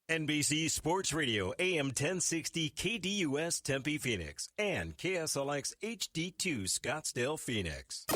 NBC Sports Radio AM 1060 KDUS Tempe Phoenix and KSLX HD2 Scottsdale Phoenix.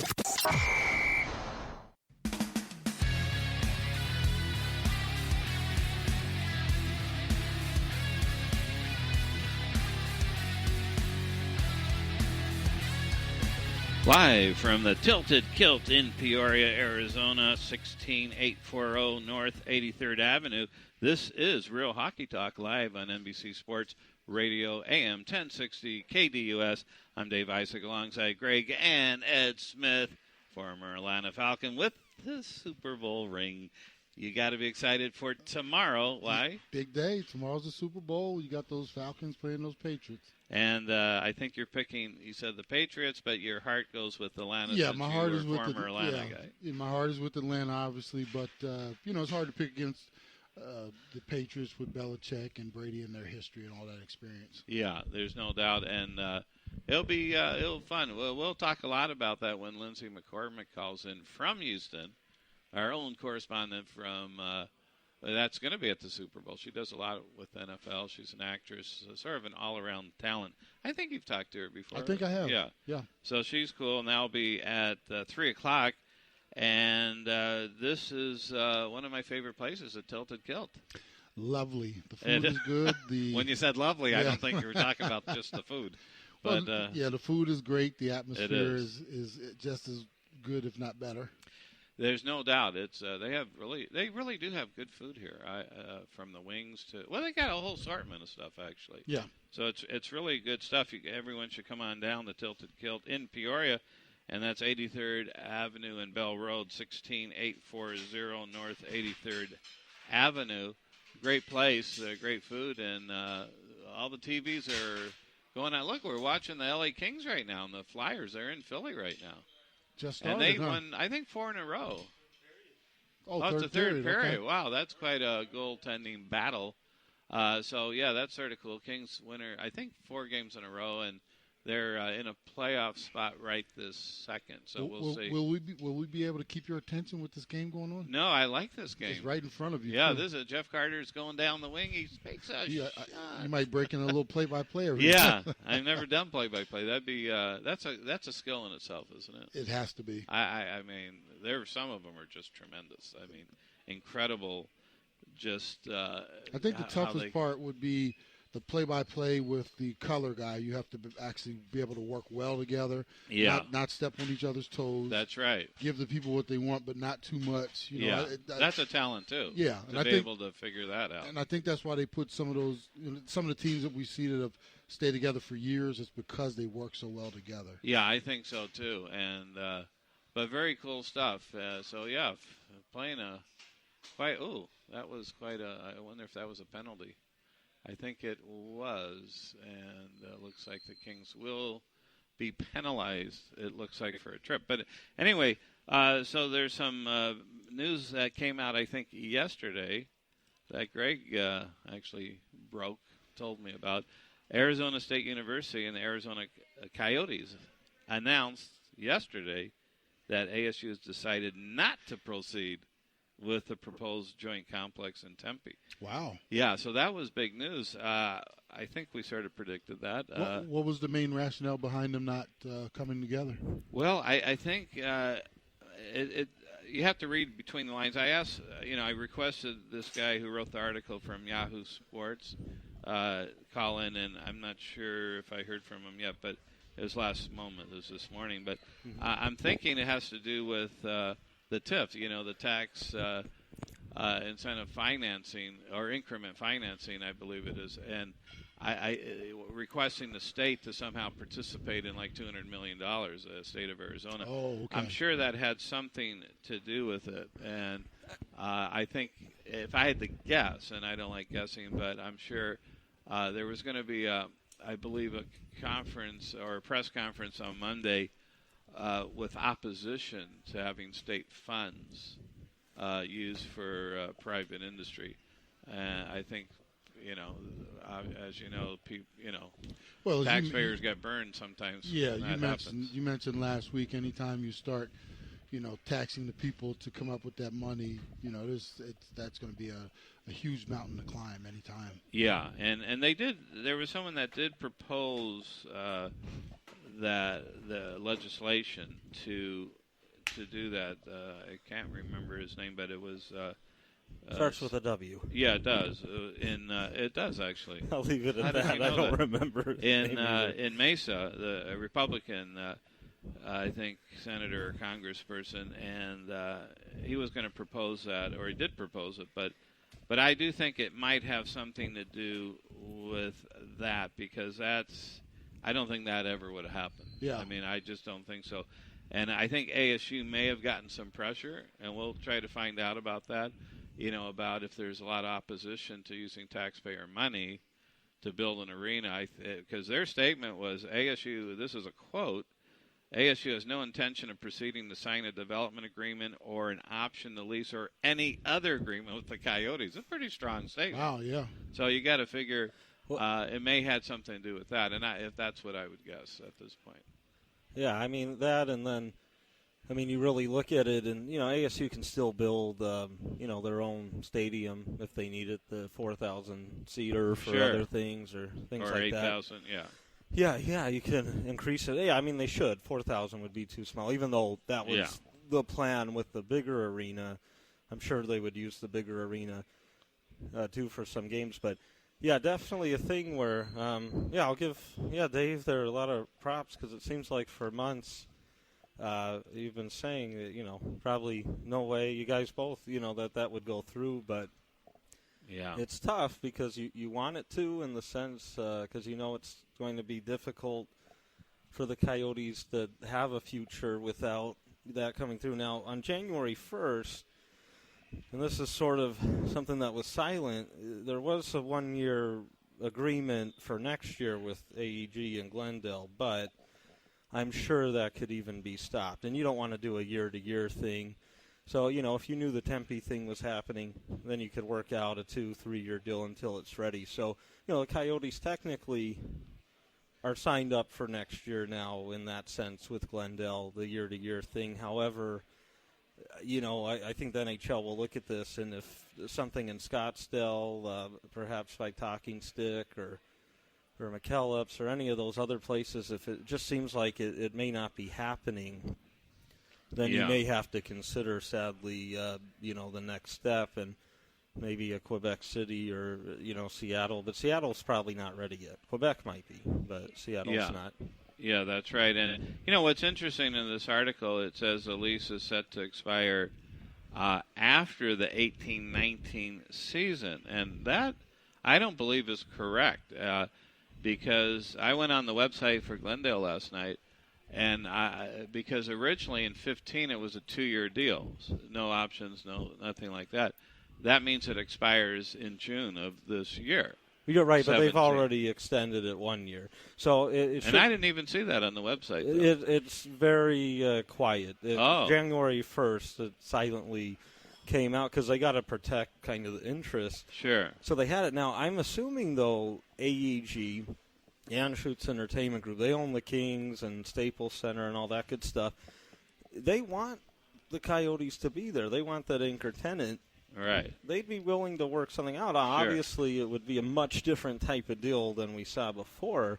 Live from the Tilted Kilt in Peoria, Arizona, 16840 North 83rd Avenue. This is Real Hockey Talk live on NBC Sports Radio AM 1060 KDUS. I'm Dave Isaac alongside Greg and Ed Smith, former Atlanta Falcon, with the Super Bowl ring. You got to be excited for tomorrow. Why? Big day. Tomorrow's the Super Bowl. You got those Falcons playing those Patriots. And I think you're picking, you said the Patriots, but your heart goes with Atlanta. Yeah, my heart is with former Atlanta guy. Yeah, my heart is with Atlanta, obviously, but it's hard to pick against the Patriots with Belichick and Brady and their history and all that experience. Yeah, there's no doubt, and it'll be fun. We'll talk a lot about that when Lindsay McCormick calls in from Houston, our own correspondent from. That's going to be at the Super Bowl. She does a lot with NFL. She's an actress, sort of an all-around talent. I think you've talked to her before. I think I have. Yeah. So she's cool, and that'll be at 3 o'clock. And this is one of my favorite places, at Tilted Kilt. Lovely. The food is good. When you said lovely, yeah. I don't think you were talking about just the food. But the food is great. The atmosphere is just as good, if not better. There's no doubt. It's they really do have good food here. From the wings to they got a whole assortment of stuff actually. Yeah. So it's really good stuff. Everyone should come on down to Tilted Kilt in Peoria, and that's 83rd Avenue and Bell Road, 16840 North 83rd Avenue. Great place, great food, and all the TVs are going on. Look, we're watching the LA Kings right now, and the Flyers. They're in Philly right now. Just started, and they won, I think, 4 in a row. It's the third period. Okay. Wow, that's quite a goaltending battle. That's sort of cool. Kings winner, I think, 4 games in a row, and they're in a playoff spot right this second. So we'll see. Will we be able to keep your attention with this game going on? No, I like this game. It's right in front of you. Yeah, too. This is Jeff Carter's going down the wing. He makes a shot. You might break in a little play-by-play. Yeah, I've never done play-by-play. That'd be that's a skill in itself, isn't it? It has to be. I mean, some of them are just tremendous. I mean, incredible. Just I think the toughest part would be the play-by-play with the color guy. You have to actually be able to work well together. Yeah. Not step on each other's toes. That's right. Give the people what they want, but not too much. That's a talent too. Yeah, to be able to figure that out. And I think that's why they put some of those. Some of the teams that we see that have stayed together for years. It's because they work so well together. Yeah, I think so too. And but very cool stuff. Playing that was quite a. I wonder if that was a penalty. I think it was, and looks like the Kings will be penalized, it looks like, for a trip. But anyway, so there's some news that came out, I think, yesterday that Greg actually told me about. Arizona State University and the Arizona Coyotes announced yesterday that ASU has decided not to proceed with the proposed joint complex in Tempe. Wow. Yeah, so that was big news. I think we sort of predicted that. What was the main rationale behind them not coming together? Well, I think you have to read between the lines. I asked, I requested this guy who wrote the article from Yahoo Sports call in, and I'm not sure if I heard from him yet, but his last moment was this morning. But I'm thinking it has to do with the TIF, the tax incentive financing or increment financing, I believe it is, and I requesting the state to somehow participate in like $200 million, the state of Arizona. Oh, okay. I'm sure that had something to do with it, and I think if I had to guess, and I don't like guessing, but I'm sure there was going to be, I believe, a conference or a press conference on Monday with opposition to having state funds used for private industry. And I think, as you know, taxpayers get burned sometimes. Yeah, you mentioned last week, anytime you start, taxing the people to come up with that money, that's going to be a huge mountain to climb anytime. Yeah, and they did. There was someone that did propose that the legislation to do that. I can't remember his name, but it was. Starts with a W. Yeah, it does. It does actually. I'll leave it at that. I don't remember. In Mesa, the Republican, I think senator or congressperson, and he was going to propose that, or he did propose it, but I do think it might have something to do with that, because I don't think that ever would have happened. Yeah. I mean, I just don't think so. And I think ASU may have gotten some pressure, and we'll try to find out about that, about if there's a lot of opposition to using taxpayer money to build an arena. Because their statement was ASU, this is a quote, ASU has no intention of proceeding to sign a development agreement or an option to lease or any other agreement with the Coyotes. It's a pretty strong statement. Wow, yeah. So you got to figure it may have something to do with that, and if that's what I would guess at this point. Yeah, I mean, that, and then, I mean, you really look at it, and, ASU can still build, their own stadium if they need it, the 4,000-seater for other things or things or like that. Or 8,000, yeah. Yeah, you can increase it. Yeah, I mean, they should. 4,000 would be too small, even though that was the plan with the bigger arena. I'm sure they would use the bigger arena, too, for some games. But, yeah, definitely a thing where, I'll give, Dave there a lot of props, because it seems like for months you've been saying that, probably no way, you guys both, that would go through, but it's tough because you want it to, in the sense, because it's going to be difficult for the Coyotes to have a future without that coming through. Now, on January 1st, and this is sort of something that was silent, there was a one-year agreement for next year with AEG and Glendale, but I'm sure that could even be stopped. And you don't want to do a year-to-year thing. So, if you knew the Tempe thing was happening, then you could work out a 2-3 year deal until it's ready. So, the Coyotes technically are signed up for next year now in that sense with Glendale, the year-to-year thing. However, I think the NHL will look at this, and if something in Scottsdale, perhaps by Talking Stick or McKellips or any of those other places, if it just seems like it may not be happening, then you may have to consider, sadly, the next step, and maybe a Quebec City or, Seattle. But Seattle's probably not ready yet. Quebec might be, but Seattle's not. Yeah, that's right. And, what's interesting in this article, it says the lease is set to expire after the 18-19 season. And that, I don't believe, is correct, because I went on the website for Glendale last night, and because originally in 15 it was a 2-year deal, so no options, nothing like that. That means it expires in June of this year. You're right, 17. But they've already extended it 1 year. So it and I didn't even see that on the website. It's very quiet. January 1st, it silently came out because they got to protect kind of the interest. Sure. So they had it. Now, I'm assuming, though, AEG, Anschutz Entertainment Group, they own the Kings and Staples Center and all that good stuff. They want the Coyotes to be there. They want that anchor tenant. Right. They'd be willing to work something out. Sure. Obviously, it would be a much different type of deal than we saw before.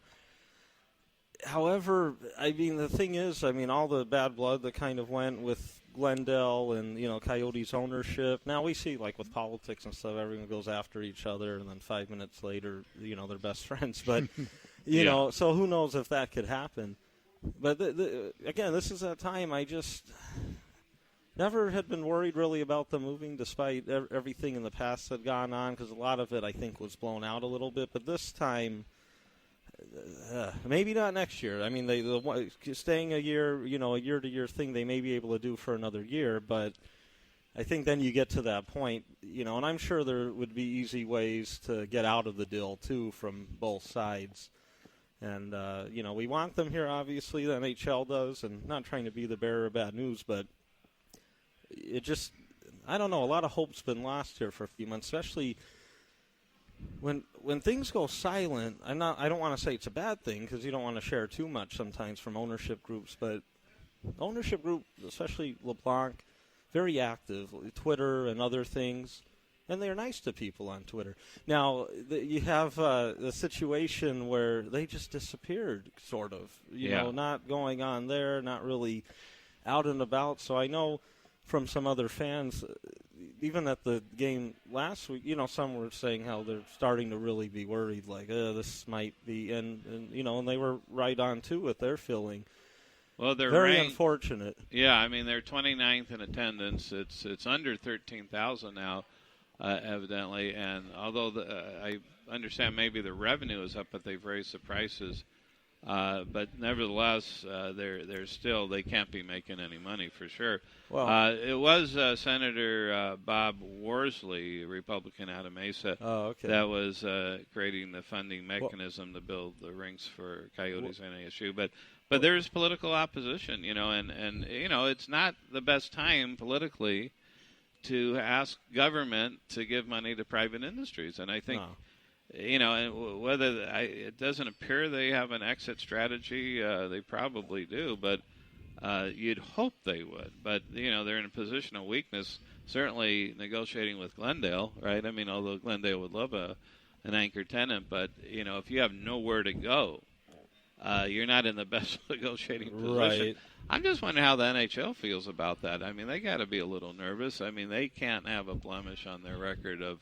However, the thing is, all the bad blood that kind of went with Glendale and, Coyotes ownership. Now we see, like, with politics and stuff, everyone goes after each other, and then 5 minutes later, they're best friends. But, so who knows if that could happen. But, again, this is that time I just never had been worried really about them moving, despite everything in the past that had gone on, because a lot of it, I think, was blown out a little bit. But this time, maybe not next year. They staying a year, a year-to-year thing, they may be able to do for another year. But I think then you get to that point, and I'm sure there would be easy ways to get out of the deal, too, from both sides. And, we want them here, obviously, the NHL does, and not trying to be the bearer of bad news, but it just, I don't know, a lot of hope's been lost here for a few months, especially when things go silent. I don't want to say it's a bad thing, because you don't want to share too much sometimes from ownership groups, but ownership group, especially LeBlanc, very active, Twitter and other things, And they're nice to people on Twitter. Now, you have the situation where they just disappeared, sort of. You know, not going on there, not really out and about. So I know from some other fans, even at the game last week, you know, some were saying how they're starting to really be worried, like, this might be, and you know, and they were right on, too, with their feeling. Well, they're very unfortunate. Yeah, I mean, they're 29th in attendance. It's under 13,000 now. Evidently, and although I understand maybe the revenue is up, but they've raised the prices. But nevertheless, they can't be making any money for sure. Well, it was Senator Bob Worsley, Republican out of Mesa, that was creating the funding mechanism to build the rinks for Coyotes and ASU. But there's political opposition, you know, and you know, it's not the best time politically to ask government to give money to private industries. And I think, you know, and it doesn't appear they have an exit strategy. They probably do, but you'd hope they would. But, you know, they're in a position of weakness, certainly negotiating with Glendale, right? I mean, although Glendale would love an anchor tenant, but, you know, if you have nowhere to go, you're not in the best negotiating position. Right. I'm just wondering how the NHL feels about that. I mean, they got to be a little nervous. I mean, they can't have a blemish on their record of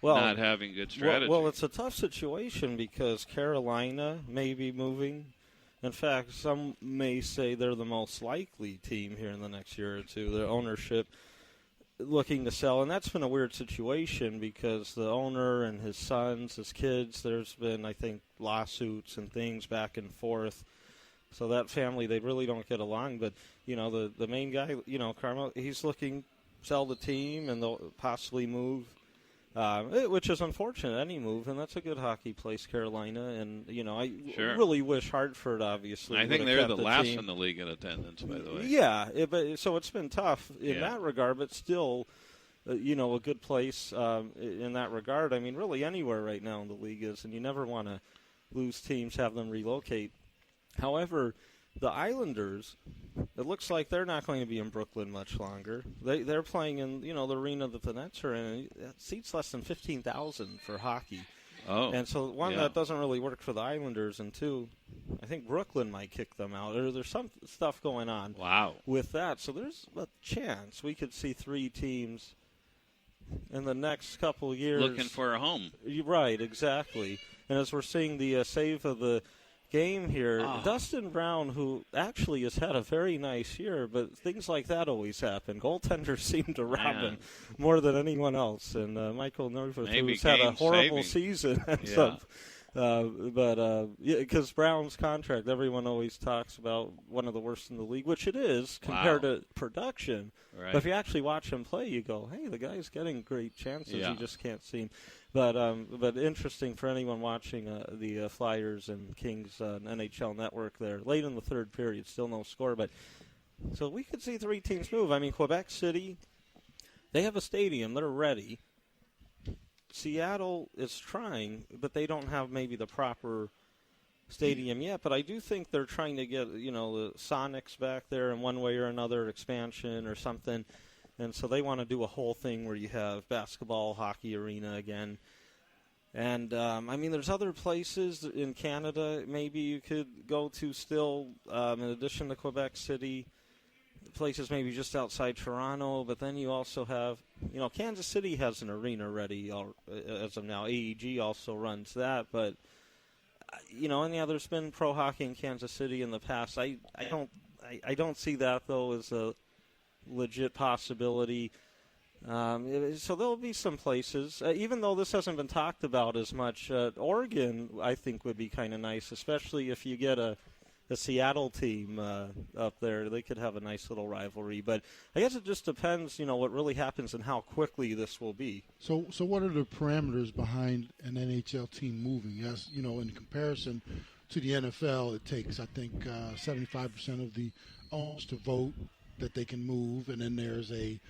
not having good strategy. Well, it's a tough situation because Carolina may be moving. In fact, some may say they're the most likely team here in the next year or two. Their ownership looking to sell, and that's been a weird situation because the owner and his sons, his kids, there's been, I think, lawsuits and things back and forth. So that family, they really don't get along. But, you know, the main guy, you know, Carmel, he's looking to sell the team and they'll possibly move, which is unfortunate, any move. And that's a good hockey place, Carolina. And, you know, I really wish Hartford, obviously. I think they're the last in the league in attendance, by the way. Yeah, so it's been tough in that regard, but still, you know, a good place in that regard. I mean, really anywhere right now in the league is, and you never want to lose teams, have them relocate. However, the Islanders, it looks like they're not going to be in Brooklyn much longer. They're playing in, you know, the arena that the Nets are in, and it seats less than 15,000 for hockey. Oh. And so, one, that doesn't really work for the Islanders, and two, I think Brooklyn might kick them out. There's some stuff going on with that. So there's a chance we could see 3 teams in the next couple of years. Looking for a home. Right, exactly. And as we're seeing the save of the game here, Dustin Brown, who actually has had a very nice year, but things like that always happen. Goaltenders seem to rob him more than anyone else. And Michael Nervous, who's had a horrible season, ends up. Because Brown's contract, everyone always talks about one of the worst in the league, which it is compared to production. Right. But if you actually watch him play, you go, hey, the guy's getting great chances. You just can't see him. But interesting for anyone watching the Flyers and Kings NHL network there. Late in the third period, still no score. But so we could see 3 teams move. I mean, Quebec City, they have a stadium. They're ready. Seattle is trying, but they don't have maybe the proper stadium yet. But I do think they're trying to get, you know, the Sonics back there in one way or another, expansion or something. And so they want to do a whole thing where you have basketball, hockey arena again. And, I mean, there's other places in Canada maybe you could go to still, in addition to Quebec City, places maybe just outside Toronto. But then you also have, you know, Kansas City has an arena ready as of now. AEG also runs that. But, you know, and there's been pro hockey in Kansas City in the past. I don't see that, though, as a legit possibility. So there'll be some places, even though this hasn't been talked about as much. Oregon, I think, would be kind of nice, especially if you get a Seattle team up there. They could have a nice little rivalry. But I guess it just depends, you know, what really happens and how quickly this will be. So what are the parameters behind an NHL team moving? As you know, in comparison to the NFL, it takes, I think, 75% of the owners to vote that they can move, and then there's a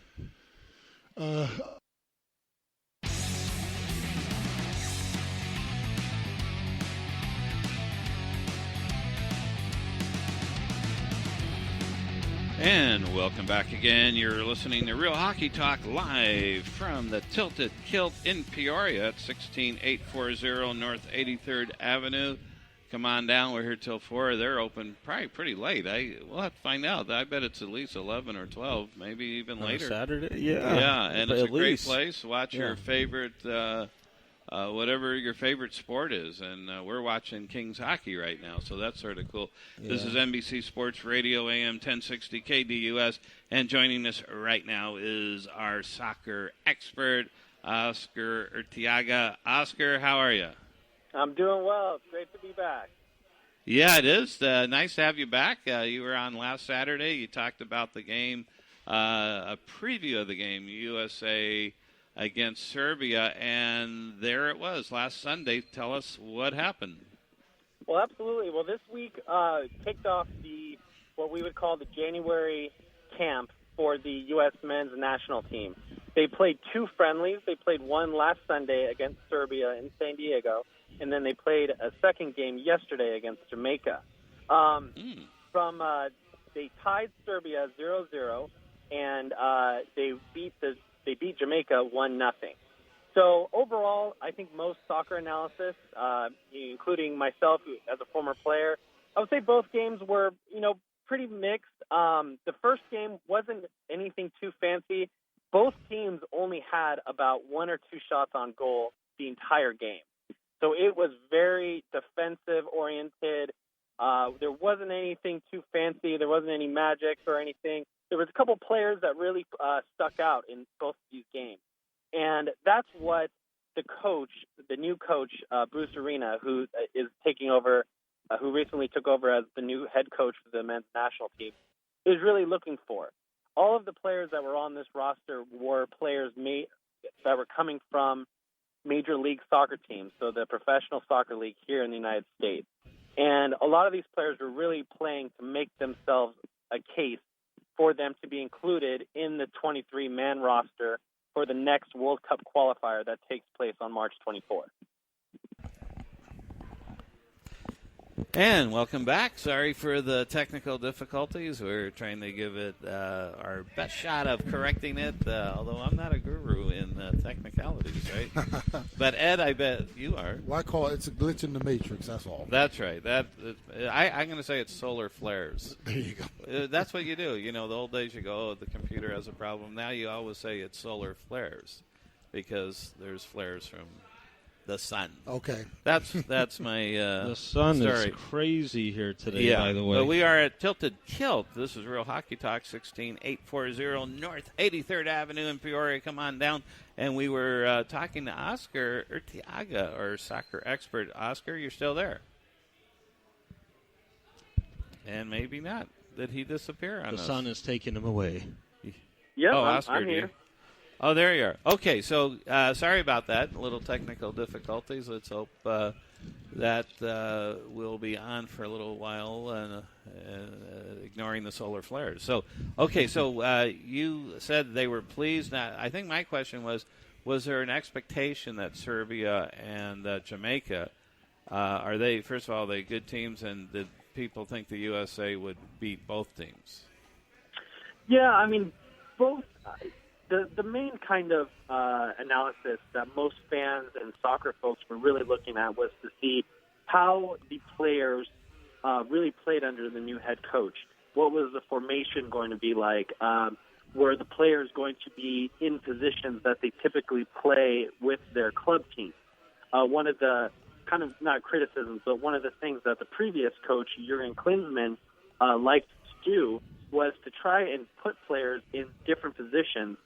And welcome back again. You're listening to Real Hockey Talk live from the Tilted Kilt in Peoria at 16840 North 83rd Avenue. Come on down. We're here till 4. They're open probably pretty late. We'll have to find out. I bet it's at least 11 or 12, maybe even later. Saturday? Yeah. Yeah, and it's a great least. place. Watch your favorite, whatever your favorite sport is. And we're watching Kings hockey right now, so that's sort of cool. Yeah. This is NBC Sports Radio AM 1060 KDUS. And joining us right now is our soccer expert, Oscar Urtiaga. Oscar, how are you? I'm doing well. It's great to be back. Yeah, it is. Nice to have you back. You were on last Saturday. You talked about the game, a preview of the game, USA against Serbia, and there it was last Sunday. Tell us what happened. Well, absolutely. Well, this week kicked off what we would call the January camp for the U.S. men's national team. They played 2 friendlies. They played one last Sunday against Serbia in San Diego, and then they played a second game yesterday against Jamaica. They tied Serbia 0-0, and they beat Jamaica 1-0. So overall, I think most soccer analysis, including myself as a former player, I would say both games were, pretty mixed. The first game wasn't anything too fancy. Both teams only had about 1 or 2 shots on goal the entire game. So it was very defensive-oriented. There wasn't anything too fancy. There wasn't any magic or anything. There was a couple players that really stuck out in both of these games. And that's what the new coach, Bruce Arena, who is taking over, who recently took over as the new head coach for the men's national team, is really looking for. All of the players that were on this roster were players that were coming from Major League Soccer teams, so the professional soccer league here in the United States. And a lot of these players were really playing to make themselves a case for them to be included in the 23-man roster for the next World Cup qualifier that takes place on March 24th. And welcome back. Sorry for the technical difficulties. We're trying to give it our best shot of correcting it, although I'm not a guru in technicalities, right? But, Ed, I bet you are. Well, I call it's a glitch in the matrix, that's all. That's right. I'm going to say it's solar flares. There you go. That's what you do. The old days you go, the computer has a problem. Now you always say it's solar because there's flares from the sun. Okay. That's my the sun story. Is crazy here today, by the way. But we are at Tilted Kilt. This is Real Hockey Talk, 16840 North 83rd Avenue in Peoria. Come on down. And we were talking to Oscar Urtiaga, our soccer expert. Oscar, you're still there. And maybe not. Did he disappear on us? The sun is taking him away. Yeah, Oscar, I'm here. Oh, there you are. Okay, so sorry about that. A little technical difficulties. Let's hope that will be on for a little while, ignoring the solar flares. So, okay, so you said they were pleased. Now, I think my question was there an expectation that Serbia and Jamaica, first of all, are they good teams, and did people think the USA would beat both teams? Yeah, I mean, both. The main kind of analysis that most fans and soccer folks were really looking at was to see how the players really played under the new head coach. What was the formation going to be like? Were the players going to be in positions that they typically play with their club team? One of the kind of, not criticisms, but one of the things that the previous coach, Jurgen Klinsmann, liked to do was to try and put players in different positions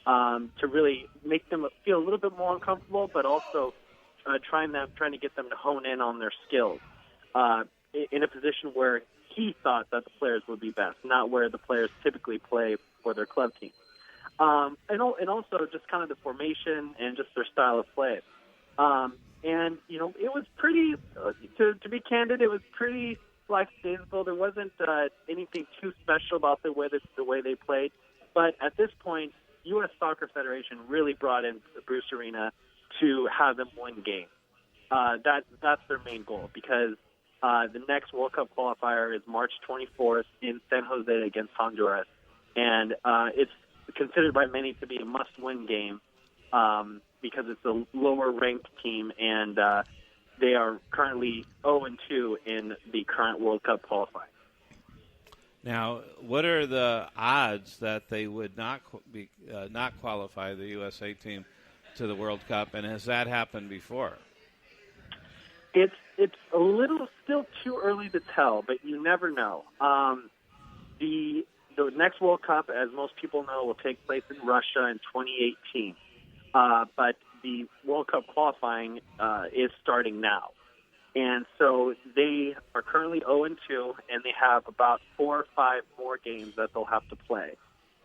to really make them feel a little bit more uncomfortable, but also trying to get them to hone in on their skills in a position where he thought that the players would be best, not where the players typically play for their club team. And also just kind of the formation and just their style of play. And, it was pretty, to be candid, it was pretty lackadaisical. There wasn't anything too special about the way they played. But at this point, U.S. Soccer Federation really brought in Bruce Arena to have them win games. That's their main goal, because the next World Cup qualifier is March 24th in San Jose against Honduras. and it's considered by many to be a must-win game because it's a lower-ranked team, and they are currently 0-2 in the current World Cup qualifying. Now, what are the odds that they would not qualify the USA team to the World Cup, and has that happened before? It's a little still too early to tell, but you never know. The next World Cup, as most people know, will take place in Russia in 2018. But the World Cup qualifying is starting now. And so they are currently 0-2, and they have about 4 or 5 more games that they'll have to play.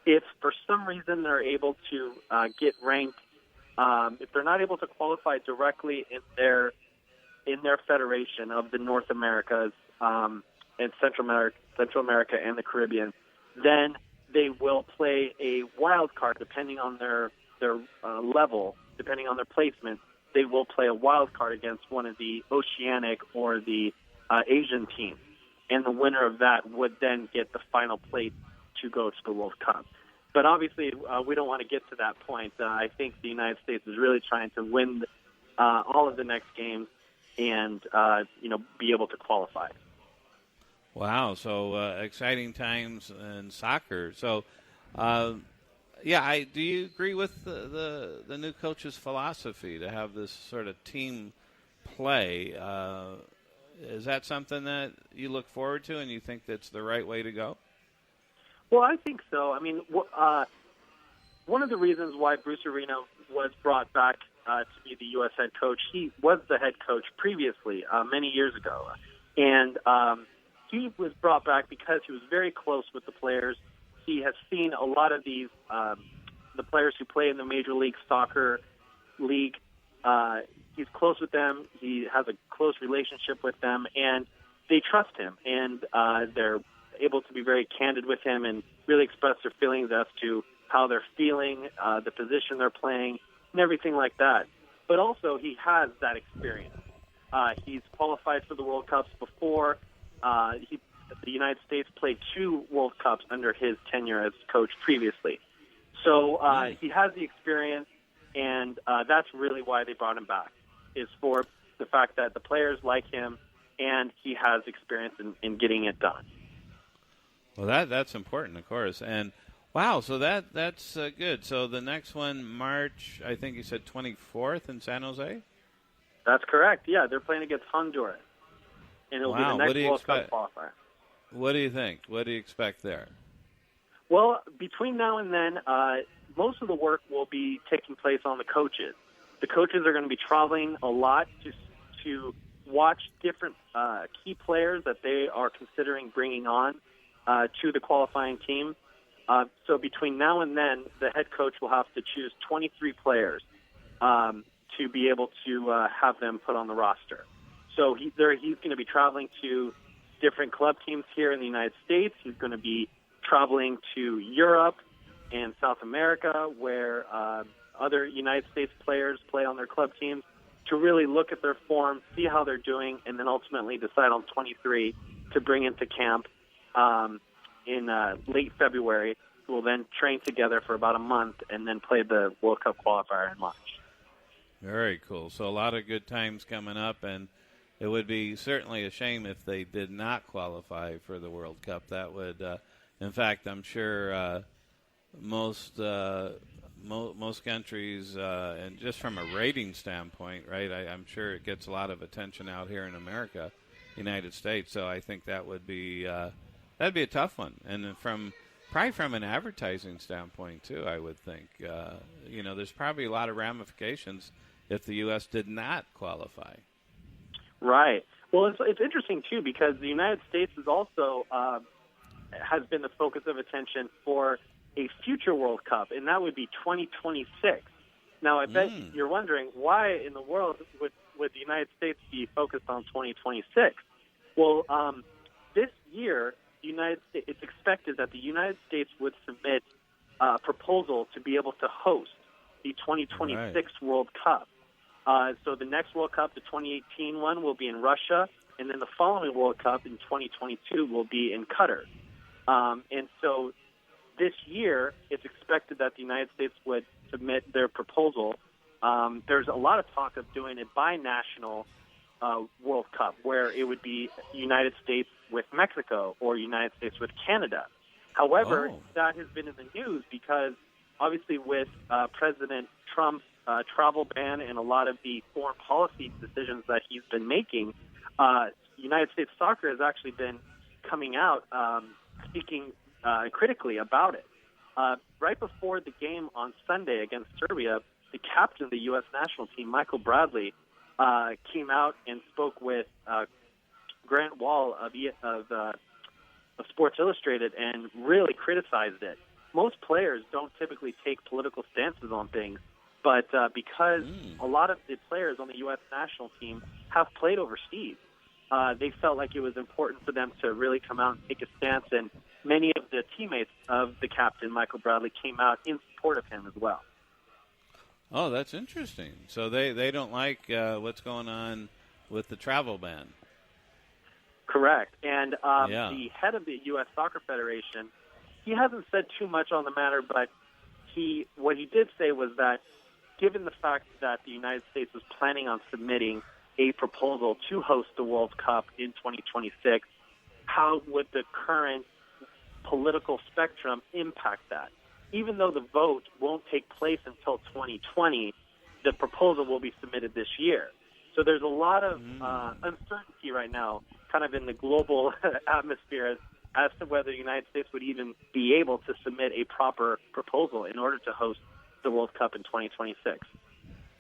If for some reason they're able to get ranked, if they're not able to qualify directly in their federation of the North Americas and Central America and the Caribbean, then they will play a wild card depending on their level, depending on their placement. They will play a wild card against one of the Oceanic or the Asian teams, and the winner of that would then get the final place to go to the World Cup. But obviously, we don't want to get to that point. I think the United States is really trying to win all of the next games and be able to qualify. Wow! So exciting times in soccer. So. Do you agree with the new coach's philosophy to have this sort of team play? Is that something that you look forward to and you think that's the right way to go? Well, I think so. I mean, one of the reasons why Bruce Arena was brought back to be the U.S. head coach, he was the head coach previously, many years ago. And he was brought back because he was very close with the players. He has seen a lot of these, the players who play in the Major League Soccer League. He's close with them. He has a close relationship with them, and they trust him. And they're able to be very candid with him and really express their feelings as to how they're feeling, the position they're playing, and everything like that. But also, he has that experience. He's qualified for the World Cups before. The United States played 2 World Cups under his tenure as coach previously. So he has the experience, and that's really why they brought him back, is for the fact that the players like him, and he has experience in getting it done. Well, that's important, of course. And, wow, so that's good. So the next one, March, I think you said 24th in San Jose? That's correct, yeah. They're playing against Honduras, and it'll be the next World Cup qualifier. What do you think? What do you expect there? Well, between now and then, most of the work will be taking place on the coaches. The coaches are going to be traveling a lot to watch different key players that they are considering bringing on to the qualifying team. So between now and then, the head coach will have to choose 23 players to be able to have them put on the roster. So he's going to be traveling to different club teams here in the United States. He's going to be traveling to Europe and South America, where other United States players play on their club teams, to really look at their form, see how they're doing, and then ultimately decide on 23 to bring into camp in late February, who will then train together for about a month and then play the World Cup qualifier in March. Very cool. So a lot of good times coming up, and it would be certainly a shame if they did not qualify for the World Cup. That would, in fact, I'm sure most countries, and just from a rating standpoint, right, I'm sure it gets a lot of attention out here in America, United States. So I think that would be that'd be a tough one, and probably from an advertising standpoint too. I would think there's probably a lot of ramifications if the U.S. did not qualify. Right. Well, it's interesting, too, because the United States is also has been the focus of attention for a future World Cup, and that would be 2026. Now, I bet you're wondering, why in the world would the United States be focused on 2026? Well, this year, it's expected that the United States would submit a proposal to be able to host the 2026 World Cup. So the next World Cup, the 2018 one, will be in Russia, and then the following World Cup in 2022 will be in Qatar. And so this year, it's expected that the United States would submit their proposal. There's a lot of talk of doing a binational World Cup, where it would be United States with Mexico or United States with Canada. However, that has been in the news because obviously with President Trump's travel ban and a lot of the foreign policy decisions that he's been making, United States soccer has actually been coming out speaking critically about it. Right before the game on Sunday against Serbia, the captain of the U.S. national team, Michael Bradley, came out and spoke with Grant Wall of Sports Illustrated and really criticized it. Most players don't typically take political stances on things, but because a lot of the players on the U.S. national team have played overseas, they felt like it was important for them to really come out and take a stance, and many of the teammates of the captain, Michael Bradley, came out in support of him as well. Oh, that's interesting. So they don't like what's going on with the travel ban. Correct. And the head of the U.S. Soccer Federation, he hasn't said too much on the matter, but what he did say was that given the fact that the United States was planning on submitting a proposal to host the World Cup in 2026, how would the current political spectrum impact that? Even though the vote won't take place until 2020, the proposal will be submitted this year. So there's a lot of uncertainty right now, kind of in the global atmosphere, as to whether the United States would even be able to submit a proper proposal in order to host the World Cup in 2026.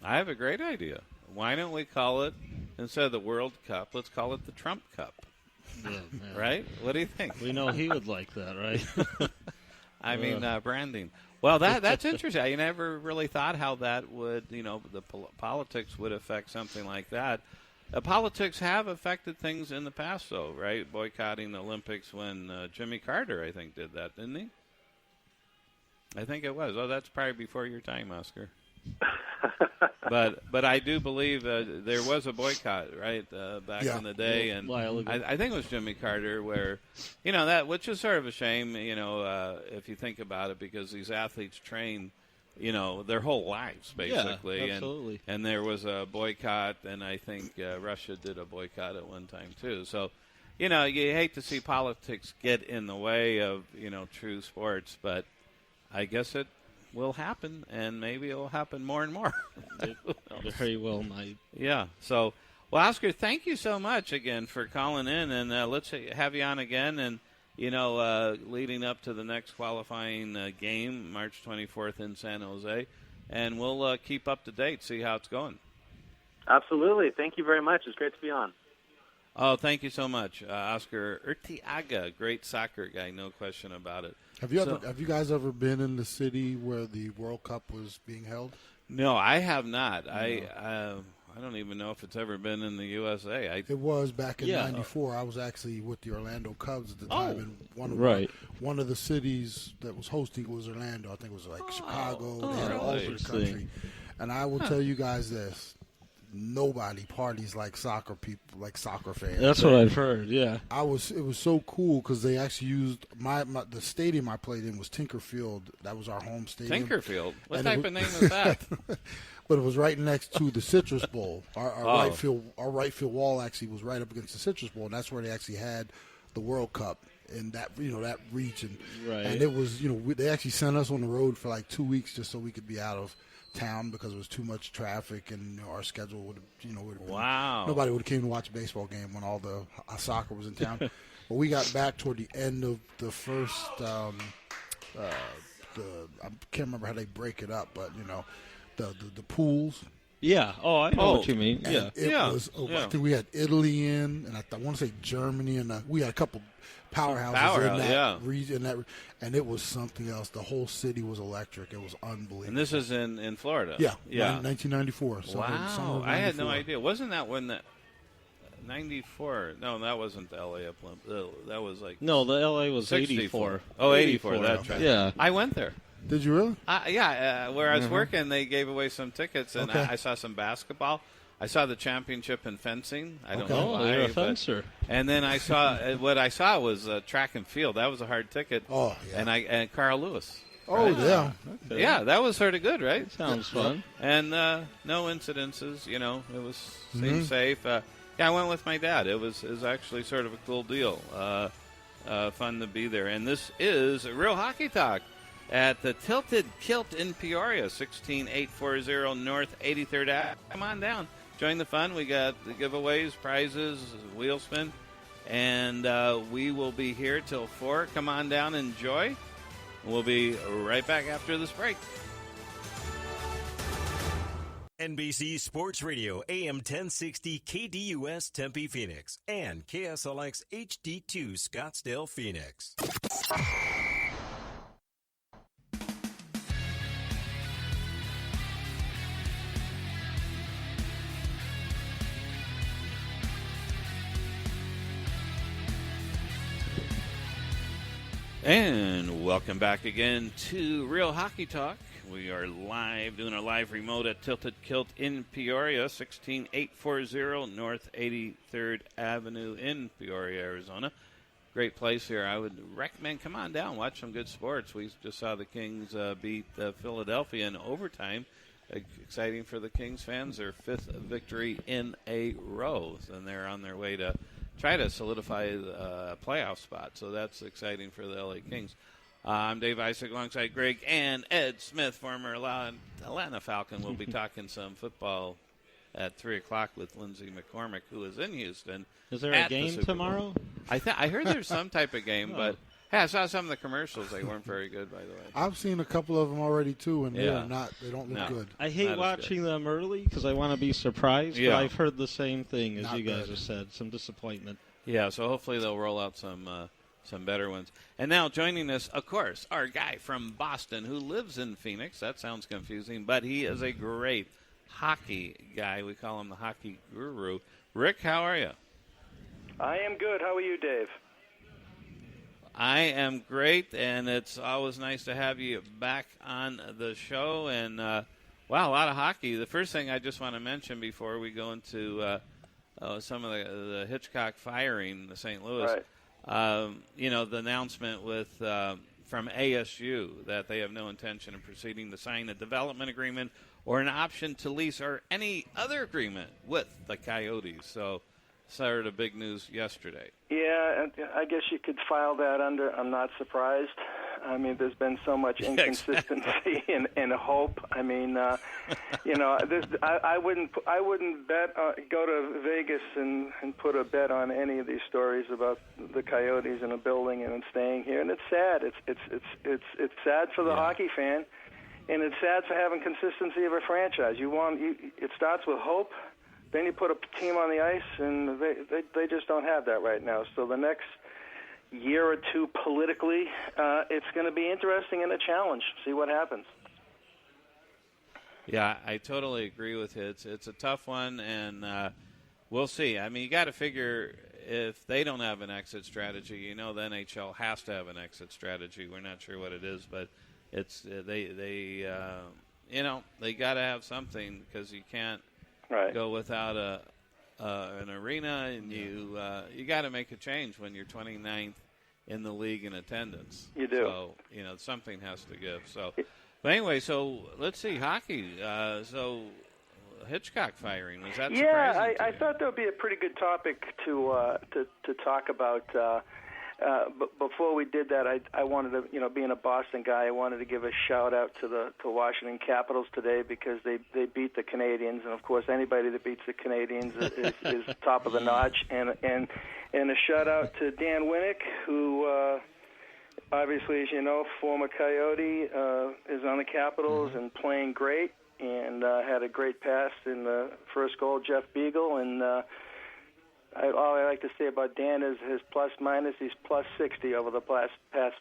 I have a great idea. Why don't we call it, instead of the World Cup, let's call it the Trump Cup. Yeah, right? What do you think? We know he would like that, right? I mean, branding. Well, that's interesting. I never really thought how that would, the politics would affect something like that. Politics have affected things in the past, though, right? Boycotting the Olympics when Jimmy Carter, I think, did that, didn't he? I think it was. Oh, that's probably before your time, Oscar. But I do believe there was a boycott, right, back in the day, and I think it was Jimmy Carter, where, that, which is sort of a shame, if you think about it, because these athletes train, their whole lives basically, absolutely. And there was a boycott, and I think Russia did a boycott at one time too. So, you hate to see politics get in the way of true sports, but I guess it will happen, and maybe it will happen more and more. Very well might. Yeah. So, well, Oscar, thank you so much again for calling in, and let's have you on again. And leading up to the next qualifying game, March 24th in San Jose, and we'll keep up to date, see how it's going. Absolutely. Thank you very much. It's great to be on. Oh, thank you so much, Oscar Urtiaga, great soccer guy, no question about it. Have you guys ever been in the city where the World Cup was being held? No, I have not. No. I don't even know if it's ever been in the USA. It was back in '94. I was actually with the Orlando Cubs at the time, and one of the cities that was hosting was Orlando. I think it was like Chicago. They had all over the country. And I will tell you guys this. Nobody parties like soccer people, like soccer fans. That's what I've heard. Yeah, it was so cool because they actually used the stadium I played in was Tinkerfield. That was our home stadium. Tinkerfield. What type of name is that? But it was right next to the Citrus Bowl. Our right field wall actually was right up against the Citrus Bowl, and that's where they actually had the World Cup in that that region. Right. And it was they actually sent us on the road for like 2 weeks just so we could be out of town because it was too much traffic, and our schedule would have wow. Nobody would have came to watch a baseball game when all the soccer was in town. But we got back toward the end of the first I can't remember how they break it up, but the pools. Yeah. Oh, I know what you mean. And yeah. I think we had Italy in, and I want to say Germany, and we had a couple powerhouses in that region, and it was something else. The whole city was electric. It was unbelievable. And this is in Florida. Yeah. 1994. Wow, I had no idea. Wasn't that when that 94? No, that wasn't the LA that was like no, the LA was 84. Oh, 84. That's right. Yeah, I went there. Did you really? Where I was working, they gave away some tickets, and I saw some basketball. I saw the championship in fencing. I don't Okay. know why. You're a fencer. And then I saw what I saw was track and field. That was a hard ticket. Oh, yeah. And Carl Lewis. Oh, yeah. Okay. Yeah, that was sort of good, right? Sounds fun. And no incidences. You know, it was seemed safe. Yeah, I went with my dad. It was actually sort of a cool deal. Fun to be there. And this is Real Hockey Talk at the Tilted Kilt in Peoria, 16840 North 83rd Ave. Come on down. Join the fun. We got the giveaways, prizes, wheel spin. And we will be here till 4. Come on down, enjoy. We'll be right back after this break. NBC Sports Radio AM 1060 KDUS Tempe Phoenix and KSLX HD2 Scottsdale Phoenix. And welcome back again to Real Hockey Talk. We are live, doing a live remote at Tilted Kilt in Peoria, 16840 North 83rd Avenue in Peoria, Arizona. Great place here. I would recommend come on down, watch some good sports. We just saw the Kings beat Philadelphia in overtime. Exciting for the Kings fans, their 5th victory in a row, and they're on their way to try to solidify a playoff spot. So that's exciting for the LA Kings. I'm Dave Isaac alongside Greg and Ed Smith, former Atlanta Falcon. We'll be talking some football at 3 o'clock with Lindsey McCormick, who is in Houston. Is there a game tomorrow? I heard there's some type of game, but I saw some of the commercials. They weren't very good, by the way. I've seen a couple of them already, too, and they don't look good. I hate watching them early because I want to be surprised, but I've heard the same thing as you guys have said, some disappointment. Yeah, so hopefully they'll roll out some better ones. And now joining us, of course, our guy from Boston who lives in Phoenix. That sounds confusing, but he is a great hockey guy. We call him the hockey guru. Rick, how are you? I am good. How are you, Dave? I am great, and it's always nice to have you back on the show. And, wow, a lot of hockey. The first thing I just want to mention before we go into some of the Hitchcock firing, the St. Louis, right. The announcement from ASU that they have no intention of proceeding to sign a development agreement or an option to lease or any other agreement with the Coyotes. So, sort of big news yesterday. Yeah, I guess you could file that under I'm not surprised. I mean, there's been so much inconsistency and hope. I mean, I wouldn't bet go to Vegas and put a bet on any of these stories about the Coyotes in a building and staying here. And it's sad. It's sad for the hockey fan, and it's sad for having consistency of a franchise. It starts with hope. Then you put a team on the ice, and they just don't have that right now. So the next year or two politically, it's going to be interesting and a challenge. See what happens. Yeah, I totally agree with you. It's a tough one, and we'll see. I mean, you got to figure if they don't have an exit strategy, the NHL has to have an exit strategy. We're not sure what it is, but it's they got to have something because you can't. Right. Go without an arena, and you got to make a change when you're 29th in the league in attendance. You do. So something has to give. So, but anyway, so let's see hockey. So Hitchcock firing, was that surprising? Yeah, I thought that would be a pretty good topic to talk about. But before we did that, I wanted to, being a Boston guy, I wanted to give a shout out to the Washington Capitals today because they beat the Canadiens, and of course anybody that beats the Canadiens is top of the notch. And a shout out to Dan Winnick, who obviously, as you know, former Coyote, is on the Capitals and playing great, and had a great pass in the first goal, Jeff Beagle, and. All I like to say about Dan is his plus-minus, he's plus 60 over the past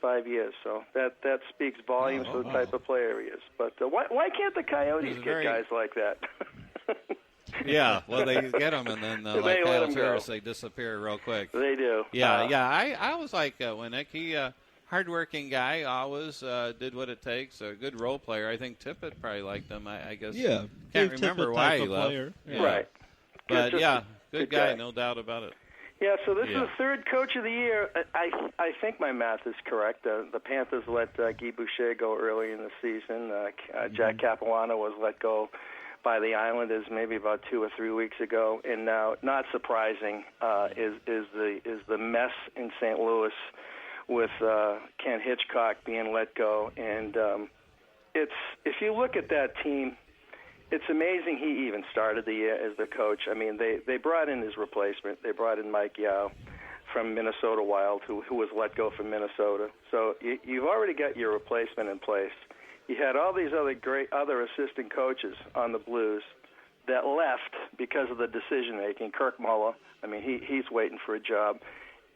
5 years. So that speaks volumes to the type of player he is. But why can't the Coyotes get guys like that? Yeah, well, they get them, and then like Kyle Turris, they disappear real quick. They do. Yeah. I was like Winnick. He hardworking guy, always did what it takes. A good role player. I think Tippett probably liked him. I guess. Yeah. Can't remember why he left. Yeah. Right. But, good guy, no doubt about it. Yeah, so this is the third coach of the year. I think my math is correct. The Panthers let Guy Boucher go early in the season. Jack Capuano was let go by the Islanders maybe about 2 or 3 weeks ago. And now, not surprising, is the mess in St. Louis with Ken Hitchcock being let go. And if you look at that team, it's amazing he even started the year as the coach. I mean, they brought in his replacement. They brought in Mike Yao from Minnesota Wild, who was let go from Minnesota. So you've already got your replacement in place. You had all these other assistant coaches on the Blues that left because of the decision-making. Kirk Muller, I mean, he's waiting for a job.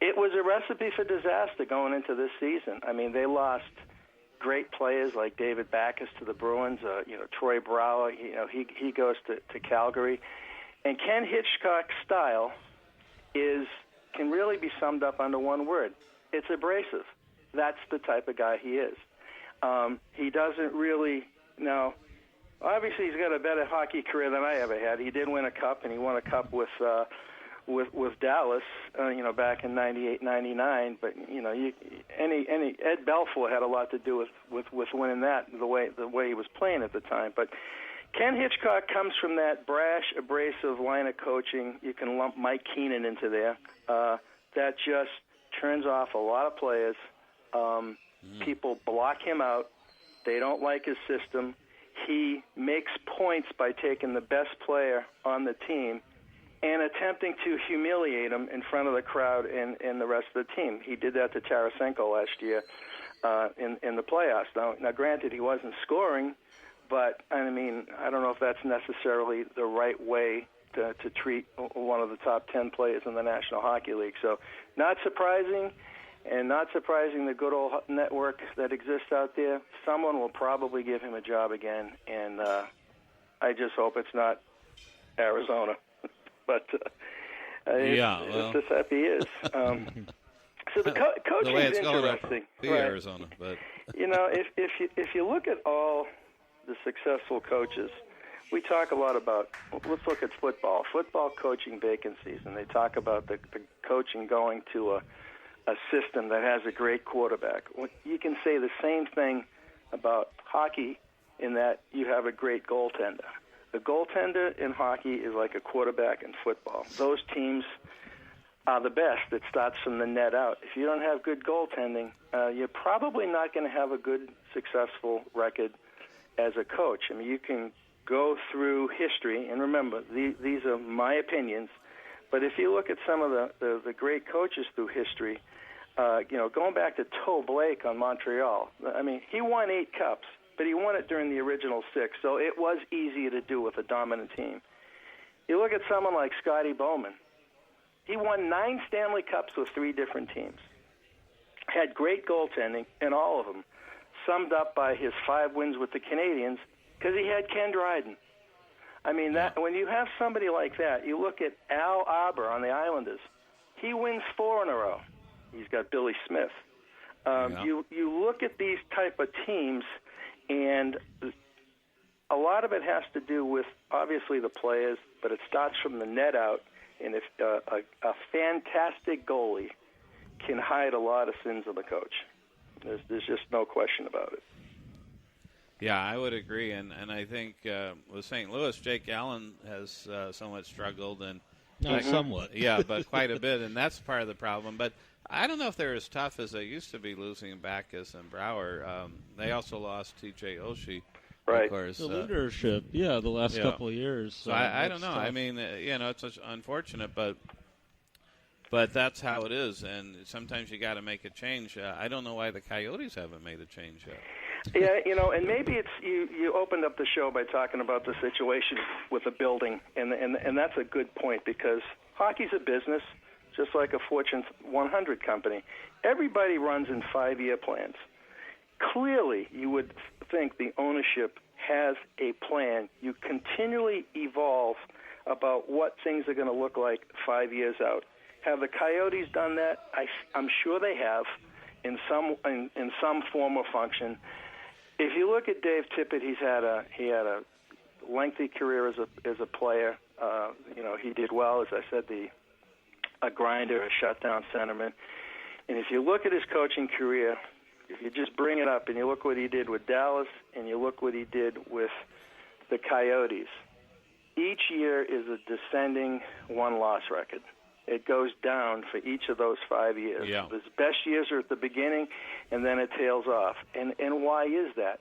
It was a recipe for disaster going into this season. I mean, they lost great players like David Backes to the Bruins, Troy Brouwer, he goes to Calgary. And Ken Hitchcock's style can really be summed up under one word. It's abrasive. That's the type of guy he is. He doesn't really, obviously he's got a better hockey career than I ever had. He did win a cup, and he won a cup with Dallas, back in '98, '99. But any Ed Belfour had a lot to do with winning that, the way he was playing at the time. But Ken Hitchcock comes from that brash, abrasive line of coaching. You can lump Mike Keenan into there. That just turns off a lot of players. People block him out. They don't like his system. He makes points by taking the best player on the team and attempting to humiliate him in front of the crowd and the rest of the team. He did that to Tarasenko last year in the playoffs. Now, granted, he wasn't scoring, but, I mean, I don't know if that's necessarily the right way to treat one of the top 10 players in the National Hockey League. So not surprising, and not surprising the good old network that exists out there. Someone will probably give him a job again, and I just hope it's not Arizona. But it's just happy is. So the coaching is interesting. Arizona, but if you look at all the successful coaches, we talk a lot about. Let's look at football coaching vacancies, and they talk about the coaching going to a system that has a great quarterback. You can say the same thing about hockey in that you have a great goaltender. The goaltender in hockey is like a quarterback in football. Those teams are the best. It starts from the net out. If you don't have good goaltending, you're probably not going to have a good, successful record as a coach. I mean, you can go through history, and remember, these are my opinions, but if you look at some of the great coaches through history, going back to Toe Blake on Montreal, I mean, he won 8 cups. But he won it during the original 6, so it was easier to do with a dominant team. You look at someone like Scotty Bowman. He won 9 Stanley Cups with 3 different teams. Had great goaltending in all of them, summed up by his 5 wins with the Canadiens because he had Ken Dryden. I mean, that when you have somebody like that, you look at Al Arbour on the Islanders. He wins 4 in a row. He's got Billy Smith. You look at these type of teams, and a lot of it has to do with, obviously, the players, but it starts from the net out. And if a fantastic goalie can hide a lot of sins of the coach, there's just no question about it. Yeah, I would agree. And I think with St. Louis, Jake Allen has somewhat struggled. And somewhat. Yeah, but quite a bit, and that's part of the problem. But I don't know if they're as tough as they used to be, losing Backes and Brouwer. They also lost T.J. Oshie, right? Of course, the leadership, the last couple of years. So I don't know. Tough. I mean, it's unfortunate, but that's how it is. And sometimes you got to make a change. I don't know why the Coyotes haven't made a change yet. Yeah, and maybe it's you opened up the show by talking about the situation with the building, and that's a good point because hockey's a business. Just like a Fortune 100 company. Everybody runs in 5-year plans. Clearly, you would think the ownership has a plan. You continually evolve about what things are going to look like 5 years out. Have the Coyotes done that? I'm sure they have in some form or function. If you look at Dave Tippett, he had a lengthy career as a player. He did well, as I said, a grinder, a shutdown centerman. And if you look at his coaching career, if you just bring it up and you look what he did with Dallas and you look what he did with the Coyotes, each year is a descending one-loss record. It goes down for each of those 5 years. Yeah. His best years are at the beginning, and then it tails off. And why is that?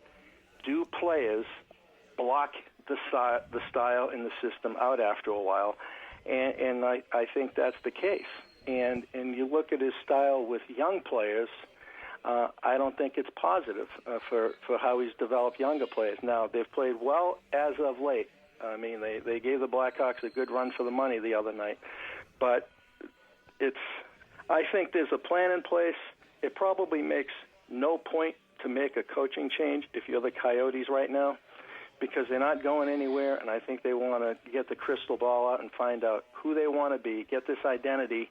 Do players block the style and the system out after a while? And I think that's the case. And you look at his style with young players, I don't think it's positive for how he's developed younger players. Now, they've played well as of late. I mean, they gave the Blackhawks a good run for the money the other night. But I think there's a plan in place. It probably makes no point to make a coaching change if you're the Coyotes right now, because they're not going anywhere, and I think they want to get the crystal ball out and find out who they want to be, get this identity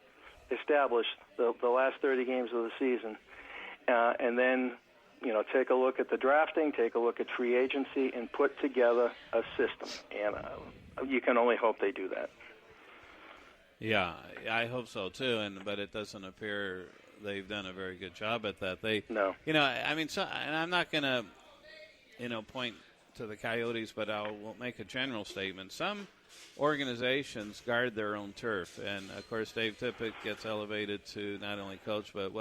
established the last 30 games of the season, and then take a look at the drafting, take a look at free agency, and put together a system. And you can only hope they do that. Yeah, I hope so too. But it doesn't appear they've done a very good job at that. No. I mean, and I'm not going to, point to the Coyotes, but I'll make a general statement. Some organizations guard their own turf, and of course, Dave Tippett gets elevated to not only coach but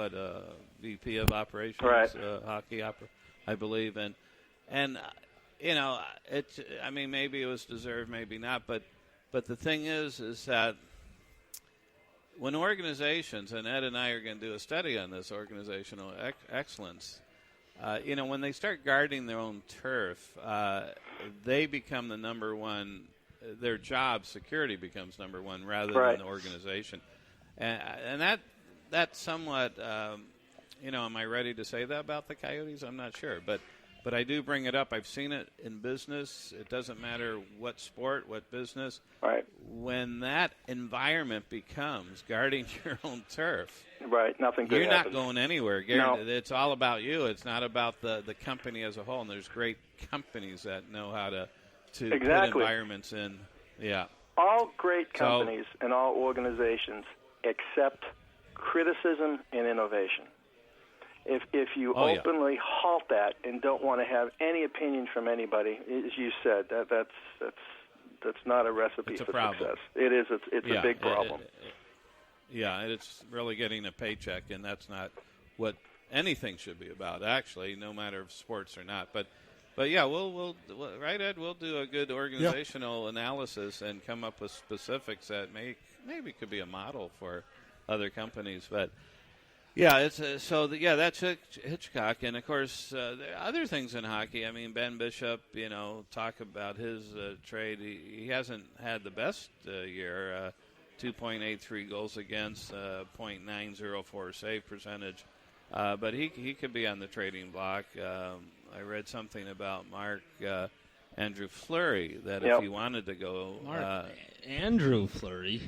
VP of operations, right. Hockey, I believe, and it's. I mean, maybe it was deserved, maybe not, but the thing is that when organizations, and Ed and I are going to do a study on this organizational excellence. When they start guarding their own turf, they become the number one. Their job security becomes number one rather right. than the organization, and that's somewhat. Am I ready to say that about the Coyotes? I'm not sure, but I do bring it up. I've seen it in business. It doesn't matter what sport, what business. Right. When that environment becomes guarding your own turf. Right, nothing good You're happens. not going anywhere. No. It's all about you. It's not about the company as a whole. And there's great companies that know how to exactly. put environments in. Yeah. All great companies and all organizations accept criticism and innovation. If you openly halt that and don't want to have any opinion from anybody, as you said, that's not a recipe for success. It is. It's a big problem. It's really getting a paycheck, and that's not what anything should be about, actually, no matter if sports or not. But yeah, we'll right, Ed? We'll do a good organizational analysis and come up with specifics that maybe could be a model for other companies. But yeah, that's Hitchcock, and of course there are other things in hockey. I mean, Ben Bishop, talk about his trade. He hasn't had the best year. 2.83 goals against, .904 save percentage. But he could be on the trading block. I read something about Andrew Fleury, that if he wanted to go... Andrew Fleury?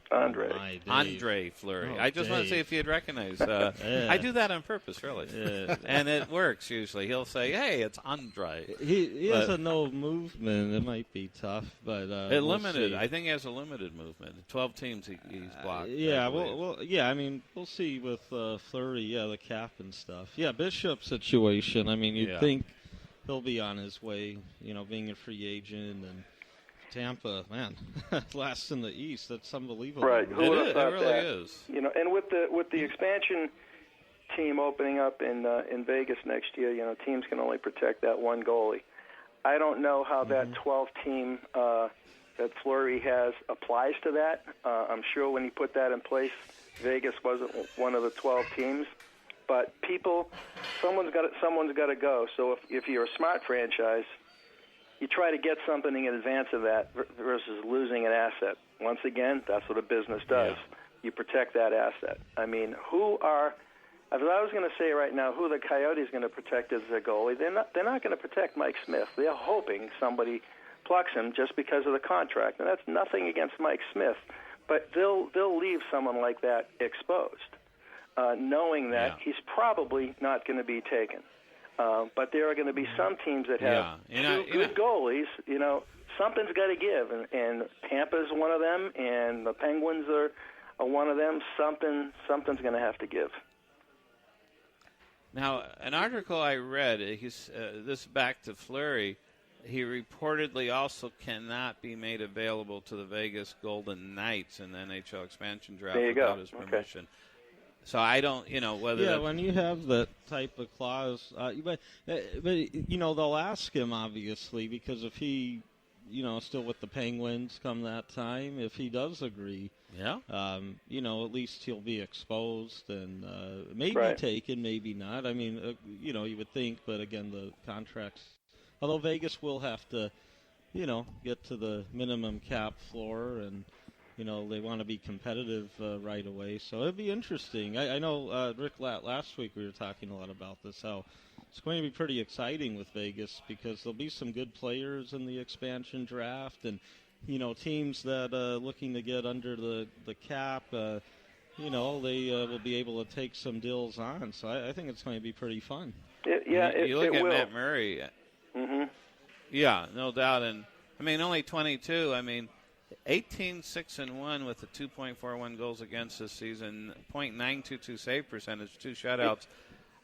Andre Fleury. I just want to see if you'd recognize. I do that on purpose, really. And it works usually. He'll say, hey, it's Andre. He has a no movement. It might be tough, but limited. I think he has a limited movement. 12 teams he's blocked. I mean, we'll see with Fleury, the cap and stuff. Yeah, Bishop situation. I mean, you'd think he'll be on his way, being a free agent and Tampa, man, last in the East. That's unbelievable. Right, who would have thought it really that? Is. And with the expansion team opening up in Vegas next year, teams can only protect that one goalie. I don't know how that 12 team that Fleury has applies to that. I'm sure when he put that in place, Vegas wasn't one of the 12 teams. But someone's got to go. So if you're a smart franchise, you try to get something in advance of that versus losing an asset. Once again, that's what a business does. Yeah. You protect that asset. I mean, if I was going to say right now who the Coyotes going to protect as their goalie, they're not going to protect Mike Smith. They're hoping somebody plucks him just because of the contract. And that's nothing against Mike Smith, but they'll leave someone like that exposed, knowing that he's probably not going to be taken. But there are going to be some teams that have two good goalies, something's got to give, and Tampa's one of them, and the Penguins are one of them. Something's going to have to give. Now, an article I read, this back to Fleury, he reportedly also cannot be made available to the Vegas Golden Knights in the NHL expansion draft without his permission. Okay. So I don't, whether... Yeah, when you have that type of clause, but they'll ask him, obviously, because if he, still with the Penguins come that time, if he does agree, at least he'll be exposed and maybe taken, maybe not. I mean, you would think, but again, the contracts... Although Vegas will have to, get to the minimum cap floor, and, they want to be competitive right away. So it'd be interesting. I know, Rick, last week we were talking a lot about this, how it's going to be pretty exciting with Vegas because there'll be some good players in the expansion draft and, teams that looking to get under the cap, they will be able to take some deals on. So I think it's going to be pretty fun. You look at will. Matt Murray. Mm-hmm. Yeah, no doubt. And, only 22. 18-6-1 with a 2.41 goals against this season, .922 save percentage, 2 shutouts.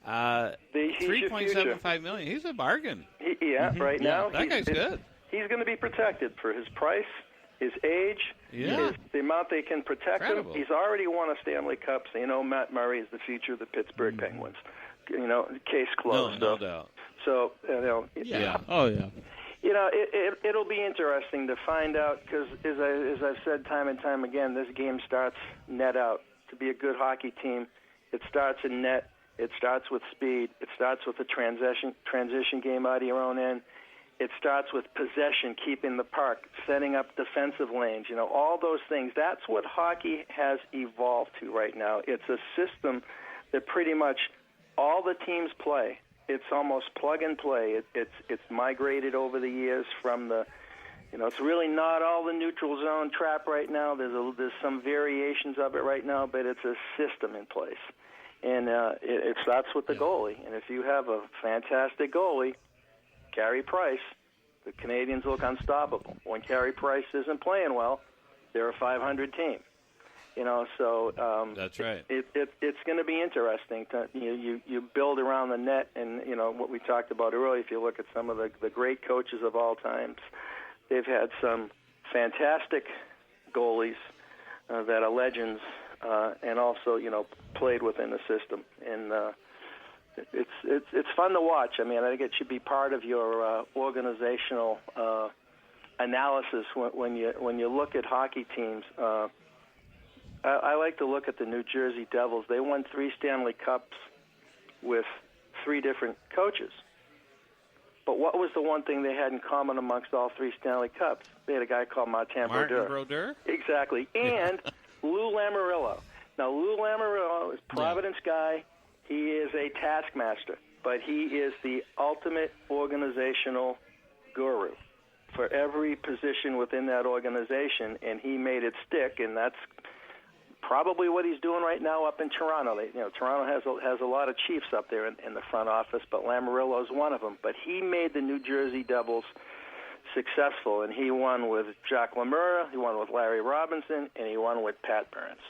$3.75 million. He's a bargain. Right now. That guy's good. He's going to be protected for his price, his age, the amount they can protect him. He's already won a Stanley Cup, so Matt Murray is the future of the Pittsburgh Penguins. Case closed. No doubt. So, Oh, yeah. It'll be interesting to find out because, as I've said time and time again, this game starts net out. To be a good hockey team, it starts in net. It starts with speed. It starts with a transition game out of your own end. It starts with possession, keeping the puck, setting up defensive lanes, all those things. That's what hockey has evolved to right now. It's a system that pretty much all the teams play. It's almost plug and play. It's migrated over the years from the, it's really not all the neutral zone trap right now. There's some variations of it right now, but it's a system in place. And it starts with the goalie. And if you have a fantastic goalie, Carey Price, the Canadians look unstoppable. When Carey Price isn't playing well, they're a 500 team. That's right. It's going to be interesting. You build around the net, and what we talked about earlier. If you look at some of the great coaches of all times, they've had some fantastic goalies that are legends, and also played within the system. And it's fun to watch. I think it should be part of your organizational analysis when you look at hockey teams. I like to look at the New Jersey Devils. They won 3 Stanley Cups with 3 different coaches. But what was the one thing they had in common amongst all 3 Stanley Cups? They had a guy called Martin Brodeur. Exactly. And Lou Lamoriello. Now, Lou Lamoriello is a Providence guy. He is a taskmaster, but he is the ultimate organizational guru for every position within that organization, and he made it stick, and that's probably what he's doing right now up in Toronto. Toronto has a lot of chiefs up there in the front office, but Lamoriello is one of them. But he made the New Jersey Devils successful, and he won with Jacques Lemaire, he won with Larry Robinson, and he won with Pat Burns.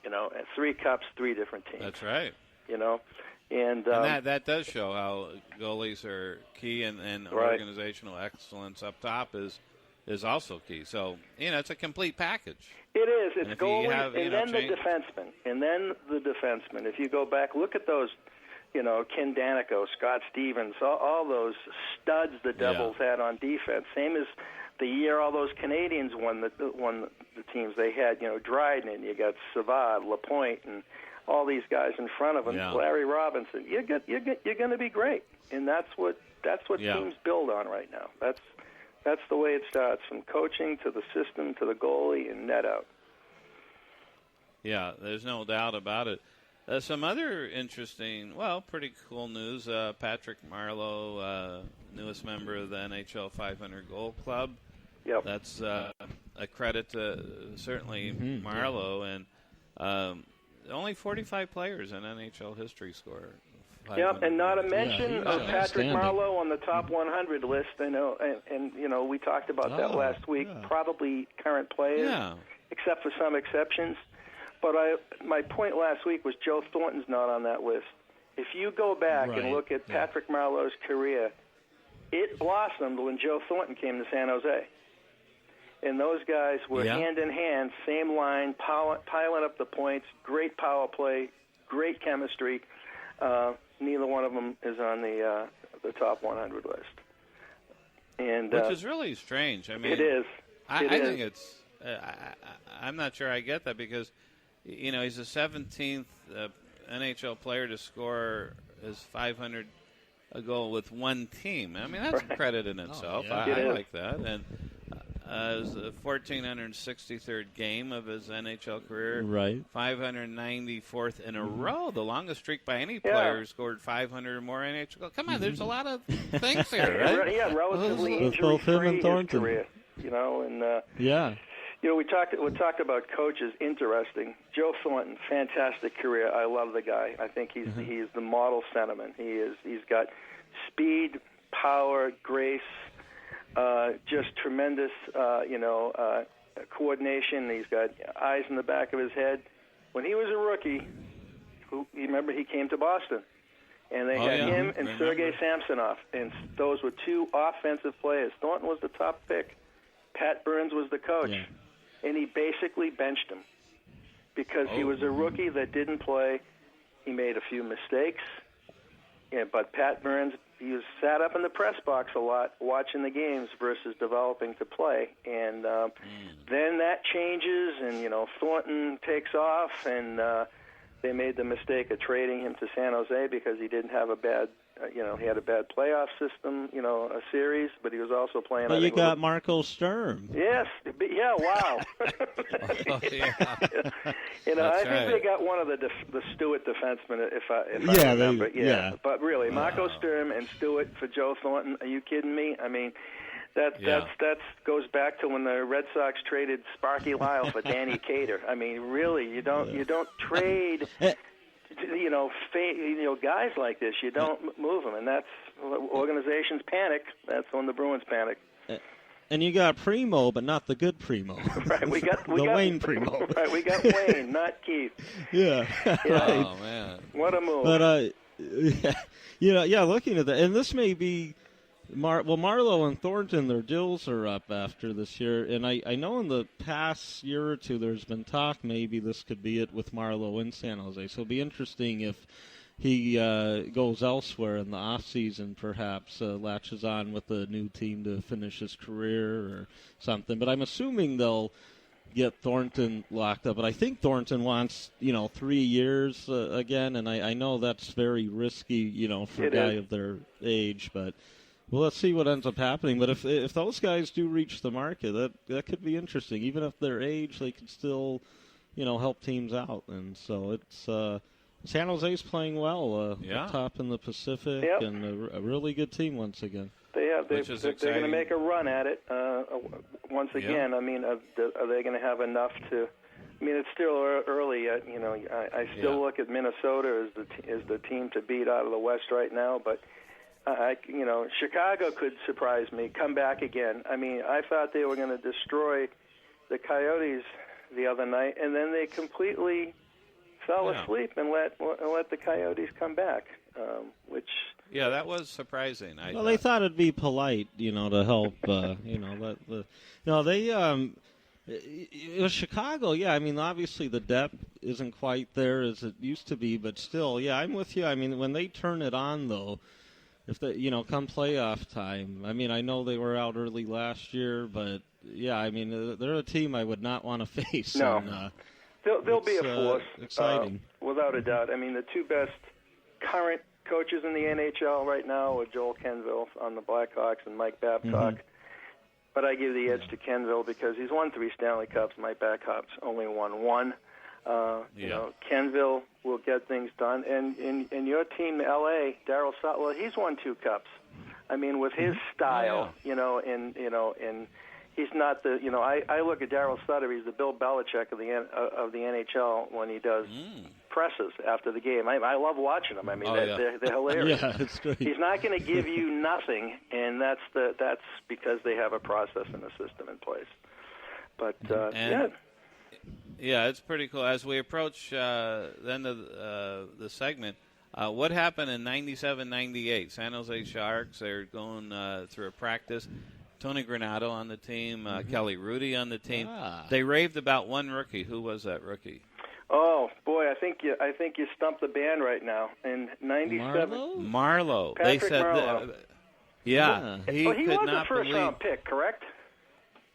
And 3 cups, 3 different teams. That's right. And that does show how goalies are key, and organizational excellence up top is also key. So, it's a complete package. It is. It's goalie, and then the defenseman. If you go back, look at those, Ken Danico, Scott Stevens, all those studs the Devils had on defense. Same as the year all those Canadians won the teams. They had, Dryden, you got Savard, Lapointe, and all these guys in front of them. Yeah. Larry Robinson. You're going to be great, and that's what teams build on right now. That's the way it starts, from coaching to the system to the goalie and net out. Yeah, there's no doubt about it. Some other interesting, pretty cool news. Patrick Marleau, newest member of the NHL 500 Goal Club. Yep. That's a credit to certainly Marleau. And only 45 players in NHL history score Yep, and not a mention of Patrick outstanding. Marleau on the top 100 list. I know, and you know, we talked about that last week. Yeah. Probably current players, except for some exceptions. But my point last week was Joe Thornton's not on that list. If you go back and look at Patrick Marleau's career, it blossomed when Joe Thornton came to San Jose. And those guys were hand in hand, same line, piling up the points, great power play, great chemistry. Neither one of them is on the top 100 list. And which is really strange. I mean, it is. I think it's. I'm not sure I get that because, you know, he's the 17th NHL player to score his 500 a goal with one team. I mean, that's a credit in itself. I like that. And it was the 1,463rd game of his NHL career. Right. 594th in a row, the longest streak by any player who scored 500 or more NHL goals. Come on, there's a lot of things here, right? Yeah, relatively injury-free his career. You know, and you know, we talked about coaches. Interesting. Joe Thornton, fantastic career. I love the guy. I think he's the model centerman. He's got speed, power, grace. Just tremendous, coordination. He's got eyes in the back of his head. When he was a rookie, remember he came to Boston, and they had him and Sergei Samsonov, and those were two offensive players. Thornton was the top pick. Pat Burns was the coach, and he basically benched him because he was a rookie that didn't play. He made a few mistakes, but Pat Burns, he was sat up in the press box a lot watching the games versus developing to play. And then that changes, and, you know, Thornton takes off, and they made the mistake of trading him to San Jose because he didn't have a bad, he had a bad playoff system, a series, but he was also playing. But you got Marco Sturm. Yes. Yeah, wow. I think they got one of the Stewart defensemen, if I remember. But really, Marco Sturm and Stewart for Joe Thornton, are you kidding me? I mean, that goes back to when the Red Sox traded Sparky Lyle for Danny Cater. I mean, really, you don't trade guys like this. You don't move them, and that's organizations panic. That's when the Bruins panic. And you got Primo, but not the good Primo. Right, we got Wayne Primo. Right, we got Wayne, not Keith. Yeah. Right. Oh man, what a move! But looking at that, and this may be. Marleau and Thornton, their deals are up after this year, and I know in the past year or two there's been talk maybe this could be it with Marleau in San Jose. So it'll be interesting if he goes elsewhere in the offseason, perhaps latches on with a new team to finish his career or something. But I'm assuming they'll get Thornton locked up. But I think Thornton wants, 3 years again, and I know that's very risky, for a guy of their age, but... Well, let's see what ends up happening. But if those guys do reach the market, that could be interesting. Even if their age, they could still, help teams out. And so it's San Jose's playing well, up top in the Pacific, and a really good team once again. They're going to make a run at it once again. I mean, are they going to have enough to? I mean, it's still early yet. I still look at Minnesota as the team to beat out of the West right now, but. Chicago could surprise me, come back again. I mean, I thought they were going to destroy the Coyotes the other night, and then they completely fell asleep and let the Coyotes come back, which... Yeah, that was surprising. They thought it'd be polite, to help, Chicago, I mean, obviously the depth isn't quite there as it used to be, but still, I'm with you. I mean, when they turn it on, though, if they, come playoff time, I mean, I know they were out early last year, but, I mean, they're a team I would not want to face. No. And, they'll be a force, exciting. Without a doubt. I mean, the two best current coaches in the NHL right now are Joel Kenville on the Blackhawks and Mike Babcock. Mm-hmm. But I give the edge to Kenville because he's won 3 Stanley Cups. Mike Babcock's only won 1. Kenville will get things done, and in your team, L.A., Darryl Sutter, he's won 2 cups. I mean, with his style, and he's not the, I look at Darryl Sutter, he's the Bill Belichick of the NHL when he does presses after the game. I love watching them. I mean, they're hilarious. Yeah, it's great. He's not going to give you nothing, and that's because they have a process and a system in place. But yeah, it's pretty cool. As we approach the end of the segment, what happened in 97-98? San Jose Sharks, they're going through a practice. Tony Granato on the team, Kelly Rudy on the team. They raved about one rookie. Who was that rookie? Oh boy, I think you stumped the band right now. In '97, Marlowe. Patrick they said Marlowe. He was could a not first believe. round pick, correct?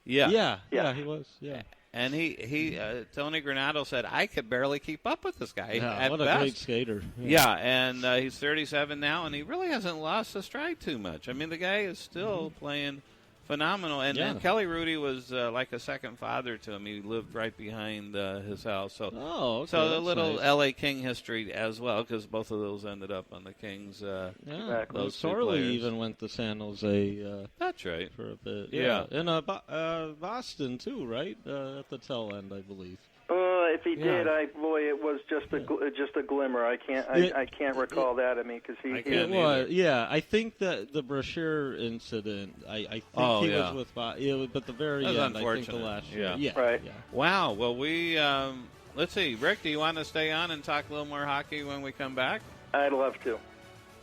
Yeah, he was. Yeah, and he Tony Granato said, I could barely keep up with this guy. Yeah, at what best. a great skater. Yeah, and he's 37 now, and he really hasn't lost the stride too much. I mean, the guy is still playing phenomenal. And Kelly Rudy was like a second father to him. He lived right behind his house. So, so the little nice. L.A. King history as well, because both of those ended up on the Kings. Those Sorley even went to San Jose. That's right. For a bit. Yeah. And Boston, too, right? At the tail end, I believe. If he did, it was just a glimmer. I can't recall that. I mean, because I think that the Brashear incident. I think he was with, but the very end, I think the last year. Yeah. Right. Yeah. Wow. Well, we let's see, Rick. Do you want to stay on and talk a little more hockey when we come back? I'd love to.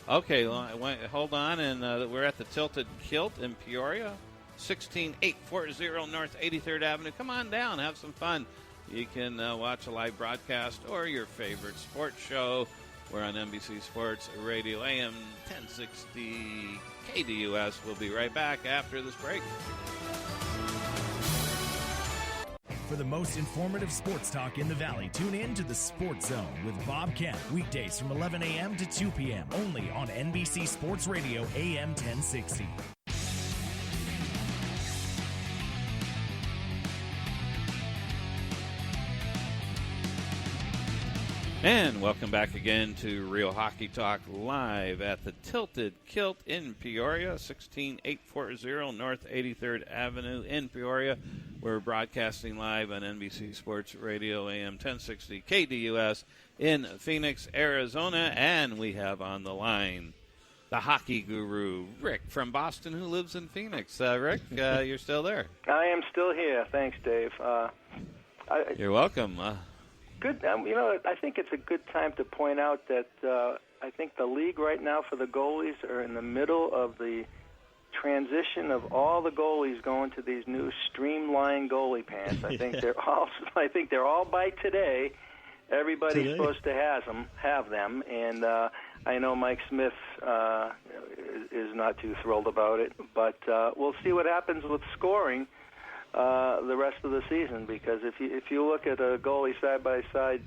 Okay. Hold on, and we're at the Tilted Kilt in Peoria, 16840 North 83rd Avenue. Come on down, have some fun. You can watch a live broadcast or your favorite sports show. We're on NBC Sports Radio AM 1060 KDUS. We'll be right back after this break. For the most informative sports talk in the Valley, tune in to the Sports Zone with Bob Kemp. Weekdays from 11 a.m. to 2 p.m. only on NBC Sports Radio AM 1060. And welcome back again to Real Hockey Talk live at the Tilted Kilt in Peoria, 16840 North 83rd Avenue in Peoria. We're broadcasting live on NBC Sports Radio AM 1060 KDUS in Phoenix, Arizona. And we have on the line the hockey guru, Rick from Boston, who lives in Phoenix. Rick, you're still there. I am still here. Thanks, Dave. You're welcome. Good. I think it's a good time to point out that I think the league right now for the goalies are in the middle of the transition of all the goalies going to these new streamlined goalie pants. I think they're all by today. Everybody's supposed to have them, and I know Mike Smith is not too thrilled about it. But we'll see what happens with scoring the rest of the season, because if you look at a goalie side by side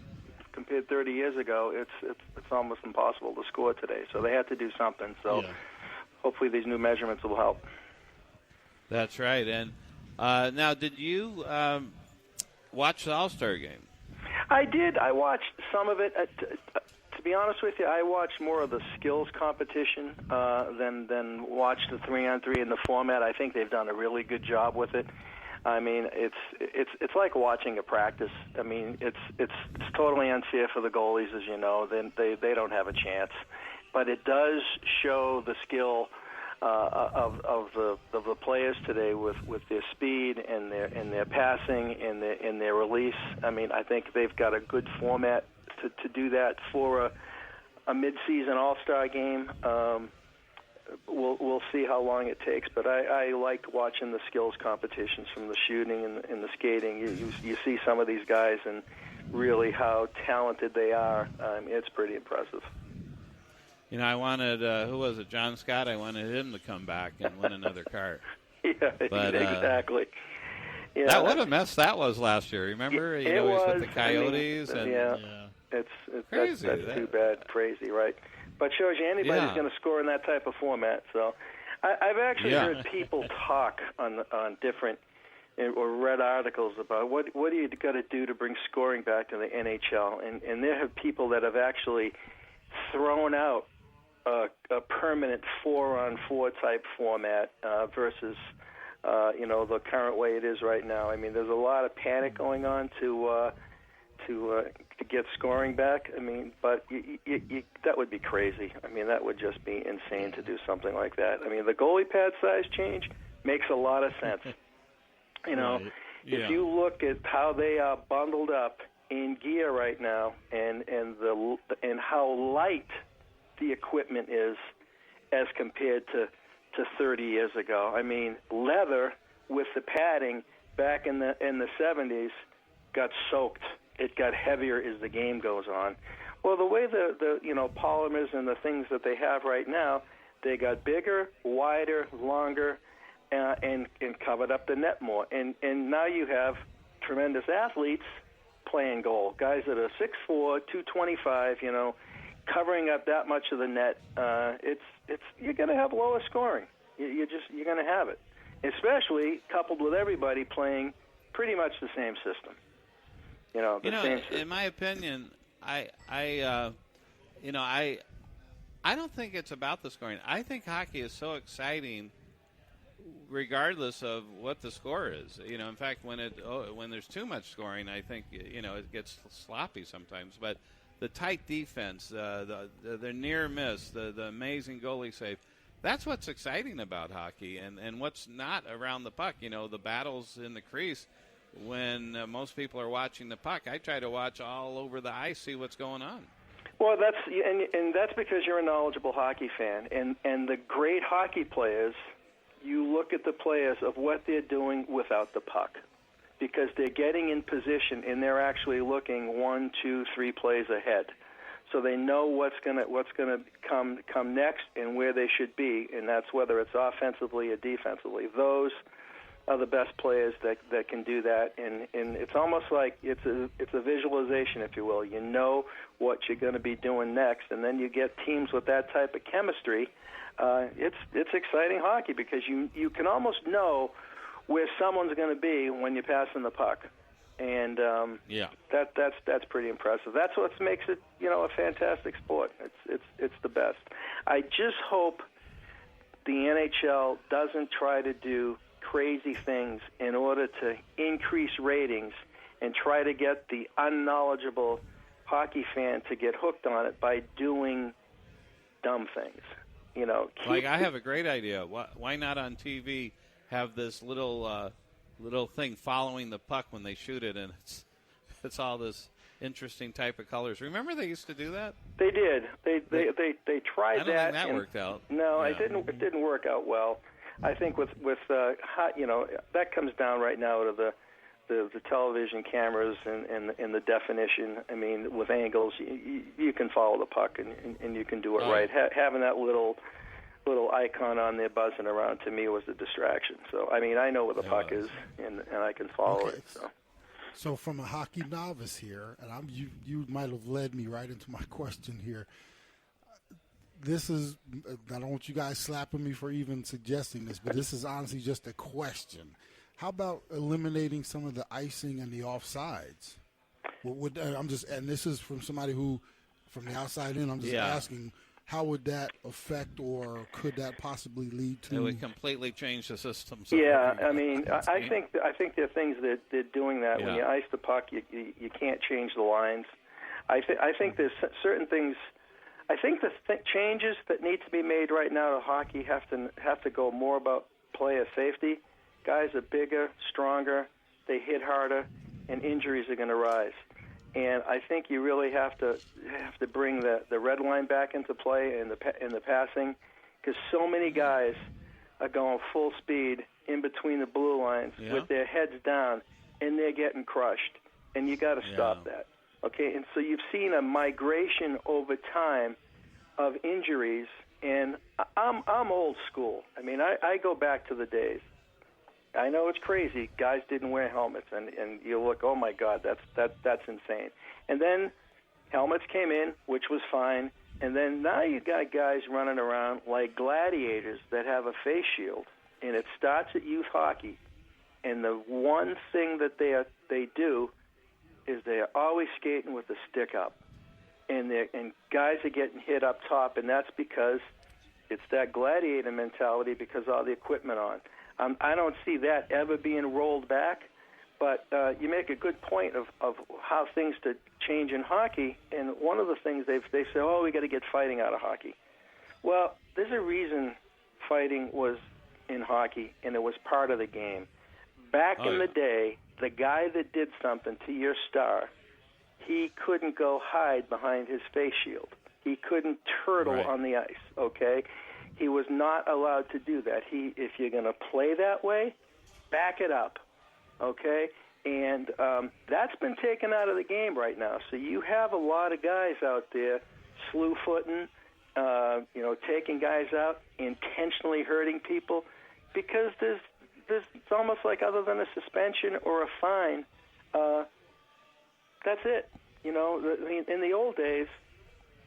compared 30 years ago, it's almost impossible to score today. So they had to do something. So hopefully these new measurements will help. That's right. And now, did you watch the All-Star game? I did. I watched some of it. To be honest with you, I watched more of the skills competition than watched the 3-on-3 in the format. I think they've done a really good job with it. I mean, it's like watching a practice. I mean, it's totally unfair for the goalies, as you know. They don't have a chance, but it does show the skill of the players today with their speed and their passing and their release. I mean, I think they've got a good format to do that for a mid-season All-Star game. We'll see how long it takes, but I liked watching the skills competitions, from the shooting and the skating. You see some of these guys and really how talented they are. It's pretty impressive. You know, I wanted, who was it, John Scott? I wanted him to come back and win another cart. Yeah, but, exactly. Yeah, what a mess that was last year. Remember? He was with the Coyotes. It's crazy. That's too bad. Crazy, right? But shows you anybody's going to score in that type of format. So I've actually heard people talk on different or read articles about what do you got to do to bring scoring back to the NHL, and there have people that have actually thrown out a permanent 4-on-4 type format versus the current way it is right now. I mean, there's a lot of panic going on to get scoring back. I mean, but that would be crazy. I mean, that would just be insane to do something like that. I mean, the goalie pad size change makes a lot of sense. Right. Yeah. If you look at how they are bundled up in gear right now, and how light the equipment is as compared to 30 years ago. I mean, leather with the padding back in the 70s got soaked. It got heavier as the game goes on. Well, the way the polymers and the things that they have right now, they got bigger, wider, longer, and covered up the net more. And now you have tremendous athletes playing goal, guys that are 6'4", 225, covering up that much of the net. You're going to have lower scoring. You're going to have it, especially coupled with everybody playing pretty much the same system. Same system. In my opinion, I don't think it's about the scoring. I think hockey is so exciting regardless of what the score is. In fact, when there's too much scoring, I think it gets sloppy sometimes. But the tight defense, the near miss, the amazing goalie save, that's what's exciting about hockey. And what's not around the puck, the battles in the crease. When most people are watching the puck, I try to watch all over the ice, see what's going on. Well, that's because you're a knowledgeable hockey fan, and the great hockey players, you look at the players of what they're doing without the puck, because they're getting in position and they're actually looking 1, 2, 3 plays ahead, so they know what's gonna come next and where they should be, and that's whether it's offensively or defensively. Those are the best players that can do that, and it's almost like it's a visualization, if you will. You know what you're going to be doing next, and then you get teams with that type of chemistry. It's exciting hockey because you can almost know where someone's going to be when you're passing the puck, and that's pretty impressive. That's what makes it a fantastic sport. It's the best. I just hope the NHL doesn't try to do crazy things in order to increase ratings and try to get the unknowledgeable hockey fan to get hooked on it by doing dumb things. I have a great idea. Why not on TV have this little thing following the puck when they shoot it, and it's all this interesting type of colors. Remember they used to do that? They did. They tried that. I don't think that worked out. No, It didn't work out well. I think with that comes down right now to the television cameras and the definition. I mean, with angles, you can follow the puck and you can do it right. Having that little icon on there buzzing around to me was a distraction. So I mean, I know where the puck is and I can follow it. So from a hockey novice here, and you might have led me right into my question here. This is, I don't want you guys slapping me for even suggesting this, but this is honestly just a question. How about eliminating some of the icing and the offsides? And this is from somebody who, from the outside in, I'm just asking, how would that affect or could that possibly lead to? It would completely change the system. I mean, I think there are things that they're doing that. When you ice the puck, you can't change the lines. I think there's certain things. I think the changes that need to be made right now to hockey have to go more about player safety. Guys are bigger, stronger, they hit harder, and injuries are going to rise. And I think you really have to bring the red line back into play in the passing, because so many guys are going full speed in between the blue lines with their heads down, and they're getting crushed. And you got to stop that. Okay, and so you've seen a migration over time of injuries, and I'm old school. I mean, I go back to the days. I know it's crazy. Guys didn't wear helmets, and you look, oh my God, that's insane. And then helmets came in, which was fine, and then now you got guys running around like gladiators that have a face shield, and it starts at youth hockey. And the one thing that they do is they are always skating with the stick up, and guys are getting hit up top, and that's because it's that gladiator mentality because all the equipment on. I don't see that ever being rolled back. But you make a good point of how things to change in hockey. And one of the things they say, oh, we got to get fighting out of hockey. Well, there's a reason fighting was in hockey, and it was part of the game. Back in the day, the guy that did something to your star, he couldn't go hide behind his face shield. He couldn't turtle on the ice, okay? He was not allowed to do that. If you're going to play that way, back it up, okay? And that's been taken out of the game right now. So you have a lot of guys out there slew-footing, taking guys out, intentionally hurting people, because there's it's almost like other than a suspension or a fine, that's it. In the old days,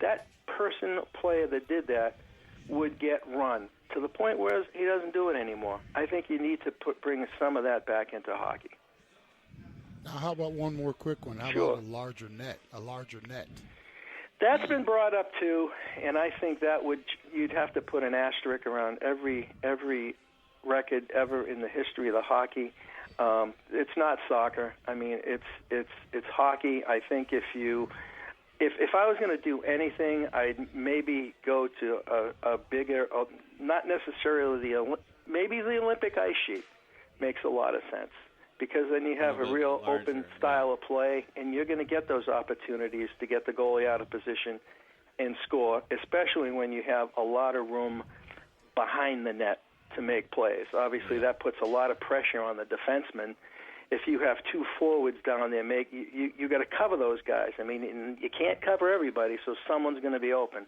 that player that did that would get run to the point where he doesn't do it anymore. I think you need to bring some of that back into hockey. Now, how about one more quick one? How about a larger net? That's been brought up too, and I think you'd have to put an asterisk around every record ever in the history of the hockey. It's not soccer. I mean, it's hockey. I think if I was going to do anything, I'd maybe go to a bigger, not necessarily maybe the Olympic ice sheet makes a lot of sense, because then you have a real open style of play, and you're going to get those opportunities to get the goalie out of position and score, especially when you have a lot of room behind the net to make plays. Obviously, that puts a lot of pressure on the defenseman. If you have two forwards down there, you got to cover those guys. I mean, you can't cover everybody, so someone's going to be open.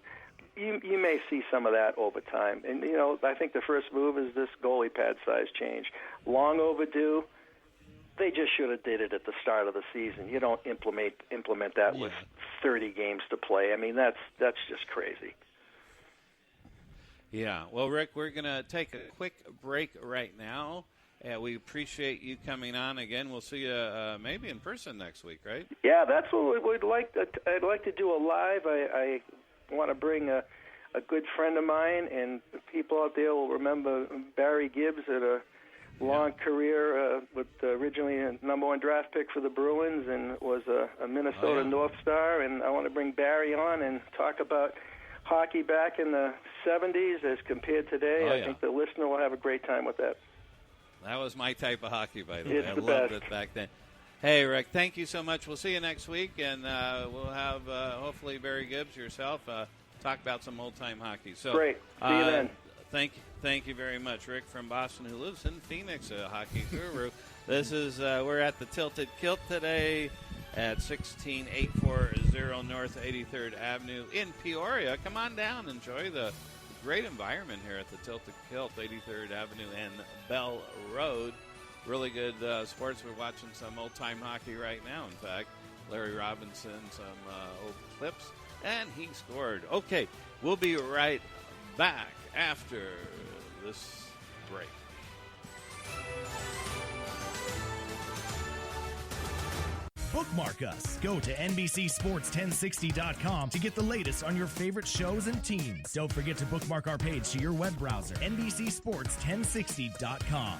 You may see some of that over time. And, I think the first move is this goalie pad size change. Long overdue. They just should have did it at the start of the season. You don't implement that with 30 games to play. I mean, that's just crazy. Yeah. Well, Rick, we're going to take a quick break right now. We appreciate you coming on again. We'll see you maybe in person next week, right? Yeah, that's what we'd like. I'd like to do a live. I want to bring a good friend of mine, and people out there will remember Barry Gibbs had a long career with originally a number one draft pick for the Bruins and was a Minnesota North Star. And I want to bring Barry on and talk about hockey back in the 70s as compared to today. I think the listener will have a great time with that. That was my type of hockey, by the way. I loved it back then. Hey, Rick, thank you so much. We'll see you next week, and we'll have hopefully Barry Gibbs, yourself, talk about some old-time hockey. So, great. See you then. Thank you very much, Rick from Boston, who lives in Phoenix, a hockey guru. This is we're at the Tilted Kilt today at 16840 North 83rd Avenue in Peoria. Come on down, enjoy the great environment here at the Tilted Kilt, 83rd Avenue and Bell Road. Really good sports. We're watching some old-time hockey right now, in fact. Larry Robinson, some old clips, and he scored. Okay, we'll be right back after this break. Bookmark us. Go to NBCSports1060.com to get the latest on your favorite shows and teams. Don't forget to bookmark our page to your web browser, NBCSports1060.com.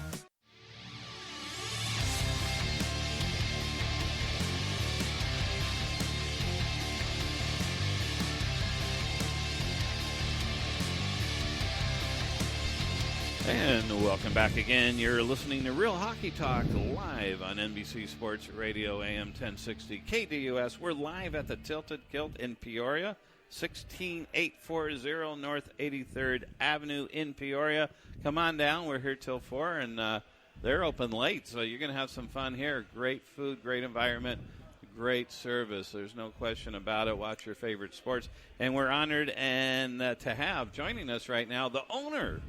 And welcome back again. You're listening to Real Hockey Talk live on NBC Sports Radio AM 1060 KDUS. We're live at the Tilted Kilt in Peoria, 16840 North 83rd Avenue in Peoria. Come on down. We're here till 4, and they're open late, so you're going to have some fun here. Great food, great environment, great service. There's no question about it. Watch your favorite sports. And we're honored and to have joining us right now the owner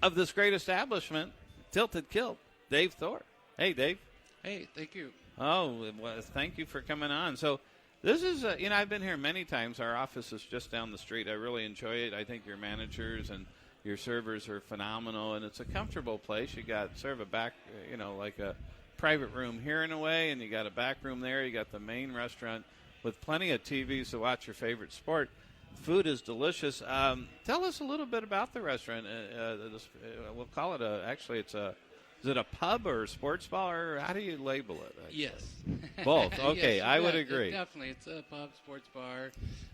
of this great establishment, Tilted Kilt, Dave Thor. Hey, Dave. Hey, thank you. Oh, well, thank you for coming on. So this is, I've been here many times. Our office is just down the street. I really enjoy it. I think your managers and your servers are phenomenal, and it's a comfortable place. You got sort of a back, like a private room here in a way, and you got a back room there. You got the main restaurant with plenty of TVs to watch your favorite sport. food is delicious. Tell us a little bit about the restaurant. We'll call it is it a pub or a sports bar? Or how do you label it? Yes. Both. Okay, yes, I would agree. Definitely. It's a pub, sports bar,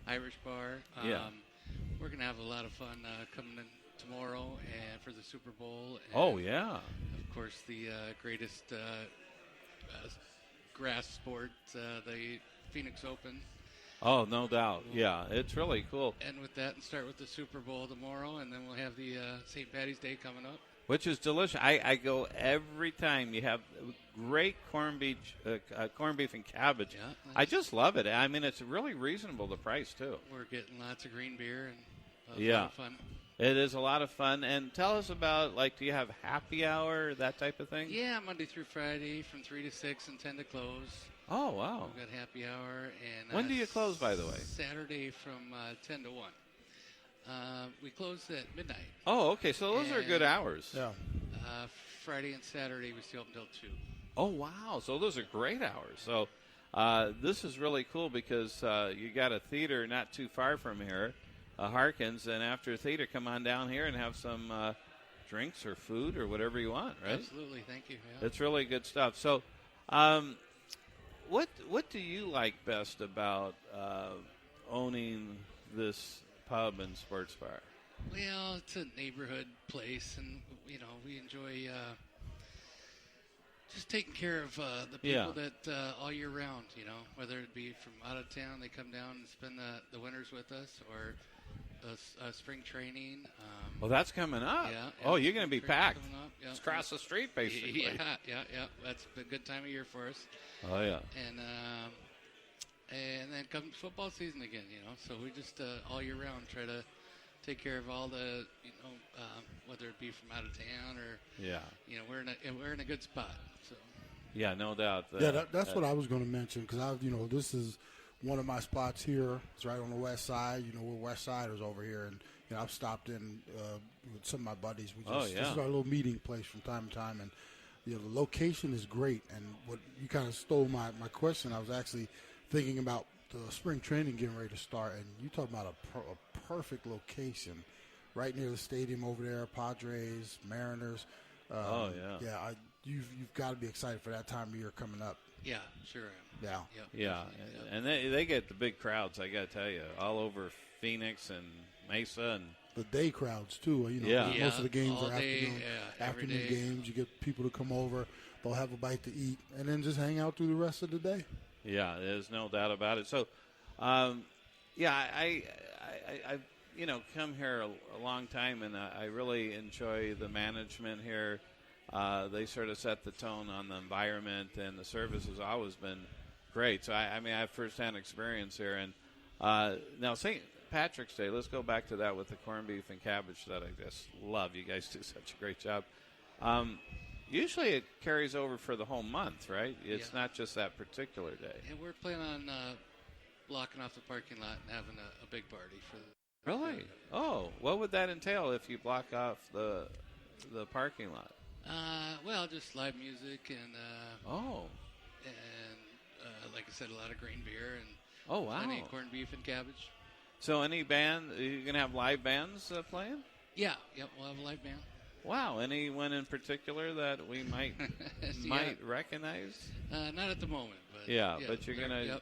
Irish bar. We're going to have a lot of fun coming in tomorrow and for the Super Bowl. And yeah. Of course, the greatest grass sport, the Phoenix Open. Oh, no doubt. Yeah, it's really cool. And with that, and start with the Super Bowl tomorrow, and then we'll have the St. Patty's Day coming up. Which is delicious. I go every time. You have great corned beef and cabbage. Yeah, nice. I just love it. I mean, it's really reasonable, the price, too. We're getting lots of green beer and a lot of fun. It is a lot of fun. And tell us about, do you have happy hour, that type of thing? Yeah, Monday through Friday from 3 to 6 and 10 to close. Oh, wow. We've got happy hour. And when do you close, by the way? Saturday from 10 to 1. We close at midnight. Oh, okay. So those are good hours. Yeah. Friday and Saturday we stay open until 2. Oh, wow. So those are great hours. So this is really cool because you got a theater not too far from here, Harkins, and after theater, come on down here and have some drinks or food or whatever you want, right? Absolutely. Thank you. Yeah. It's really good stuff. So what do you like best about owning this pub and sports bar? Well, it's a neighborhood place, and we enjoy just taking care of the people that all year round. Whether it be from out of town, they come down and spend the winters with us, or spring training. Well, that's coming up. Yeah. Oh, you're going to be packed. Yeah. It's across the street, basically. Yeah. That's a good time of year for us. Oh yeah. And then comes football season again, So we just all year round try to take care of all the, whether it be from out of town or, we're in a good spot. So. Yeah, no doubt. That's what I was going to mention because this is one of my spots here. It's right on the west side. We're West Siders over here, and I've stopped in with some of my buddies. This is our little meeting place from time to time, and the location is great. And what you kind of stole my question. I was actually thinking about the spring training getting ready to start, and you talk about a perfect location right near the stadium over there, Padres, Mariners. You've got to be excited for that time of year coming up. Yeah, sure am. Yeah. And they get the big crowds, I got to tell you, all over Phoenix and Mesa. And the day crowds, too. Most of the games are afternoon games. You get people to come over. They'll have a bite to eat, and then just hang out through the rest of the day. Yeah, there's no doubt about it. So, I've come here a long time, and I really enjoy the management here. They sort of set the tone on the environment, and the service has always been great. So, I have firsthand experience here. And now, St. Patrick's Day, let's go back to that with the corned beef and cabbage that I just love. You guys do such a great job. Usually it carries over for the whole month, right? It's not just that particular day. And we're planning on blocking off the parking lot and having a big party for the Really? Oh, what would that entail if you block off the parking lot? Well, just live music and like I said, a lot of green beer and plenty of corned beef and cabbage. So any band, are you going to have live bands playing? Yeah, we'll have a live band. Wow, anyone in particular that we might recognize? Not at the moment, but but you're gonna.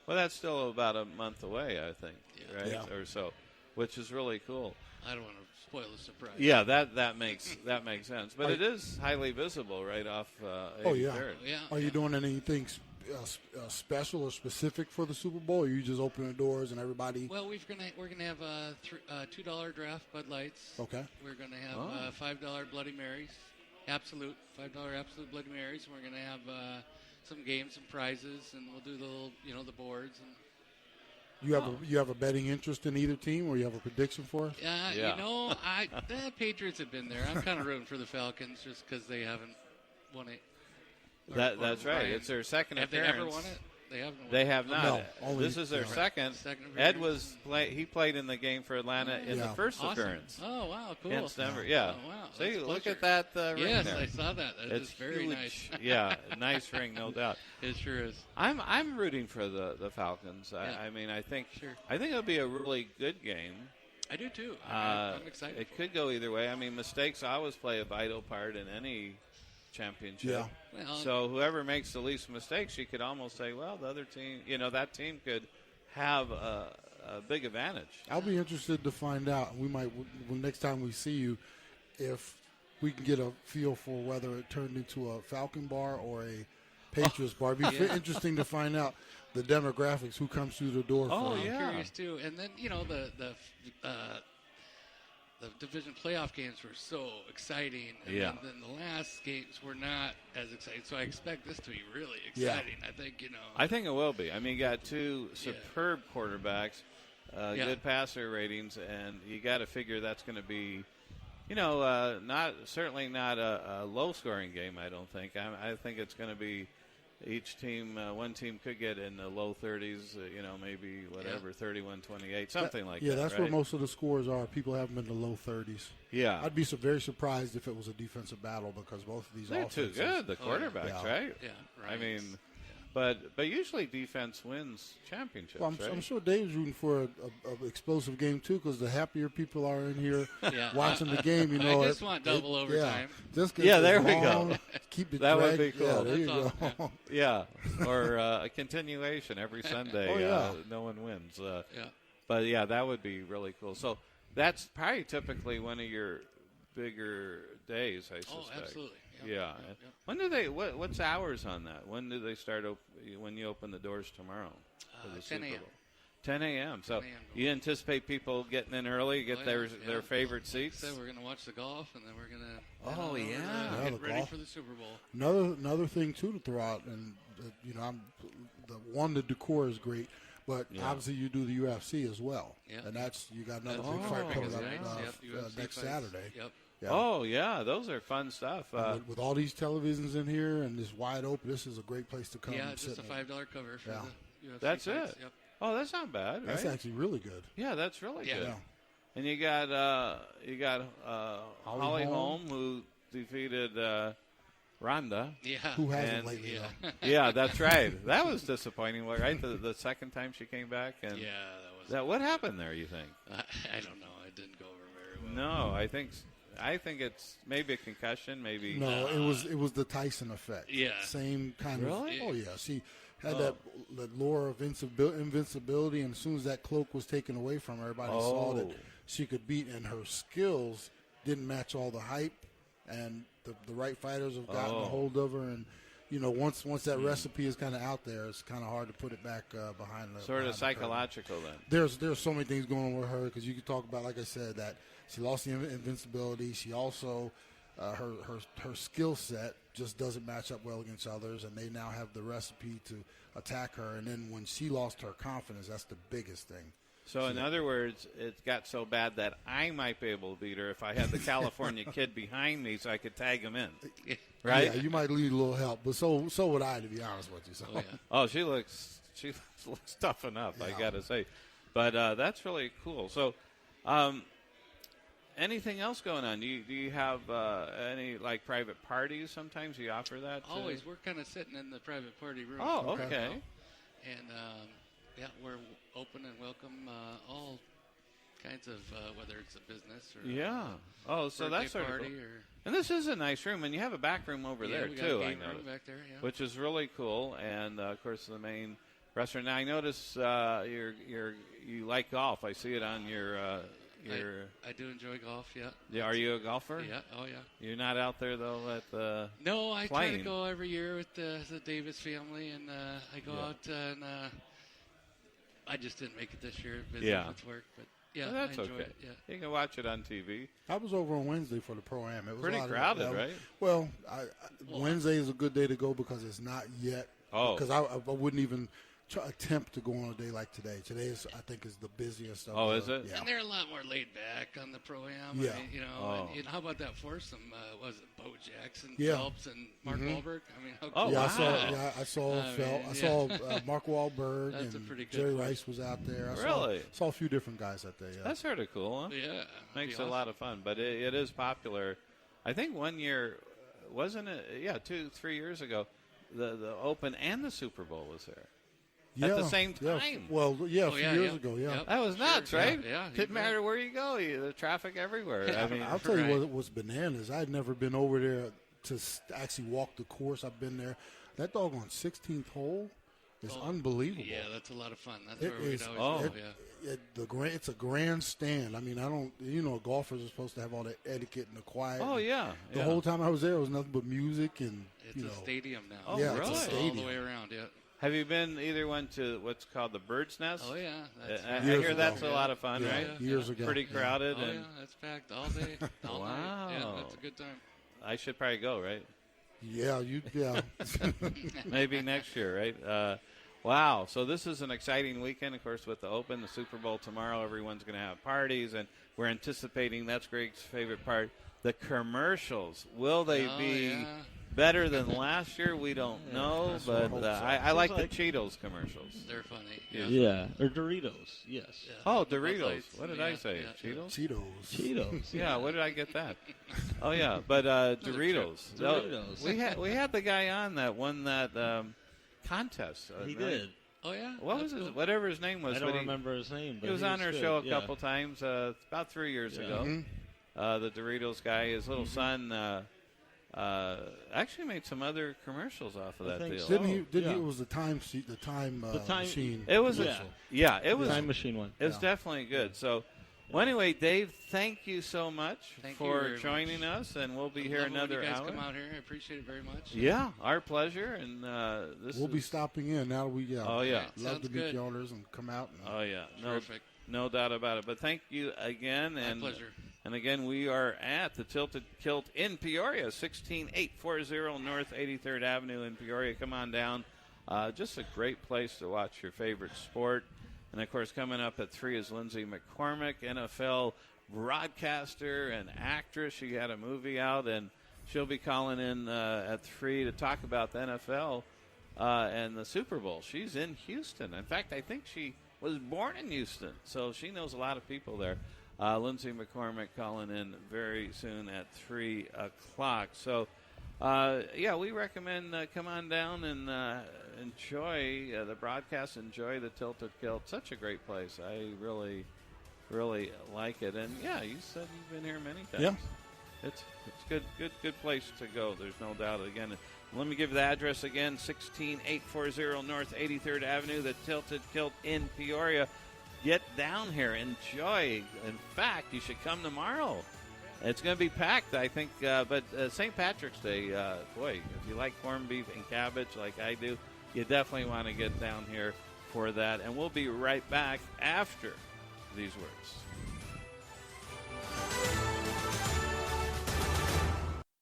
Well, that's still about a month away, I think, right, or so, which is really cool. I don't want to spoil the surprise. Yeah, that makes sense, but it is highly visible right off. 83rd. Yeah. Are you doing anything special or specific for the Super Bowl? Or you just open the doors and everybody? Well, we're gonna have $2 draft Bud Lights. Okay. We're gonna have $5 Bloody Marys, $5 absolute Bloody Marys, and we're gonna have some games and prizes, and we'll do the little, the boards. And you have a betting interest in either team, or you have a prediction for us? The Patriots have been there. I'm kind of rooting for the Falcons just because they haven't won it. That's right. It's their second appearance. Have they ever won it? They have not. No, only, this is their second. Ed he played in the game for Atlanta in the first appearance. Oh, wow, cool. Against Denver, yeah. Oh, wow. See, look at that ring there. Yes, I saw that. It's very huge. nice. Yeah, nice ring, no doubt. It sure is. I'm rooting for the Falcons. I mean, I think it'll be a really good game. I do too. I'm excited. It could go either way. I mean, mistakes always play a vital part in any championship. Yeah. Well, so whoever makes the least mistakes, you could almost say, well, the other team, that team could have a big advantage. I'll be interested to find out. We might, next time we see you, if we can get a feel for whether it turned into a Falcon bar or a Patriots bar. It'd be interesting to find out the demographics, who comes through the door. I'm curious too. And then the division playoff games were so exciting, and then the last games were not as exciting. So I expect this to be really exciting. I think it will be. I mean, you got two superb quarterbacks, good passer ratings, and you got to figure that's going to be, certainly not a low-scoring game. I don't think. I think it's going to be. Each team, one team could get in the low 30s, maybe 31-28, something like that. Yeah, that's where most of the scores are. People have them in the low 30s. Yeah. I'd be very surprised if it was a defensive battle because both of these offenses. They're too good, the quarterbacks, right? Yeah, right. I mean, but usually defense wins championships, well, I'm sure Dave's rooting for an explosive game, too, because the happier people are in here watching the game, I just want double overtime. There we go. Keep it that would be cool. Yeah, there you go. Yeah, or a continuation every Sunday. No one wins. But, that would be really cool. So that's probably typically one of your bigger days, I suspect. Oh, absolutely. Yeah. When do they? What's hours on that? When do they start? When you open the doors tomorrow for the 10 Super a.m. Bowl? 10 a.m. So 10 a.m. you anticipate people getting in early, get their favorite seats. So we're going to watch the golf, and then we're going to get ready for the Super Bowl. Another thing too to throw out, and the decor is great. But obviously, you do the UFC as well, and you got another big fight coming up next Saturday. Yep. Yeah. Oh, yeah, those are fun stuff. With all these televisions in here and this wide open, this is a great place to come. Yeah, just a $5 cover for the UFC That's fights. it. Yep. Oh, that's not bad, right? That's actually really good. Yeah, that's really good. Yeah. And you got Holly Holm, who defeated Ronda. Yeah. Who hasn't lately? Yeah, that's right. That was disappointing, right? The second time she came back, and that was. What happened there? You think? I don't know. It didn't go over very well. No, I think it's maybe a concussion, maybe. No, it was the Tyson effect. Yeah. Same kind of. Really? Oh yeah. She had that lure of invincibility, and as soon as that cloak was taken away from her, everybody saw that she could beat, and her skills didn't match all the hype, and the right fighters have gotten a hold of her, and once that recipe is kind of out there, it's kind of hard to put it back behind the sort of psychological then. There's so many things going on with her because you could talk about, like I said, that she lost the invincibility. She also her skill set just doesn't match up well against others, and they now have the recipe to attack her. And then when she lost her confidence, that's the biggest thing. So in other words, it got so bad that I might be able to beat her if I had the California kid behind me so I could tag him in. Right? Yeah, you might need a little help, but so would I, to be honest with you. So. She looks tough enough, I got to say. But that's really cool. So anything else going on? Do you have any private parties? Sometimes you offer that. Always. We're kind of sitting in the private party room. Oh, okay. And we're open and welcome all kinds of whether it's a business or so that's sort of cool. And this is a nice room, and you have a back room over there we too. Got a I game know, room back there, which is really cool. And of course, the main restaurant. Now I notice you like golf. I see it on your. I do enjoy golf. Yeah. Yeah. Are you a golfer? Yeah. Oh yeah. You're not out there though at the. No, I playing. try to go every year with the Davis family, and I go out and. I just didn't make it this year. Busy with work, but that's I enjoyed okay. it. Yeah. You can watch it on TV. I was over on Wednesday for the Pro-Am. It was pretty crowded, right? Well, Wednesday is a good day to go because it's not yet. Oh. Because I wouldn't even attempt to go on a day like today. Today I think is the busiest. Is it? Yeah. And they're a lot more laid back on the Pro-Am. Yeah. I mean, and how about that foursome? Was it Bo Jackson, Yeah. Phelps, and Mark Wahlberg? I mean, how Oh, cool wow. I saw Phelps. I saw Mark Wahlberg. That's a and pretty good Jerry one. Rice was out there. Really? Saw a few different guys out there. Yeah. That's sort of cool, huh? Yeah. Makes it awesome. a lot of fun, but it is popular. I think one year, wasn't it? Yeah, 2-3 years ago, the Open and the Super Bowl was there. At the same time. Yeah. Well, yeah, a few years ago, yeah. That was nuts, right? Yeah. Didn't matter where you go. The traffic everywhere. Yeah. I mean, I'll tell you what was bananas. I'd never been over there to actually walk the course. I've been there. That doggone 16th hole is unbelievable. Yeah, that's a lot the fun. That's It where we'd is. always go, It's a grandstand. I mean, golfers are supposed to have all that etiquette and the quiet. Oh, yeah. The whole time I was there, it was nothing but music and, It's a stadium now. Oh, yeah, really? it's a All stadium. the way around, yeah. Have you been either one to what's called the Bird's Nest? Oh, yeah. I Years hear ago. that's a lot of fun, Yeah, right? years ago. Pretty crowded. Oh, and yeah, that's packed all day, all Wow. night. Yeah, that's a good time. I should probably go, right? Yeah, Maybe next year, right? Wow. So this is an exciting weekend, of course, with the Open, the Super Bowl tomorrow. Everyone's going to have parties, and we're anticipating, that's Greg's favorite part, the commercials. Will they be better than last year? We don't know, but I like the Cheetos commercials. They're funny. Yeah, or Doritos, yes. Yeah. Oh, Doritos. Lights. What did I say? Cheetos? Cheetos. Yeah, where did I get that? Oh, yeah, but Doritos. Doritos. We had the guy on that won that contest. He did. Oh, yeah? What was his, whatever his name was. I don't remember his name. But he was on our show a good, couple times, about 3 years ago. Mm-hmm. The Doritos guy, his little son, actually made some other commercials off of that deal. Didn't he? It was the time machine. It was it was the time machine one. It was definitely good. So, well, anyway, Dave, thank you so much for joining us, and we'll be here another hour. You guys hour. come out here. I appreciate it very much. Yeah, our pleasure. And we'll be stopping in now that we. Oh yeah, love to meet the owners and come out. Oh yeah, terrific. No doubt about it. But thank you again. My and pleasure. And again, we are at the Tilted Kilt in Peoria, 16840 North 83rd Avenue in Peoria. Come on down. Just a great place to watch your favorite sport. And, of course, coming up at 3 is Lindsay McCormick, NFL broadcaster and actress. She had a movie out, and she'll be calling in at 3 to talk about the NFL and the Super Bowl. She's in Houston. In fact, I think she was born in Houston, so she knows a lot of people there. Lindsay McCormick calling in very soon at 3 o'clock. So, we recommend come on down and enjoy the broadcast, enjoy the Tilted Kilt. Such a great place. I really, really like it. And, you said you've been here many times. Yeah. It's good place to go. There's no doubt. Again, let me give the address again, 16840 North 83rd Avenue, the Tilted Kilt in Peoria. Get down here. Enjoy. In fact, you should come tomorrow. It's going to be packed, I think. But St. Patrick's Day, if you like corned beef and cabbage like I do, you definitely want to get down here for that. And we'll be right back after these words.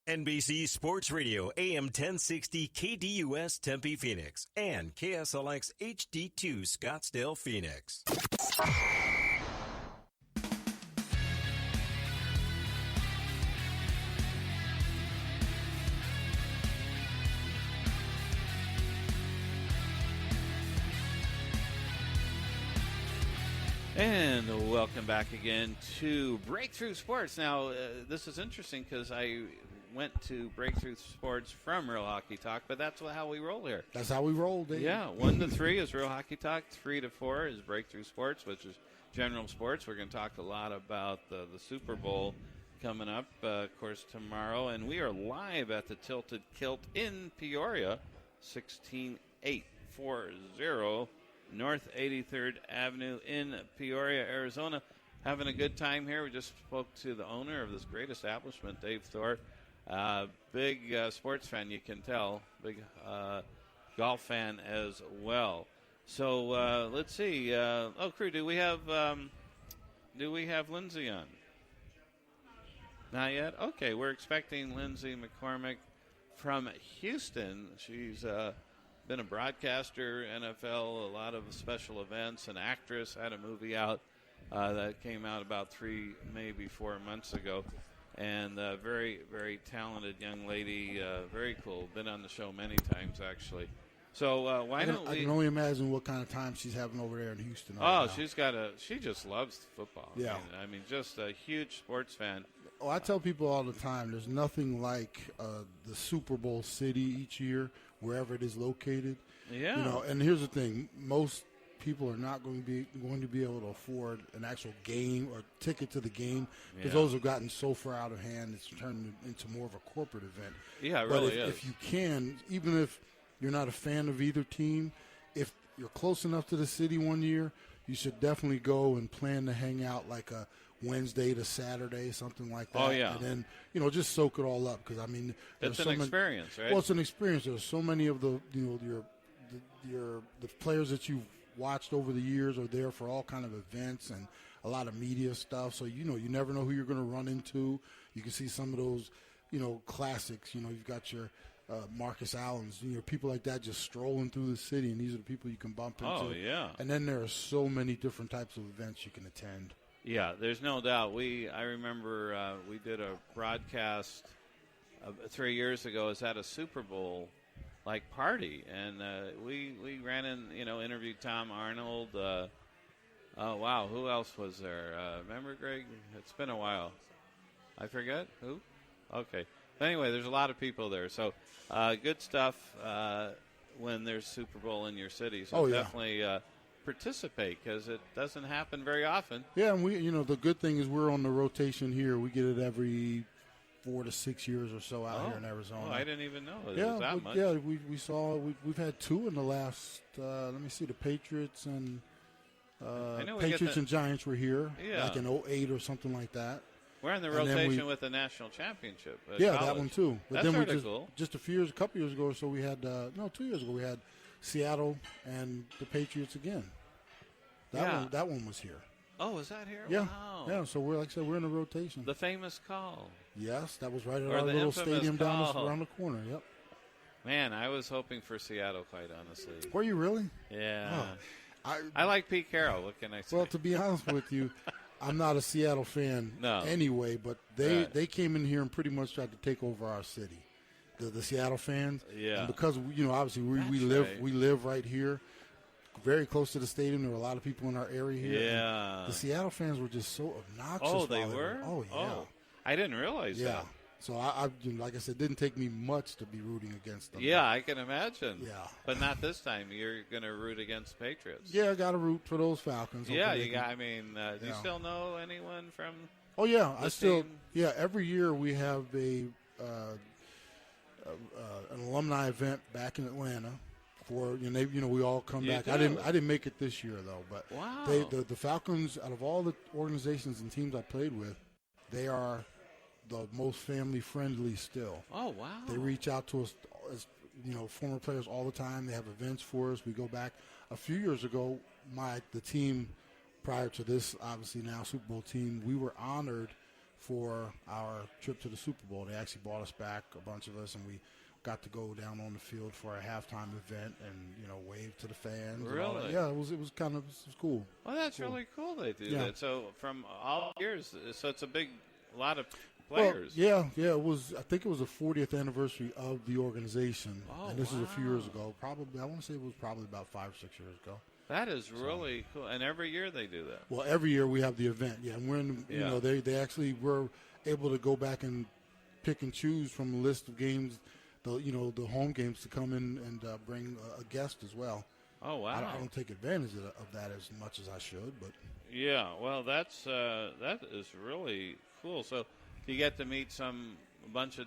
NBC Sports Radio AM 1060 KDUS Tempe Phoenix and KSLX HD2 Scottsdale Phoenix. And welcome back again to Breakthrough Sports. Now, this is interesting because I went to Breakthrough Sports from Real Hockey Talk, but that's how we roll here. That's how we roll, Dave. Yeah, 1 to 3 is Real Hockey Talk. 3 to 4 is Breakthrough Sports, which is general sports. We're going to talk a lot about the Super Bowl coming up, of course, tomorrow. And we are live at the Tilted Kilt in Peoria, 16840 North 83rd Avenue in Peoria, Arizona. Having a good time here. We just spoke to the owner of this great establishment, Dave Thor. Big sports fan, you can tell. Big golf fan as well. So let's see. Crew, do we have Lindsay on? Not yet. Okay, we're expecting Lindsay McCormick from Houston. She's been a broadcaster, NFL, a lot of special events, an actress, had a movie out that came out about 3, maybe 4 months ago. And very, very talented young lady, very cool. Been on the show many times, actually. So I can only imagine what kind of time she's having over there in Houston. Right now. She just loves football. Yeah. I mean, just a huge sports fan. Oh, I tell people all the time, there's nothing like the Super Bowl city each year, wherever it is located. Yeah. You know, and here's the thing: most people are not going to be able to afford an actual game or ticket to the game because those have gotten so far out of hand. It's turned into more of a corporate event. Yeah, it but really is. If you can, even if you're not a fan of either team, if you're close enough to the city one year, you should definitely go and plan to hang out like a Wednesday to Saturday, something like that. Oh, yeah. And then, just soak it all up because, I mean, it's an experience, right? Well, it's an experience. There's so many of the players that you've watched over the years are there for all kind of events and a lot of media stuff. So, you never know who you're going to run into. You can see some of those, classics. You've got your Marcus Allens, people like that just strolling through the city, and these are the people you can bump into. Oh, yeah. And then there are so many different types of events you can attend. Yeah, there's no doubt. I remember we did a broadcast 3 years ago. It was at a Super Bowl party, and we ran in, interviewed Tom Arnold. Oh wow, who else was there? Remember, Greg? It's been a while. I forget who. Okay, but anyway, there's a lot of people there, so good stuff when there's Super Bowl in your city. So definitely participate because it doesn't happen very often. Yeah, and we, the good thing is we're on the rotation here. We get it every 4 to 6 years or so out here in Arizona. Oh, I didn't even know it was that much. Yeah, we've had 2 in the last. Let me see, the Patriots and Patriots and Giants were here, like in 2008 or something like that. We're in the rotation with the national championship. Yeah, that one too. But that's then cool. Just a couple years ago or so, we had 2 years ago we had Seattle and the Patriots again. That one was here. Oh, was that here? Yeah. Wow. Yeah, so we're in a rotation. The famous call. Yes, that was right at our little stadium around the corner. Yep. Man, I was hoping for Seattle, quite honestly. Were you really? Yeah. Oh. I like Pete Carroll. What can I say? Well, to be honest with you, I'm not a Seattle fan anyway, but they came in here and pretty much tried to take over our city. The Seattle fans. Yeah. And because obviously we live right here, very close to the stadium. There were a lot of people in our area here. Yeah. The Seattle fans were just so obnoxious. Oh, they were? Oh, yeah. Oh, I didn't realize that. So I like I said, it didn't take me much to be rooting against them. Yeah, I can imagine. Yeah. But not this time. You're going to root against the Patriots. Yeah, I got to root for those Falcons. Yeah, you got. I mean, do you still know anyone from? Oh yeah, I still. Team? Yeah, every year we have an alumni event back in Atlanta. We all come back. I didn't make it this year though, but wow. The Falcons, out of all the organizations and teams I played with, they are the most family friendly still. Oh wow! They reach out to us as former players all the time. They have events for us. We go back. A few years ago, the team prior to this, obviously now Super Bowl team, we were honored for our trip to the Super Bowl. They actually brought us back, a bunch of us, and we got to go down on the field for a halftime event and wave to the fans. Really? Yeah, it was kind of cool. Well, that's really cool. They do that. So from all years, so it's a lot of players. Well, yeah. It was. I think it was the 40th anniversary of the organization, and this is a few years ago. Probably, I want to say it was probably about 5 or 6 years ago. That is really cool. And every year they do that. Well, every year we have the event. Yeah, and we're in. They actually were able to go back and pick and choose from a list of games. The home games to come in and bring a guest as well. Oh wow! I don't take advantage of that as much as I should, but yeah. Well, that is really cool. So you get to meet a bunch of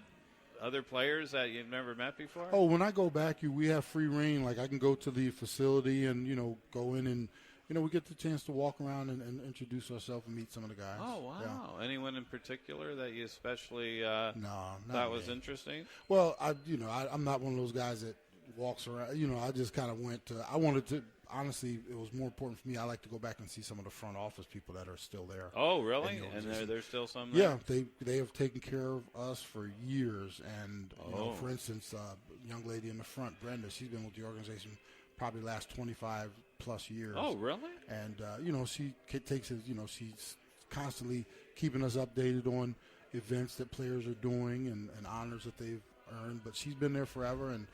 other players that you've never met before. Oh, when I go back, we have free reign. Like I can go to the facility and go in and we get the chance to walk around and introduce ourselves and meet some of the guys. Oh, wow. Yeah. Anyone in particular that you especially thought was interesting? Well, I'm not one of those guys that walks around. I just kind of went to – I wanted to honestly, it was more important for me. I like to go back and see some of the front office people that are still there. Oh, really? And there's still some there? Yeah, they have taken care of us for years. And, for instance, a young lady in the front, Brenda, she's been with the organization probably the last 25-plus years. Oh, really? And, she takes it, she's constantly keeping us updated on events that players are doing and honors that they've earned. But she's been there forever. And,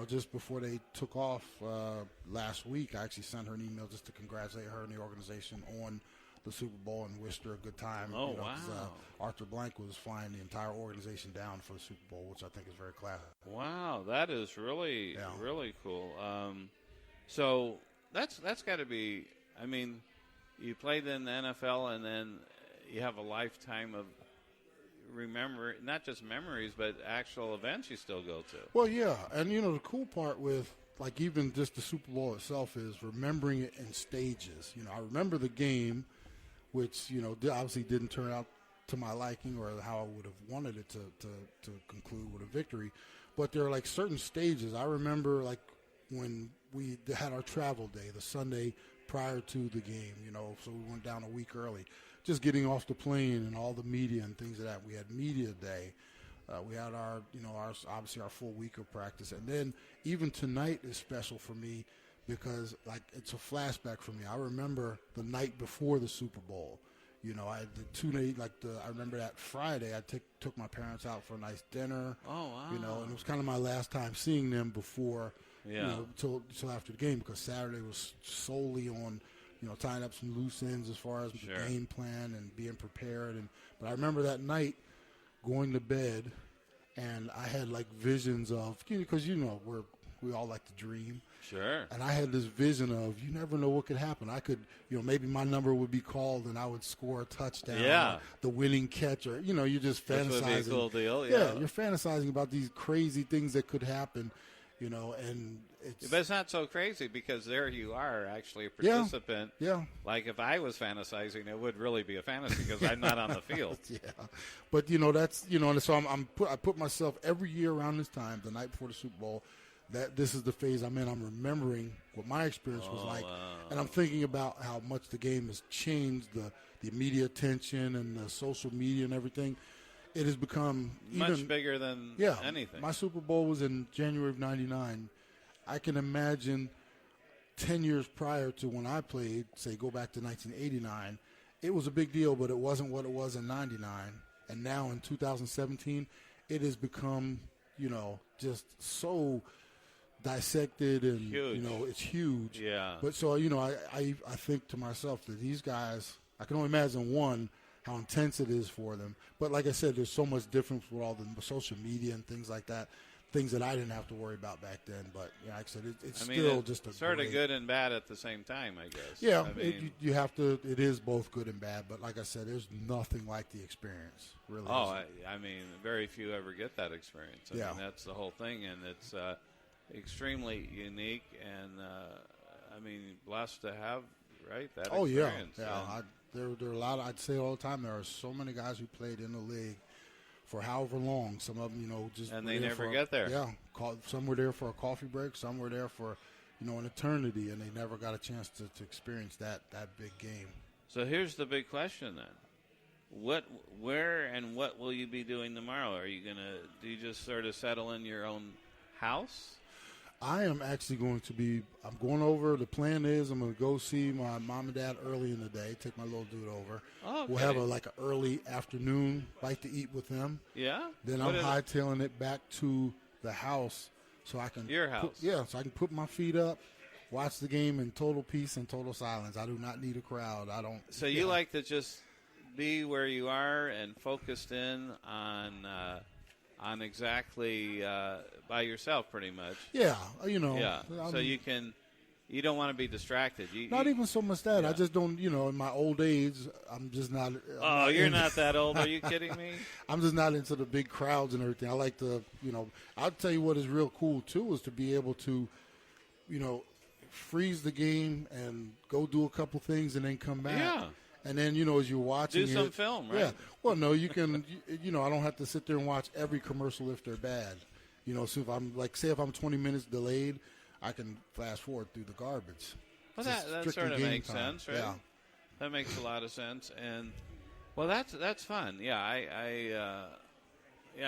just before they took off last week, I actually sent her an email just to congratulate her and the organization on the Super Bowl and wished her a good time. Oh, wow. Arthur Blank was flying the entire organization down for the Super Bowl, which I think is very classy. Wow, that is really, really cool. So that's got to be, I mean, you played in the NFL and then you have a lifetime of not just memories, but actual events you still go to. Well, yeah, and the cool part with even just the Super Bowl itself is remembering it in stages. I remember the game, which obviously didn't turn out to my liking or how I would have wanted it to conclude with a victory, but there are certain stages. I remember when we had our travel day, the Sunday prior to the game. So we went down a week early. Just getting off the plane and all the media and things like that. We had media day. We had our obviously our full week of practice. And then even tonight is special for me because it's a flashback for me. I remember the night before the Super Bowl. I had the 2 days, I remember that Friday I took my parents out for a nice dinner. Oh, wow. And it was kind of my last time seeing them before, till after the game, because Saturday was solely on tying up some loose ends as far as the game plan and being prepared. But I remember that night going to bed, and I had visions of, because we all like to dream. Sure. And I had this vision of, you never know what could happen. I could, maybe my number would be called and I would score a touchdown. Yeah. The winning catch, or you're just fantasizing. That would be a cool deal. Yeah, you're fantasizing about these crazy things that could happen. And but it's not so crazy because there you are actually a participant. Yeah. Like if I was fantasizing, it would really be a fantasy because I'm not on the field. Yeah. But, that's, and so I put myself every year around this time, the night before the Super Bowl, that this is the phase I'm in. I'm remembering what my experience was like. Wow. And I'm thinking about how much the game has changed, the media attention and the social media and everything. It has become much bigger than anything. My Super Bowl was in January of '99. I can imagine 10 years prior to when I played, say go back to 1989, it was a big deal, but it wasn't what it was in '99. And now in 2017, it has become, just so dissected and, huge. It's huge. Yeah. But so, I think to myself that these guys, I can only imagine how intense it is for them. But like I said, there's so much difference with all the social media and things like that, things that I didn't have to worry about back then. But like I said, it's still just a sort of good and bad at the same time, I guess. Yeah, you have to. It is both good and bad. But like I said, there's nothing like the experience. Really. Oh, I mean, very few ever get that experience. I mean, that's the whole thing, and it's extremely unique. And blessed to have that experience. Oh yeah. There are a lot. I'd say all the time. There are so many guys who played in the league for however long. Some of them, and they never get there. Yeah, some were there for a coffee break. Some were there for, an eternity, and they never got a chance to experience that big game. So here's the big question then: where, and what will you be doing tomorrow? Are you do you just sort of settle in your own house? I am actually going over. The plan is I'm going to go see my mom and dad early in the day, take my little dude over. Oh, okay. We'll have an early afternoon bite to eat with them. Yeah? Then I'm hightailing it back to the house so I can. Your house? So I can put my feet up, watch the game in total peace and total silence. I do not need a crowd. I don't. So you like to just be where you are and focused in on exactly by yourself, pretty much. Yeah, Yeah, so you don't want to be distracted. Not even so much that. Yeah. I just don't, in my old age, I'm just not. You're not that old. Are you kidding me? I'm just not into the big crowds and everything. I like to, I'll tell you what is real cool, too, is to be able to, freeze the game and go do a couple things and then come back. Yeah. And then, as you're watching do some film, right? Yeah. Well, no, you can, I don't have to sit there and watch every commercial if they're bad. So if I'm, say if I'm 20 minutes delayed, I can fast forward through the garbage. Well, that sort of makes sense, right? Yeah. That makes a lot of sense. And, well, that's fun. Yeah, I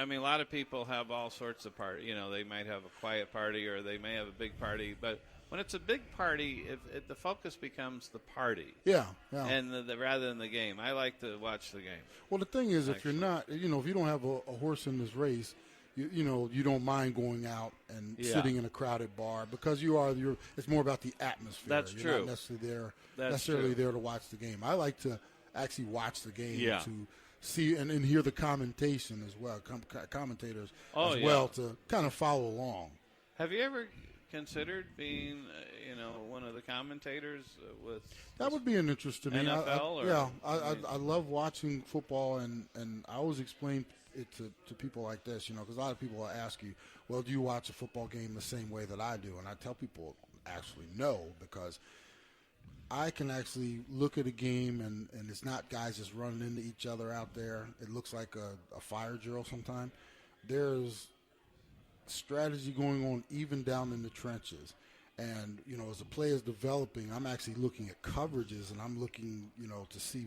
mean, a lot of people have all sorts of parties. You know, they might have a quiet party or they may have a big party. But when it's a big party, the focus becomes the party. Yeah. And rather than the game. I like to watch the game. Well, the thing is, if you're not, if you don't have a horse in this race, you don't mind going out and sitting in a crowded bar because it's more about the atmosphere. That's you're true. Not necessarily there to watch the game. I like to actually watch the game to see and hear the commentation as well, commentators well to kind of follow along. Have you ever considered being, one of the commentators with that would be an interest to me. NFL? I love watching football, and I always explain it to people like this, because a lot of people will ask you, well, do you watch a football game the same way that I do? And I tell people actually no, because I can actually look at a game and it's not guys just running into each other out there. It looks like a fire drill sometimes. There's strategy going on even down in the trenches. And, as the play is developing, I'm actually looking at coverages and I'm looking, to see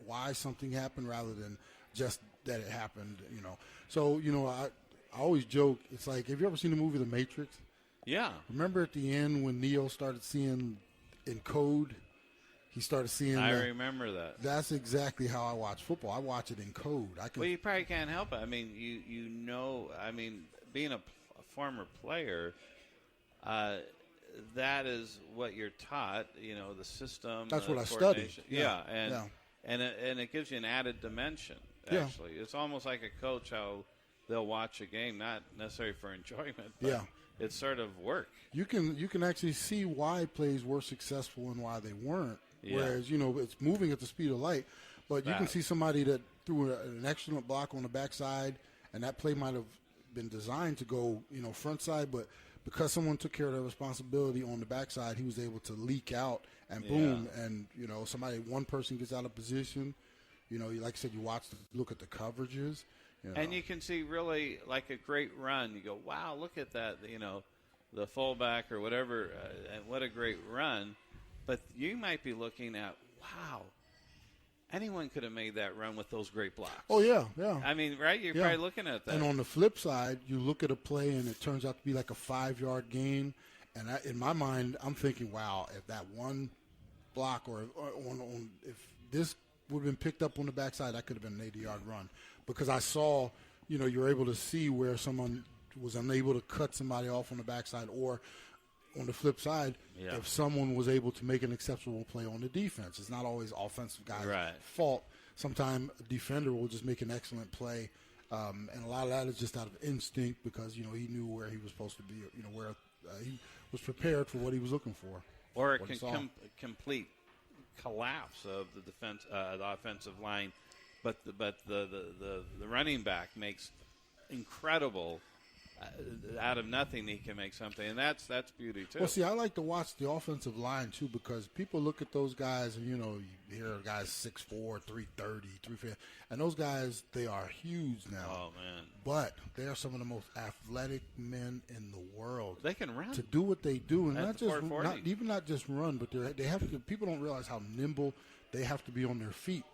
why something happened rather than just that it happened, So, I always joke, it's like, have you ever seen the movie The Matrix? Yeah. Remember at the end when Neo started seeing in code? He started seeing I remember that. That's exactly how I watch football. I watch it in code. Well, you probably can't help it. I mean, being a former player, that is what you're taught, the system. That's what I studied. Yeah. And it gives you an added dimension, actually. It's almost like a coach, how they'll watch a game, not necessarily for enjoyment, but it's sort of work. You can actually see why plays were successful and why they weren't. Yeah. Whereas, it's moving at the speed of light. But you can see somebody that threw an excellent block on the backside, and that play might have been designed to go, front side, but because someone took care of their responsibility on the backside, he was able to leak out and boom, and, one person gets out of position. Like I said, look at the coverages. And you can see really like a great run. You go, wow, look at that, the fullback or whatever, and what a great run. But you might be looking at, wow, anyone could have made that run with those great blocks. Oh, yeah. I mean, right? You're probably looking at that. And on the flip side, you look at a play and it turns out to be like a 5-yard gain. And in my mind, I'm thinking, wow, if that one block or if this would have been picked up on the backside, that could have been an 80-yard run. Because I saw, you're able to see where someone was unable to cut somebody off on the backside, or on the flip side, if someone was able to make an acceptable play on the defense. It's not always offensive guys' fault. Sometimes a defender will just make an excellent play, and a lot of that is just out of instinct because, he knew where he was supposed to be, where he was prepared for what he was looking for. Or it can complete collapse of the defense, the offensive line, but the running back makes incredible. Out of nothing, he can make something, and that's beauty too. Well, see, I like to watch the offensive line too because people look at those guys, and you hear guys 6'4", 330, 350, and those guys, they are huge now. Oh man! But they are some of the most athletic men in the world. They can run to do what they do, and not just run, but they have to. People don't realize how nimble they have to be on their feet.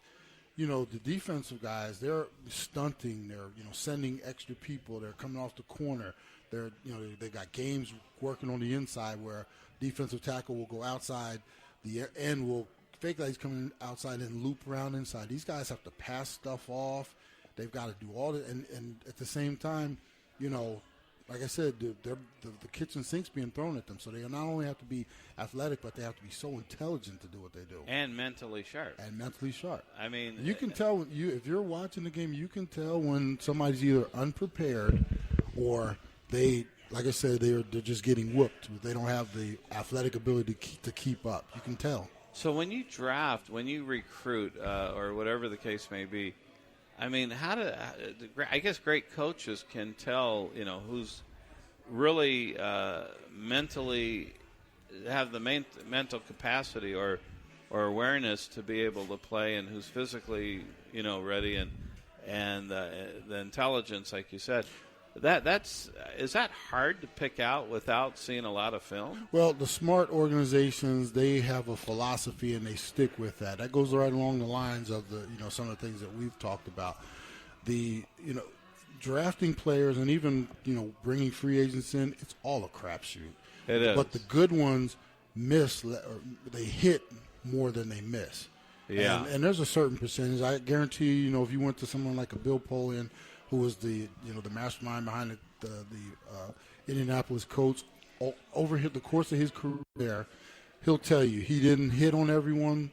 The defensive guys, they're stunting. They're, sending extra people. They're coming off the corner. They're, they got games working on the inside where defensive tackle will go outside. The end will fake like he's coming outside and loop around inside. These guys have to pass stuff off. They've got to do all that. And at the same time, like I said, the kitchen sink's being thrown at them. So they not only have to be athletic, but they have to be so intelligent to do what they do. And mentally sharp. I mean, you can tell if you're watching the game, you can tell when somebody's either unprepared or they, like I said, they're just getting whooped. They don't have the athletic ability to keep up. You can tell. So when you draft, when you recruit, or whatever the case may be, I mean, I guess great coaches can tell, who's really mentally have the mental capacity or awareness to be able to play, and who's physically, ready, and the intelligence, like you said. Is that hard to pick out without seeing a lot of film? Well, the smart organizations, they have a philosophy and they stick with that. That goes right along the lines of some of the things that we've talked about. Drafting players and even bringing free agents in, it's all a crapshoot. It is. But the good ones they hit more than they miss. Yeah. And there's a certain percentage. I guarantee you, if you went to someone like a Bill Polian, who was the mastermind behind the Indianapolis Colts, over the course of his career, he'll tell you he didn't hit on everyone,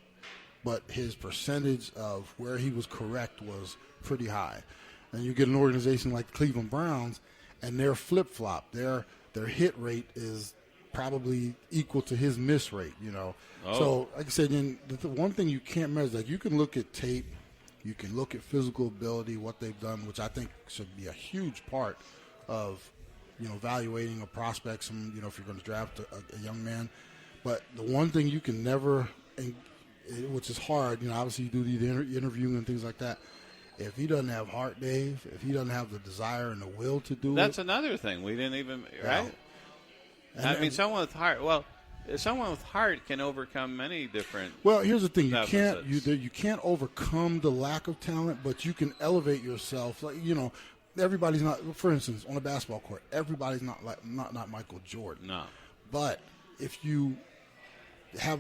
but his percentage of where he was correct was pretty high. And you get an organization like the Cleveland Browns, and their flip-flop, their hit rate is probably equal to his miss rate, So, like I said, then the one thing you can't measure, like you can look at tape, you can look at physical ability, what they've done, which I think should be a huge part of, evaluating a prospect, if you're going to draft a young man. But the one thing you can never, which is hard, obviously you do the interviewing and things like that. If he doesn't have heart, Dave, if he doesn't have the desire and the will to do that's another thing we didn't even, right? Someone with heart can overcome many different. Well, here's the thing: deficits. you can't overcome the lack of talent, but you can elevate yourself. Like everybody's not. For instance, on a basketball court, everybody's not Michael Jordan. No, but if you have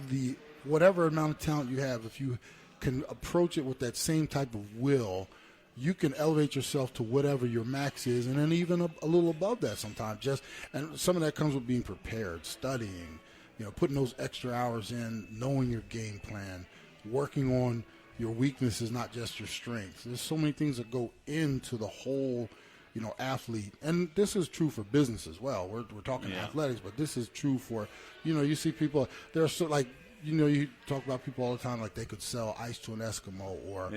whatever amount of talent you have, if you can approach it with that same type of will, you can elevate yourself to whatever your max is, and then even a little above that sometimes. And some of that comes with being prepared, studying, putting those extra hours in, knowing your game plan, working on your weaknesses, not just your strengths. There's so many things that go into the whole, athlete. And this is true for business as well. We're talking athletics, but this is true for, you see people, they're so like, you talk about people all the time like they could sell ice to an Eskimo, or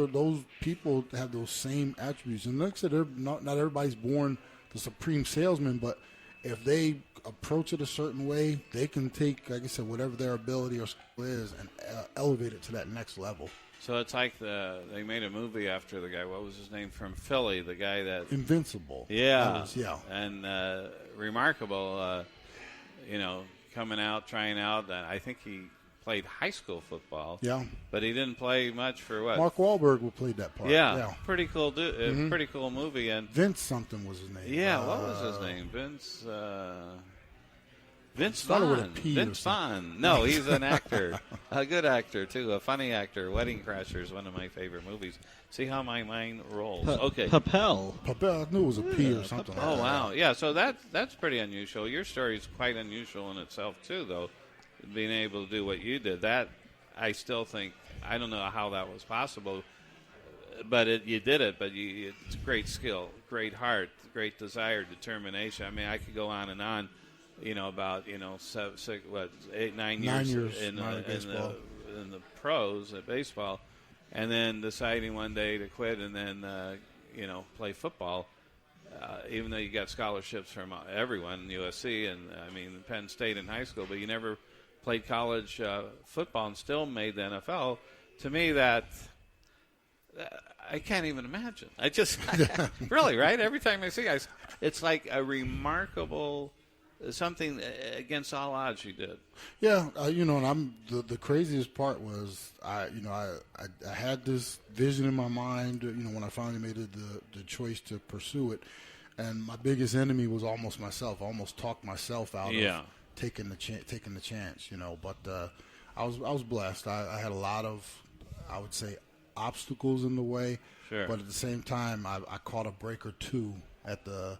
those people have those same attributes. And like I said, not everybody's born the supreme salesman, but if they approach it a certain way, they can take, like I said, whatever their ability or skill is and elevate it to that next level. So it's like they made a movie after the guy. What was his name from Philly? The guy that Invincible. Yeah, and remarkable. Coming out, trying out. I think he played high school football. Yeah, but he didn't play much for what? Mark Wahlberg played that part. Yeah. Pretty cool dude. Mm-hmm. Pretty cool movie. And Vince something was his name. Yeah, what was his name? Vince Vaughn. Vince Vaughn. No, he's an actor. A good actor, too. A funny actor. Wedding Crashers is one of my favorite movies. See how my mind rolls. Okay. Papel. I knew it was a P or something. Oh, wow. Yeah, so that's pretty unusual. Your story is quite unusual in itself, too, though, being able to do what you did. That, I still think, I don't know how that was possible, but you did it. But it's great skill, great heart, great desire, determination. I mean, I could go on and on. About 9 years in the pros at baseball, and then deciding one day to quit and then play football. Even though you got scholarships from everyone, USC and Penn State in high school, but you never played college football and still made the NFL. To me, that I can't even imagine. Really, right? Every time I see guys, it's like a remarkable. Something against all odds you did. Yeah, and the craziest part was I had this vision in my mind, when I finally made the choice to pursue it, and my biggest enemy was almost myself. I almost talked myself out of taking the chance, But I was blessed. I had a lot of, I would say, obstacles in the way. Sure. But at the same time, I caught a break or two at the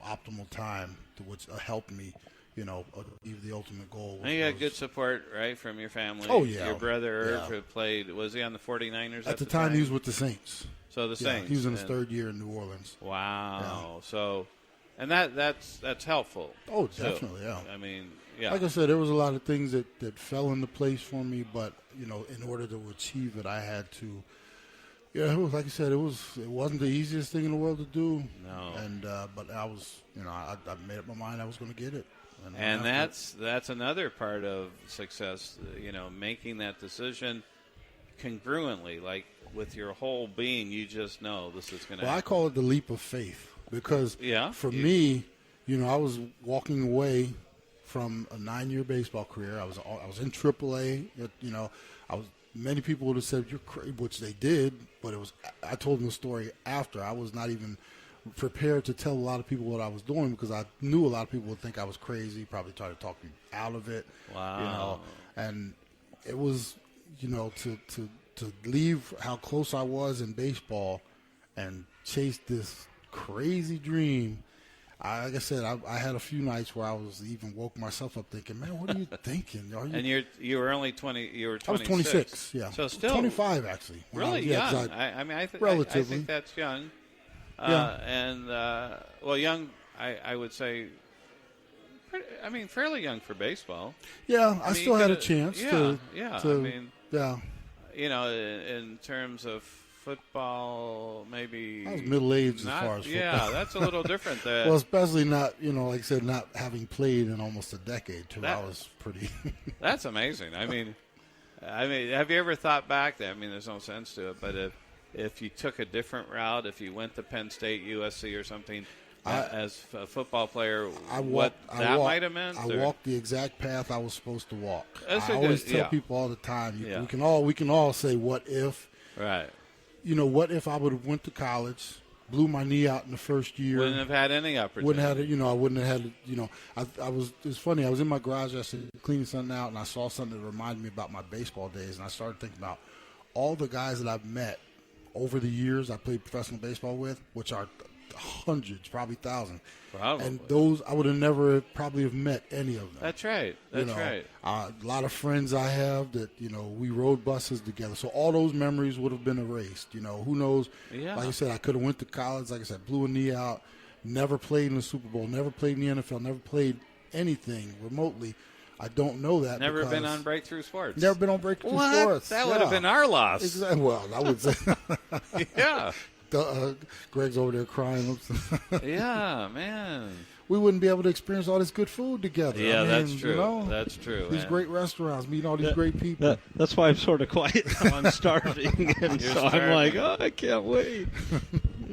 optimal time, which helped me, achieve the ultimate goal. And you had good support, right, from your family. Oh, yeah. Your brother Irv played. Was he on the 49ers at the time? He was with the Saints. So the Saints. He was in his third year in New Orleans. Wow. Yeah. So, and that's helpful. Oh, definitely. Yeah. I mean, yeah. Like I said, there was a lot of things that fell into place for me, but in order to achieve it, I had to. Yeah, it was, like I said, it wasn't the easiest thing in the world to do. No. And but I was, I made up my mind I was going to get it. And that's another part of success, making that decision congruently. Like with your whole being, you just know this is going to. Well, I call it the leap of faith because for me, I was walking away from a 9-year baseball career. I was in AAA. Many people would have said you're crazy, which they did, but I told them the story after. I was not even prepared to tell a lot of people what I was doing because I knew a lot of people would think I was crazy, probably try to talk me out of it. Wow. And it was, to leave how close I was in baseball and chase this crazy dream. Like I said, I had a few nights where I was even woke myself up thinking, man, what are you thinking? And you were only 20. You were 26. I was 26. Yeah. So still 25 actually. Really young. I think that's young. Young. I would say. Fairly young for baseball. Yeah, I still had a chance. In terms of football, maybe I was middle-aged as far as football. Yeah, that's a little different. Well, especially not, like I said, not having played in almost a decade, too. I was pretty. That's amazing. I mean, have you ever thought back? There's no sense to it, but if you took a different route, if you went to Penn State, USC, or something, as a football player, might have meant? I walked the exact path I was supposed to walk. I always tell people all the time, we can all say, what if? Right. What if I would have went to college, blew my knee out in the first year? Wouldn't have had any opportunity. I wouldn't have had, it's funny, I was in my garage yesterday cleaning something out, and I saw something that reminded me about my baseball days, and I started thinking about all the guys that I've met over the years I played professional baseball with, which are hundreds, probably thousands. Probably. And those, I would have never probably have met any of them. That's right. Right. A lot of friends I have that, we rode buses together. So all those memories would have been erased. Who knows? Yeah. Like I said, I could have went to college. Like I said, blew a knee out, never played in the Super Bowl, never played in the NFL, never played anything remotely. I don't know that. Never been on Breakthrough Sports. Never been on Breakthrough Sports. That would have been our loss. Exactly. Well, I would say. Yeah. Greg's over there crying. Yeah, man. We wouldn't be able to experience all this good food together. Yeah, that's true. That's true. These great restaurants, meeting all these great people. That's why I'm sort of quiet now. I'm starving. And so starving. I'm like, I can't wait.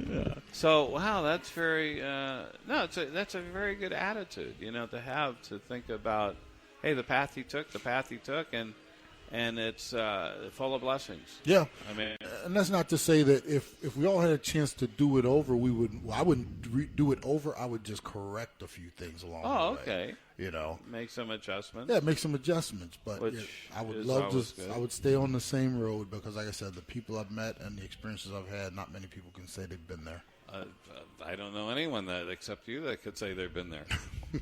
Yeah. So, wow, that's very that's a very good attitude, to have, to think about, hey, the path he took, and it's full of blessings. Yeah, and that's not to say that if we all had a chance to do it over, we would. Well, I wouldn't do it over. I would just correct a few things along the way. Oh, okay. Make some adjustments. Yeah, make some adjustments. But I would love to. I would stay on the same road because, like I said, the people I've met and the experiences I've had, not many people can say they've been there. I don't know anyone except you that could say they've been there.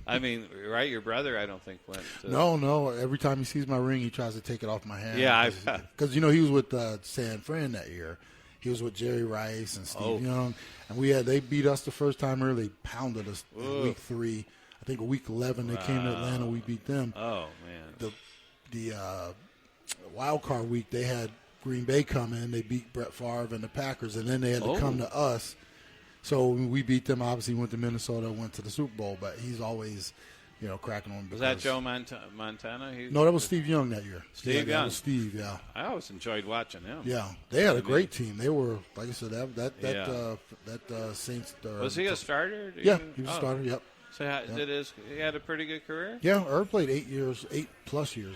Right? Your brother, I don't think went. No. Every time he sees my ring, he tries to take it off my hand. Yeah, because he was with San Fran that year. He was with Jerry Rice and Steve Young, and they beat us the first time early. They pounded us in week 3. I think week 11 they came to Atlanta. We beat them. Oh man. The wild card week they had Green Bay come in. They beat Brett Favre and the Packers, and then they had to come to us. So we beat them. Obviously, went to Minnesota, went to the Super Bowl. But he's always, cracking on. Was that Joe Montana? No, that was Steve Young that year. Steve Young. That was Steve. Yeah. I always enjoyed watching him. Yeah, they had a great team. They were, like I said, that Saints. Was he a starter? Yeah, he was a starter. Yep. So he had a pretty good career? Yeah, Irv played 8+ years.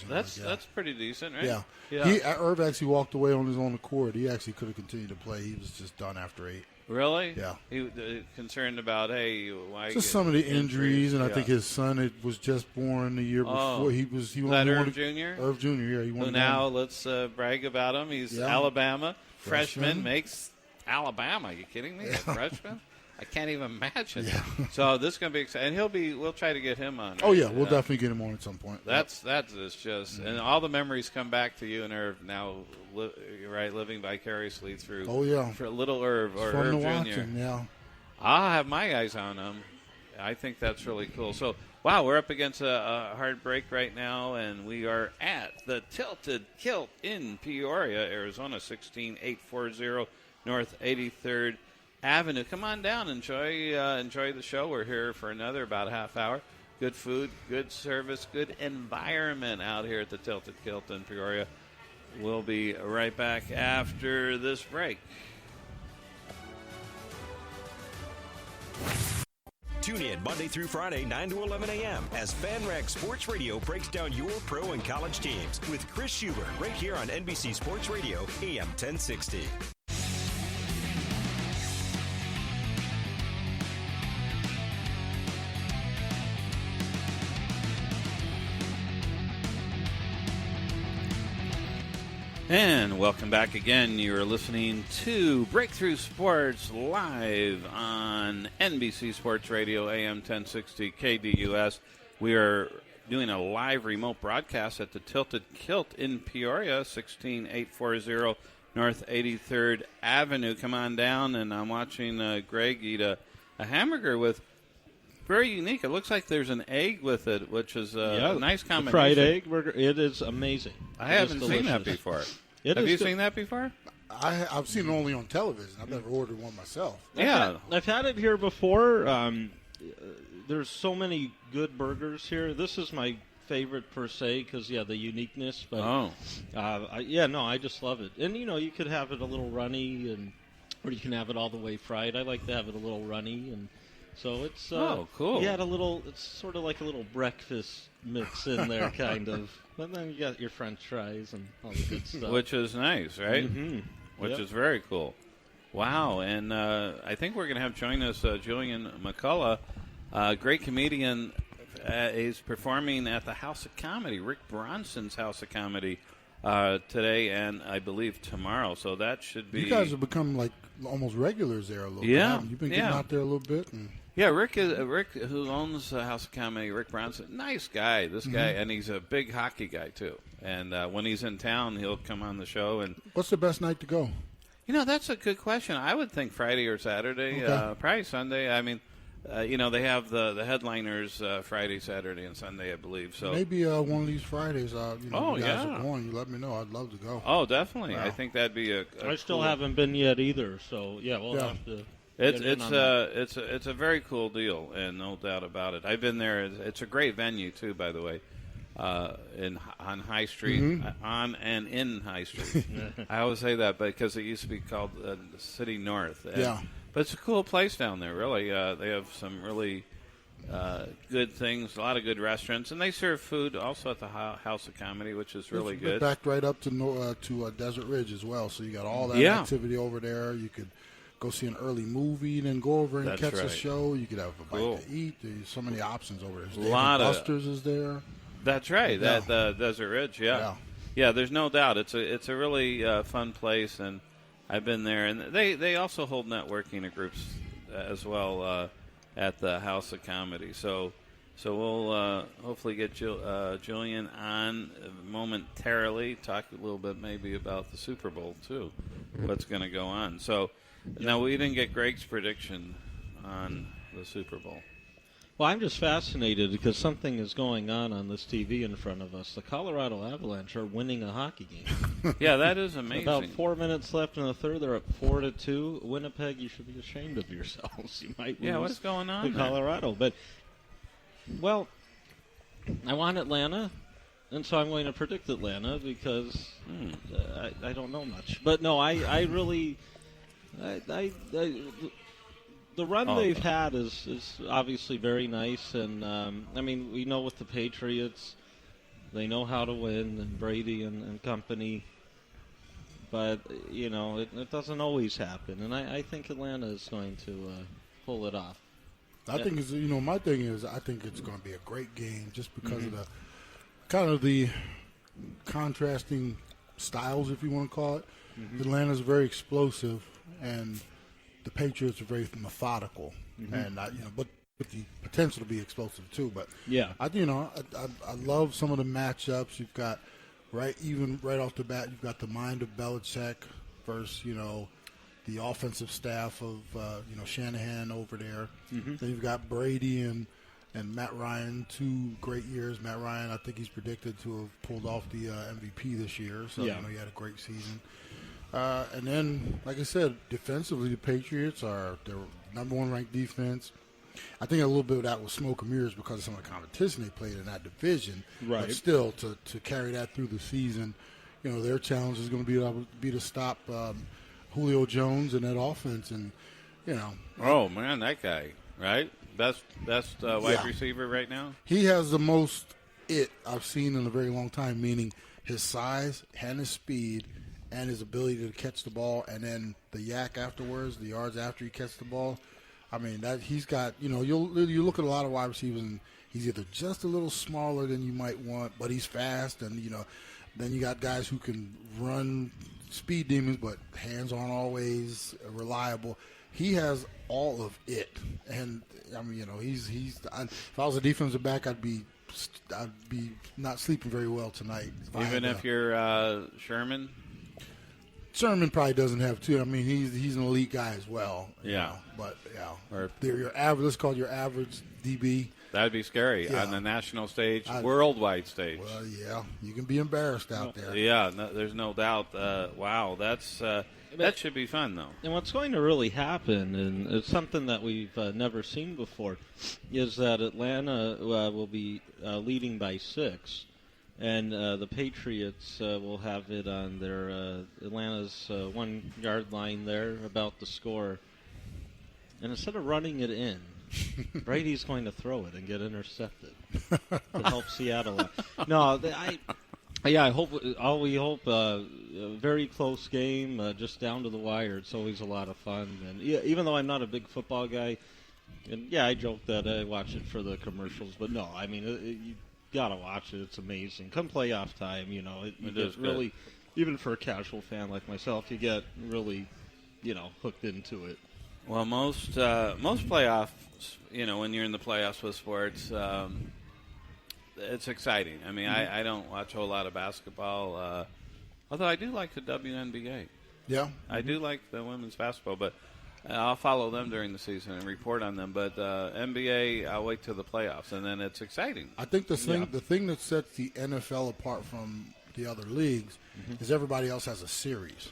That's pretty decent, right? Yeah. Irv actually walked away on his own accord. He actually could have continued to play. He was just done after 8. Really? Yeah. He concerned about, why? Just some of the injuries, and I think his son was just born the year before. He was Irv Jr.? Irv Jr., yeah. He now let's brag about him. He's Alabama freshman, makes Alabama. Are you kidding me? A freshman? I can't even imagine. Yeah. So this is going to be exciting. And we'll try to get him on. Right? Oh, yeah. We'll definitely get him on at some point. That is just, and all the memories come back to you and Irv now, living vicariously through. Oh, yeah. For little Irv or Irv Jr. Yeah. I'll have my eyes on him. I think that's really cool. So, wow, we're up against a hard break right now, and we are at the Tilted Kilt in Peoria, Arizona, 16840 North 83rd Avenue. Come on down, enjoy the show. We're here for another about a half hour. Good food, good service, good environment out here at the Tilted Kilt in Peoria. we'll be right back after this break. Tune in Monday through Friday, 9 to 11 a.m. as FanRag Sports Radio breaks down your pro and college teams with Chris Schubert right here on NBC Sports Radio AM 1060. And welcome back again. You're listening to Breakthrough Sports live on NBC Sports Radio AM 1060 KDUS. We are doing a live remote broadcast at the Tilted Kilt in Peoria, 16840 North 83rd Avenue. Come on down, and I'm watching Greg eat a hamburger with very unique. It looks like there's an egg with it, which is a nice combination. Fried egg burger. It is amazing. I haven't seen that before. Have you seen that before? I've seen it only on television. I've never ordered one myself. I've had it here before. There's so many good burgers here. This is my favorite per se because, the uniqueness. But, I just love it. And, you could have it a little runny, or you can have it all the way fried. I like to have it a little runny. And so it's cool. It's sort of like a little breakfast mix in there, kind of. But then you got your French fries and all the good stuff. Which is nice, right? Mm-hmm. Which is very cool. Wow. And I think we're going to have join us Julian McCullough, great comedian. He's performing at the House of Comedy, Rick Bronson's House of Comedy, today and I believe tomorrow. So that should be... You guys have become like almost regulars there a little bit. You've been getting out there a little bit. And... Yeah, Rick, who owns the House of Comedy, Rick Bronson, nice guy, this guy, and he's a big hockey guy, too. And when he's in town, he'll come on the show. And what's the best night to go? That's a good question. I would think Friday or Saturday, probably Sunday. I mean, they have the headliners Friday, Saturday, and Sunday, I believe. So maybe one of these Fridays, you guys are going, you let me know. I'd love to go. Oh, definitely. Wow. I think that'd be a I still haven't been yet either, so, we'll have to... It's a very cool deal, and no doubt about it. I've been there. It's a great venue too, by the way, on High Street, on and in High Street. I always say that because it used to be called City North. But it's a cool place down there. Really, they have some really good things, a lot of good restaurants, and they serve food also at the House of Comedy, which is really good. Backed right up to Desert Ridge as well, so you got all that activity over there. You could go see an early movie, then go over and catch a show. You could have a bite to eat. There's so many options over there. A lot of Buster's is there. That's right. That Desert Ridge. Yeah. There's no doubt. It's a really fun place, and I've been there. And they also hold networking groups as well at the House of Comedy. So we'll hopefully get Julian on momentarily. Talk a little bit maybe about the Super Bowl too. What's going to go on? So. Now, we didn't get Greg's prediction on the Super Bowl. Well, I'm just fascinated because something is going on this TV in front of us. The Colorado Avalanche are winning a hockey game. Yeah, that is amazing. About 4 minutes left in the third. They're up 4-2. Winnipeg, you should be ashamed of yourselves. You might lose what's going on to Colorado. But, well, I want Atlanta. And so I'm going to predict Atlanta because I don't know much. But, no, I really... the run they've had is obviously very nice, and we know with the Patriots, they know how to win, and Brady and company, but it doesn't always happen, and I think Atlanta is going to pull it off. I think it's my thing is I think it's going to be a great game just because of the kind of the contrasting styles, if you want to call it. Atlanta's very explosive. And the Patriots are very methodical, and but with the potential to be explosive too. But I love some of the matchups. You've got right off the bat, you've got the mind of Belichick versus the offensive staff of Shanahan over there. Then you've got Brady and Matt Ryan, 2 great years. Matt Ryan, I think he's predicted to have pulled off the MVP this year, so he had a great season. And then, like I said, defensively, the Patriots are their number 1 ranked defense. I think a little bit of that was smoke and mirrors because of some of the competition they played in that division. Right. But still, to carry that through the season, their challenge is going to be to stop Julio Jones and that offense, and Oh man, that guy, right? Best wide receiver right now. He has the most I've seen in a very long time, meaning his size and his speed and his ability to catch the ball, and then the yak afterwards, the yards after he catches the ball. I mean, that he's got, you look at a lot of wide receivers, and he's either just a little smaller than you might want, but he's fast, and, then you got guys who can run speed demons, but hands aren't always reliable. He has all of it, and, I mean, if I was a defensive back, I'd be not sleeping very well tonight. Even if you're Sherman? Sherman probably doesn't have two. I mean, he's an elite guy as well. Yeah. But, or your average, let's call it your average DB. That'd be scary on the national stage, worldwide stage. Well, yeah, you can be embarrassed out there. Yeah, there's no doubt. Wow, that should be fun, though. And what's going to really happen, and it's something that we've never seen before, is that Atlanta will be leading by 6. And the Patriots will have it on their Atlanta's 1-yard line there, about to score. And instead of running it in, Brady's going to throw it and get intercepted to help Seattle out. No, I hope. We hope a very close game, just down to the wire. It's always a lot of fun. And even though I'm not a big football guy, and I joke that I watch it for the commercials, but no, I mean you gotta watch it. It's amazing. Come playoff time, you get really, even for a casual fan like myself, you get really, hooked into it. Well, most playoffs, when you're in the playoffs with sports, it's exciting. I mean, I don't watch a whole lot of basketball, although I do like the WNBA. Yeah. I do like the women's basketball, but I'll follow them during the season and report on them. But NBA, I'll wait till the playoffs, and then it's exciting. I think the thing that sets the NFL apart from the other leagues is everybody else has a series.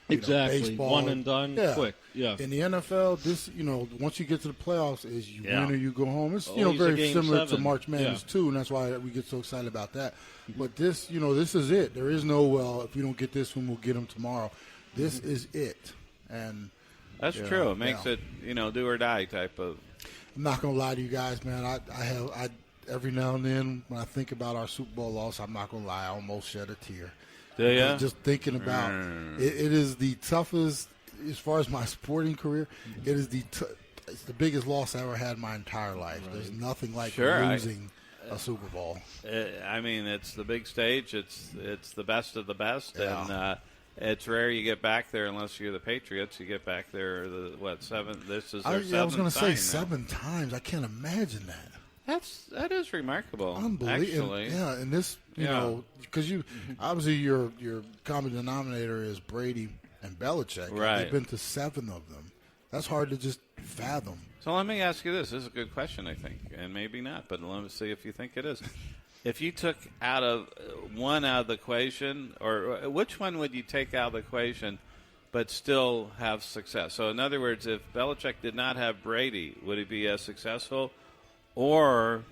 Exactly. Baseball, one and done, quick. Yeah. In the NFL, this, once you get to the playoffs, is you win or you go home. It's, Always very similar 7. to March Madness, too, and that's why we get so excited about that. But this, this is it. There is no, if we don't get this one, we'll get them tomorrow. This is it. And that's true. It makes it, do or die type of. I'm not going to lie to you guys, man. I every now and then, when I think about our Super Bowl loss, I'm not going to lie, I almost shed a tear. Just thinking about it is the toughest, as far as my sporting career, it is it's the biggest loss I ever had in my entire life. Right. There's nothing like losing a Super Bowl. I mean, it's the big stage. It's the best of the best, and it's rare you get back there unless you're the Patriots. You get back there, seventh? This is their seventh time. I was going to say 7 times. I can't imagine that. That is remarkable. Unbelievable. Actually. And this, because obviously your common denominator is Brady and Belichick. Right. They've been to 7 of them. That's hard to just fathom. So let me ask you this. This is a good question, I think, and maybe not, but let me see if you think it is. If you took one out of the equation, or which one would you take out of the equation but still have success? So in other words, if Belichick did not have Brady, would he be as successful? Or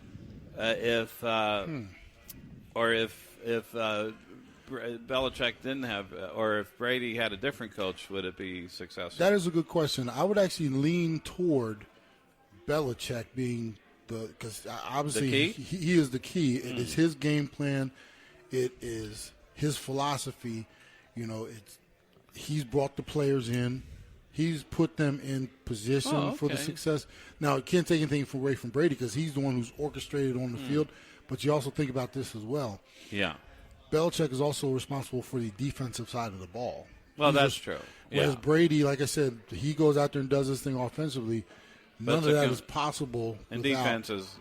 if Belichick didn't have, or if Brady had a different coach, would it be successful? That is a good question. I would actually lean toward Belichick being because obviously he is the key. It is his game plan. It is his philosophy. He's brought the players in. He's put them in position for the success. Now, you can't take anything away from Brady because he's the one who's orchestrated on the field, but you also think about this as well. Yeah. Belichick is also responsible for the defensive side of the ball. Well, that's true. Whereas Brady, like I said, he goes out there and does this thing offensively. None of that is possible. And defense is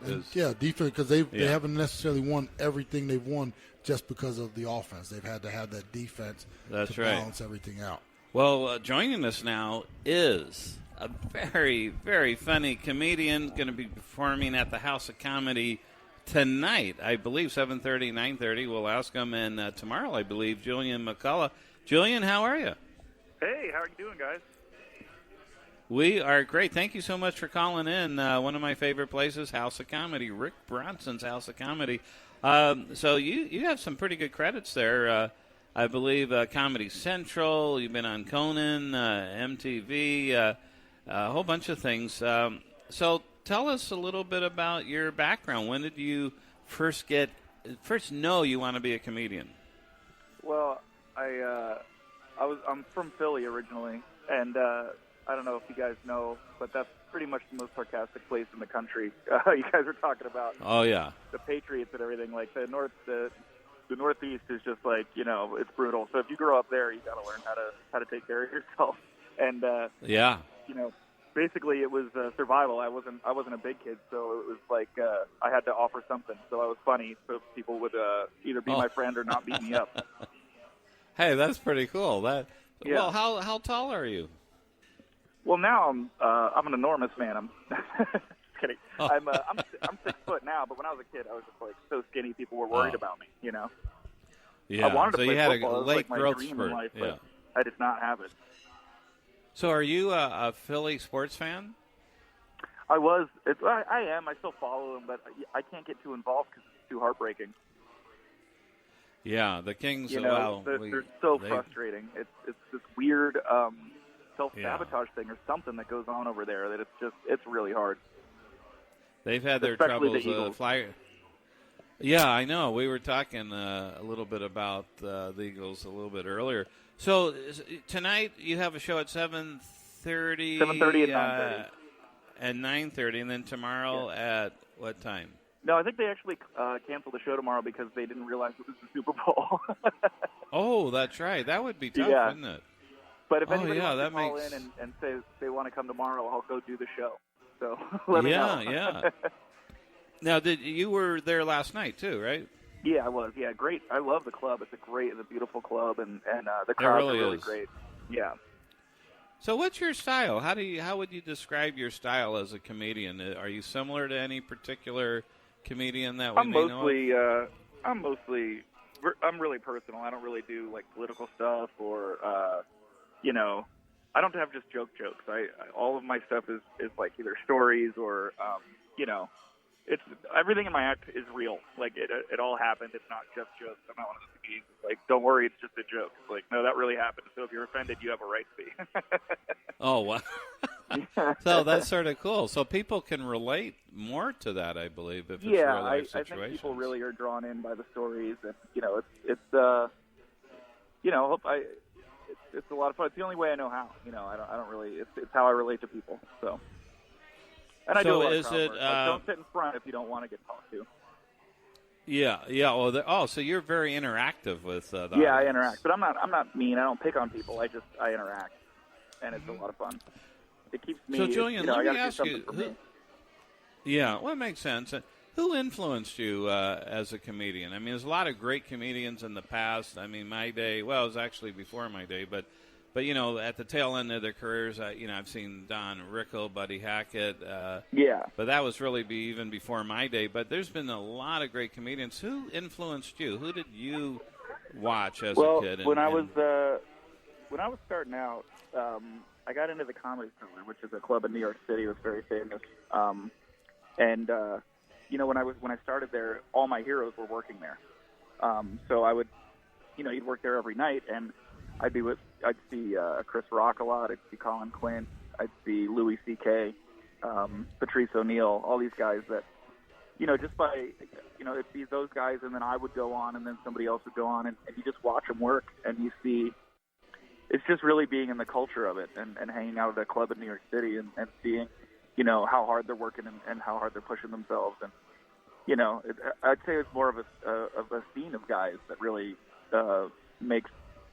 defense, because they haven't necessarily won everything they've won just because of the offense. They've had to have that defense to balance everything out. Well, joining us now is a very, very funny comedian going to be performing at the House of Comedy tonight, I believe, 7:30, 9:30. We'll ask him. And tomorrow, I believe, Julian McCullough. Julian, how are you? Hey, how are you doing, guys? We are great. Thank you so much for calling in. One of my favorite places, House of Comedy, Rick Bronson's House of Comedy. So you have some pretty good credits there. I believe, Comedy Central. You've been on Conan, MTV, a whole bunch of things. So tell us a little bit about your background. When did you first know you want to be a comedian? Well, I'm from Philly originally, and I don't know if you guys know, but that's pretty much the most sarcastic place in the country. You guys were talking about. Oh yeah. The Patriots and everything. Like the Northeast is just like, it's brutal. So if you grow up there, you got to learn how to take care of yourself. And yeah. Basically it was survival. I wasn't a big kid, so it was like I had to offer something. So I was funny, so people would either be my friend or not beat me up. Hey, that's pretty cool. Yeah. Well, how tall are you? Well, now I'm an enormous man. I'm just kidding. Oh. I'm 6 foot now, but when I was a kid, I was just like so skinny. People were worried about me. Yeah. I wanted to play you had football. a It was late like my growth dream spurt. in life, Yeah. but I did not have it. So, are you a Philly sports fan? I was. I am. I still follow them, but I can't get too involved because it's too heartbreaking. Yeah, the Kings. They're so frustrating. It's this weird self-sabotage thing or something that goes on over there that it's really hard. They've had their Especially troubles. Yeah, I know. We were talking a little bit about the Eagles a little bit earlier. So tonight you have a show at 7:30. 7:30 and 9:30. And 9:30, and then tomorrow at what time? No, I think they actually canceled the show tomorrow because they didn't realize it was the Super Bowl. Oh, that's right. That would be tough, wouldn't it? But if anybody wants to call in and say they want to come tomorrow, I'll go do the show. So let me know. Yeah. Now, you were there last night too, right? Yeah, I was. Yeah, great. I love the club. It's a beautiful club, and the crowds are really great. Yeah. So, what's your style? How would you describe your style as a comedian? Are you similar to any particular comedian that we may know of? I'm really personal. I don't really do like political stuff or I don't have just jokes. All of my stuff is like either stories or it's everything in my act is real. Like it all happened. It's not just jokes. I'm not one of those comedians. It's like, don't worry, it's just a joke. It's like, no, that really happened. So if you're offended, you have a right to be. Oh, wow. So that's sort of cool. So people can relate more to that, I believe, if it's real life situations. I think people really are drawn in by the stories, and it's a lot of fun. It's the only way I know how. I don't really. It's how I relate to people. So. And I do a lot of crowd work. Don't sit in front if you don't want to get talked to. Yeah. Well, so you're very interactive with the Yeah, audience. I interact, but I'm not mean. I don't pick on people. I interact, and it's a lot of fun. It keeps me. So, Julian, let me ask you. Yeah, well, it makes sense. Who influenced you as a comedian? I mean, there's a lot of great comedians in the past. I mean, my day. Well, it was actually before my day, but at the tail end of their careers, I've seen Don Rickle, Buddy Hackett. But that was really even before my day. But there's been a lot of great comedians. Who influenced you? Who did you watch as a kid? When I was starting out, I got into the Comedy Cellar, which is a club in New York City. It was very famous. When I started there, all my heroes were working there. So I would, you'd work there every night, and I'd see Chris Rock a lot. I'd see Colin Quinn. I'd see Louis C.K., Patrice O'Neill, all these guys that, just by, it'd be those guys, and then I would go on, and then somebody else would go on, and you just watch them work, and you see, it's just really being in the culture of it and hanging out at a club in New York City and seeing, how hard they're working and how hard they're pushing themselves. And, I'd say it's more of a scene of guys that really makes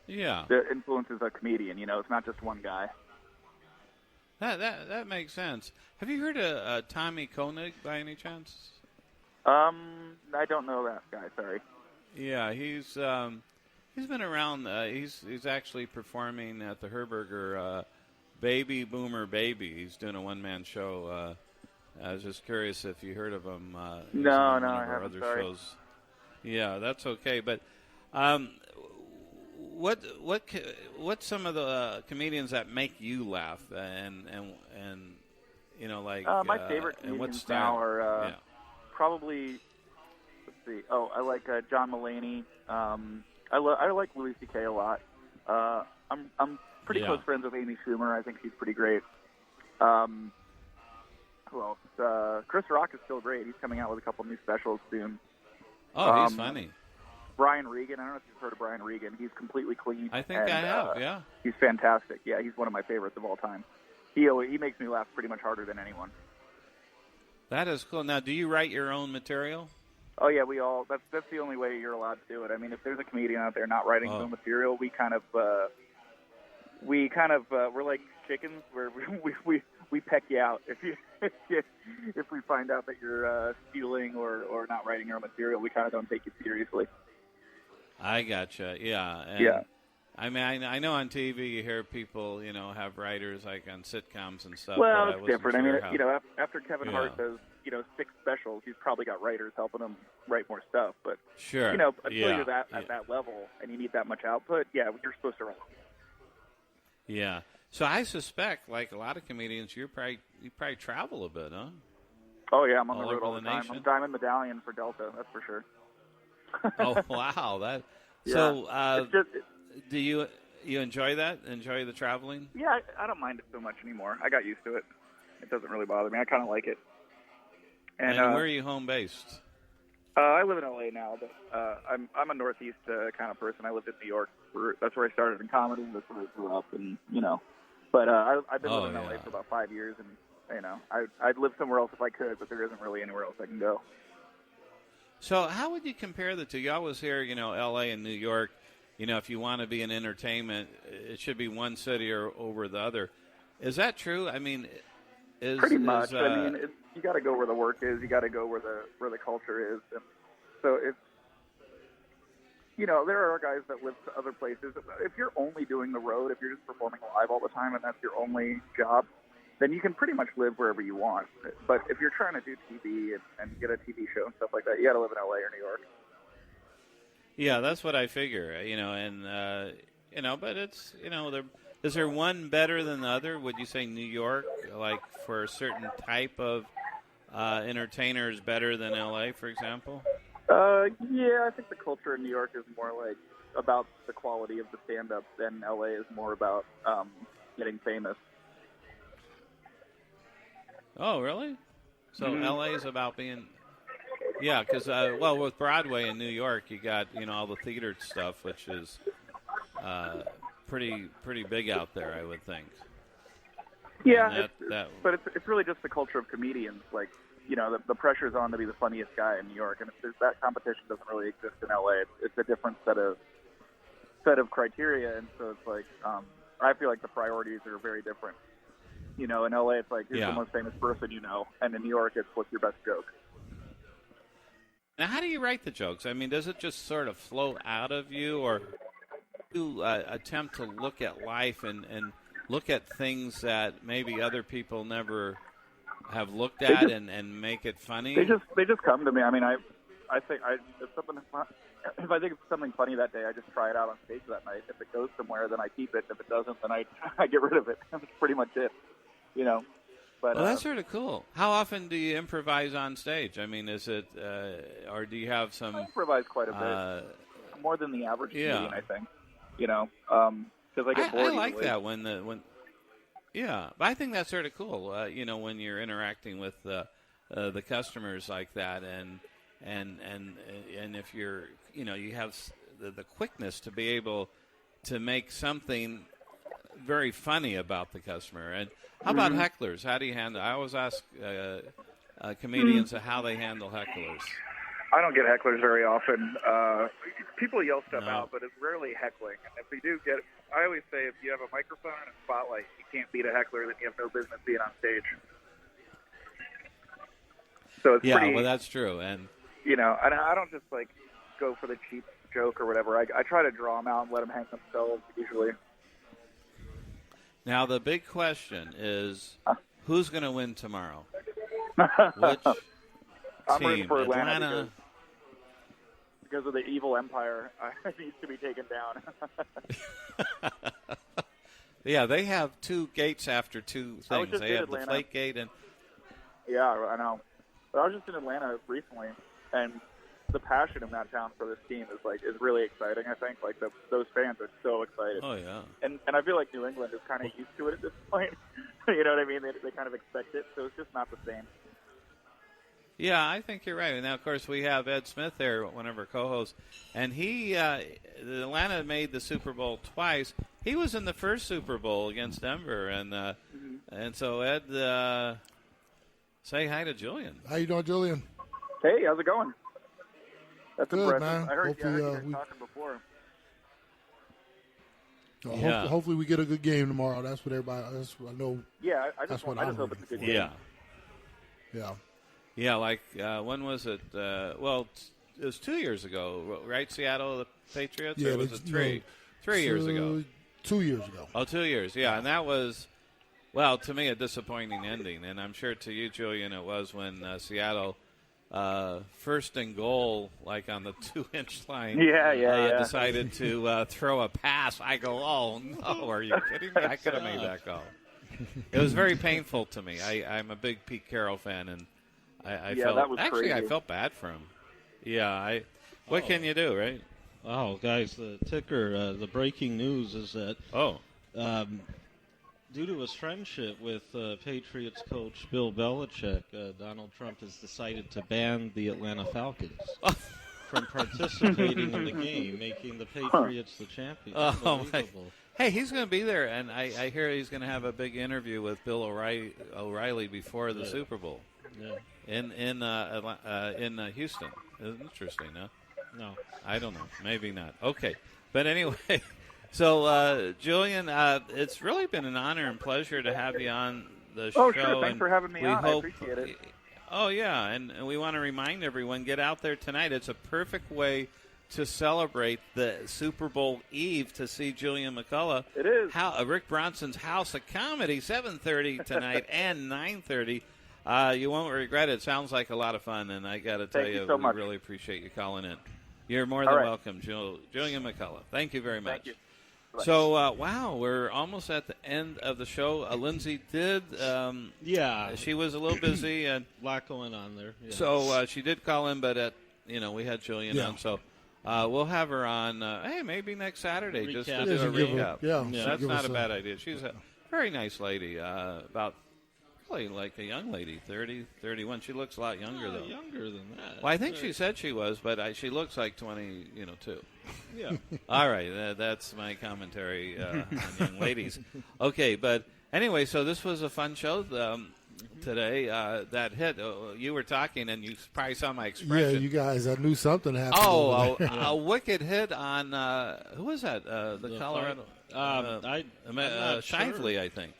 the influences a comedian. It's not just one guy. That makes sense. Have you heard of Tommy Koenig by any chance? I don't know that guy. Sorry. Yeah, he's been around. He's actually performing at the Herberger Baby Boomer Baby. He's doing a one-man show. I was just curious if you heard of him. No, I haven't. Other sorry. shows. Yeah, that's okay. But what's some of the comedians that make you laugh and my favorite comedians now are probably, let's see. Oh, I like John Mulaney. I like Louis C.K. a lot. I'm pretty close friends with Amy Schumer. I think she's pretty great. Who else? Chris Rock is still great. He's coming out with a couple new specials soon. Oh, he's funny. Brian Regan. I don't know if you've heard of Brian Regan. He's completely clean. I think I have, yeah. He's fantastic. Yeah, he's one of my favorites of all time. He makes me laugh pretty much harder than anyone. That is cool. Now, do you write your own material? Oh, yeah, we all. That's the only way you're allowed to do it. I mean, if there's a comedian out there not writing his own material, we're like chickens where we peck you out if we find out that you're stealing or not writing your own material. We kind of don't take you seriously. I gotcha. Yeah. And I mean, I know on TV you hear people, have writers like on sitcoms and stuff. Well, it's different. Sure I mean, after Kevin Hart does, 6 specials, he's probably got writers helping him write more stuff. But sure, until you're at that level and you need that much output, you're supposed to write. Yeah. So I suspect, like a lot of comedians, you probably travel a bit, huh? Oh yeah, I'm on the road all the time. I'm Diamond Medallion for Delta, that's for sure. Oh wow, So, do you enjoy that? Enjoy the traveling? Yeah, I don't mind it so much anymore. I got used to it. It doesn't really bother me. I kind of like it. And where are you home based? I live in LA now, but I'm a Northeast kind of person. I lived in New York. That's where I started in comedy. That's where I grew up, and But I've been living in LA for about 5 years, and I'd live somewhere else if I could, but there isn't really anywhere else I can go. So how would you compare the two? You always hear, L.A. and New York, if you want to be in entertainment, it should be one city or over the other. Is that true? I mean, pretty much. I mean, you got to go where the work is. You got to go where the culture is. And so it's, there are guys that live to other places. If you're only doing the road, if you're just performing live all the time and that's your only job, then you can pretty much live wherever you want. But if you're trying to do TV and get a TV show and stuff like that, you got to live in LA or New York. Yeah, that's what I figure. But it's is there one better than the other? Would you say New York, like for a certain type of entertainer, is better than LA, for example? Yeah, I think the culture in New York is more like about the quality of the stand-up than LA is more about getting famous. Oh, really? So LA is about being, because with Broadway in New York, you got all the theater stuff, which is pretty big out there, I would think. Yeah, but it's really just the culture of comedians. Like, the pressure's on to be the funniest guy in New York, and if that competition doesn't really exist in LA, it's a different set of criteria, and so it's like I feel like the priorities are very different. In LA, it's like, who's the most famous person and in New York, it's what's your best joke. Now, how do you write the jokes? I mean, does it just sort of flow out of you, or do you attempt to look at life and look at things that maybe other people never have looked at and make it funny? They just come to me. I mean, I think if I think of something funny that day, I just try it out on stage that night. If it goes somewhere, then I keep it. If it doesn't, then I get rid of it. That's pretty much it. But that's sort of cool. How often do you improvise on stage? I mean, is it, or do you have some? I improvise quite a bit, more than the average comedian, I think. Because I get bored. I like that when. Yeah, but I think that's sort of cool. When you're interacting with the customers like that, and if you're, you have the quickness to be able to make something very funny about the customer. And how about hecklers? How do you handle? I always ask comedians how they handle hecklers. I don't get hecklers very often. People yell stuff out, but it's rarely heckling. And if we do get, I always say, if you have a microphone and a spotlight, you can't beat a heckler, then you have no business being on stage. So it's pretty, well, that's true. And and I don't just go for the cheap joke or whatever. I try to draw them out and let them hang themselves usually. Now, the big question is, who's going to win tomorrow? Which I'm team? rooting for Atlanta because of the evil empire. It needs to be taken down. Yeah, they have two gates after two things. They have Atlanta. The Flake Gate and. Yeah, I know. But I was just in Atlanta recently, and the passion in that town for this team is really exciting. I think those fans are so excited. Oh yeah. And I feel like New England is kind of used to it at this point. You know what I mean? They kind of expect it, so it's just not the same. Yeah, I think you're right. And now, of course, we have Ed Smith there, one of our co-hosts, and Atlanta made the Super Bowl twice. He was in the first Super Bowl against Denver, and so Ed, say hi to Julian. How you doing, Julian? Hey, how's it going? That's good, impressive. man. I heard Hopefully, you guys talking before. Hopefully, we get a good game tomorrow. That's what everybody. That's what I know. Yeah, I just hope it's a good game. Yeah. Like when was it? Well, it was 2 years ago, right? Seattle, the Patriots, or was it three? 3 years ago. 2 years ago. Oh, 2 years. Yeah, and that was, well, to me, a disappointing ending, and I'm sure to you, Julian, it was when Seattle. First and goal, like on the 2-inch line. Decided to throw a pass. I go, oh no, are you kidding me? I could have made that goal. It was very painful to me. I'm a big Pete Carroll fan, and I felt that was actually crazy. I felt bad for him. Yeah, what can you do, right? Oh, guys, the ticker, the breaking news is that due to his friendship with Patriots coach Bill Belichick, Donald Trump has decided to ban the Atlanta Falcons from participating in the game, making the Patriots the champions. Unbelievable. Hey, he's going to be there, and I hear he's going to have a big interview with Bill O'Reilly before the Super Bowl. Yeah. In Houston. Interesting, huh? No. I don't know. Maybe not. Okay. But anyway, so, Julian, it's really been an honor and pleasure to have you on the show. Oh, sure. Thanks for having me on. I appreciate it. Oh, yeah. And we want to remind everyone, get out there tonight. It's a perfect way to celebrate the Super Bowl Eve to see Julian McCullough. It is. Rick Bronson's House of Comedy, 7:30 tonight and 9:30. You won't regret it. Sounds like a lot of fun, and I got to tell you, so we much. really appreciate you calling in. You're more than welcome, Julian McCullough. Thank you very much. Thank you. So, wow, we're almost at the end of the show. Lindsay did. She was a little busy. And a lot going on there. Yeah. So she did call in, but we had Julian on. So we'll have her on, maybe next Saturday just to do a recap. That's not a bad idea. She's a very nice lady, about really like a young lady, 30, 31. She looks a lot younger, though. Younger than that. Well, I think she said she was, but she looks like 22. Yeah. All right, that's my commentary on young ladies. Okay, but anyway, so this was a fun show today. That hit, you were talking, and you probably saw my expression. Yeah, you guys, I knew something happened. Oh, a wicked hit on, who was that? The Colorado? Shively, I think.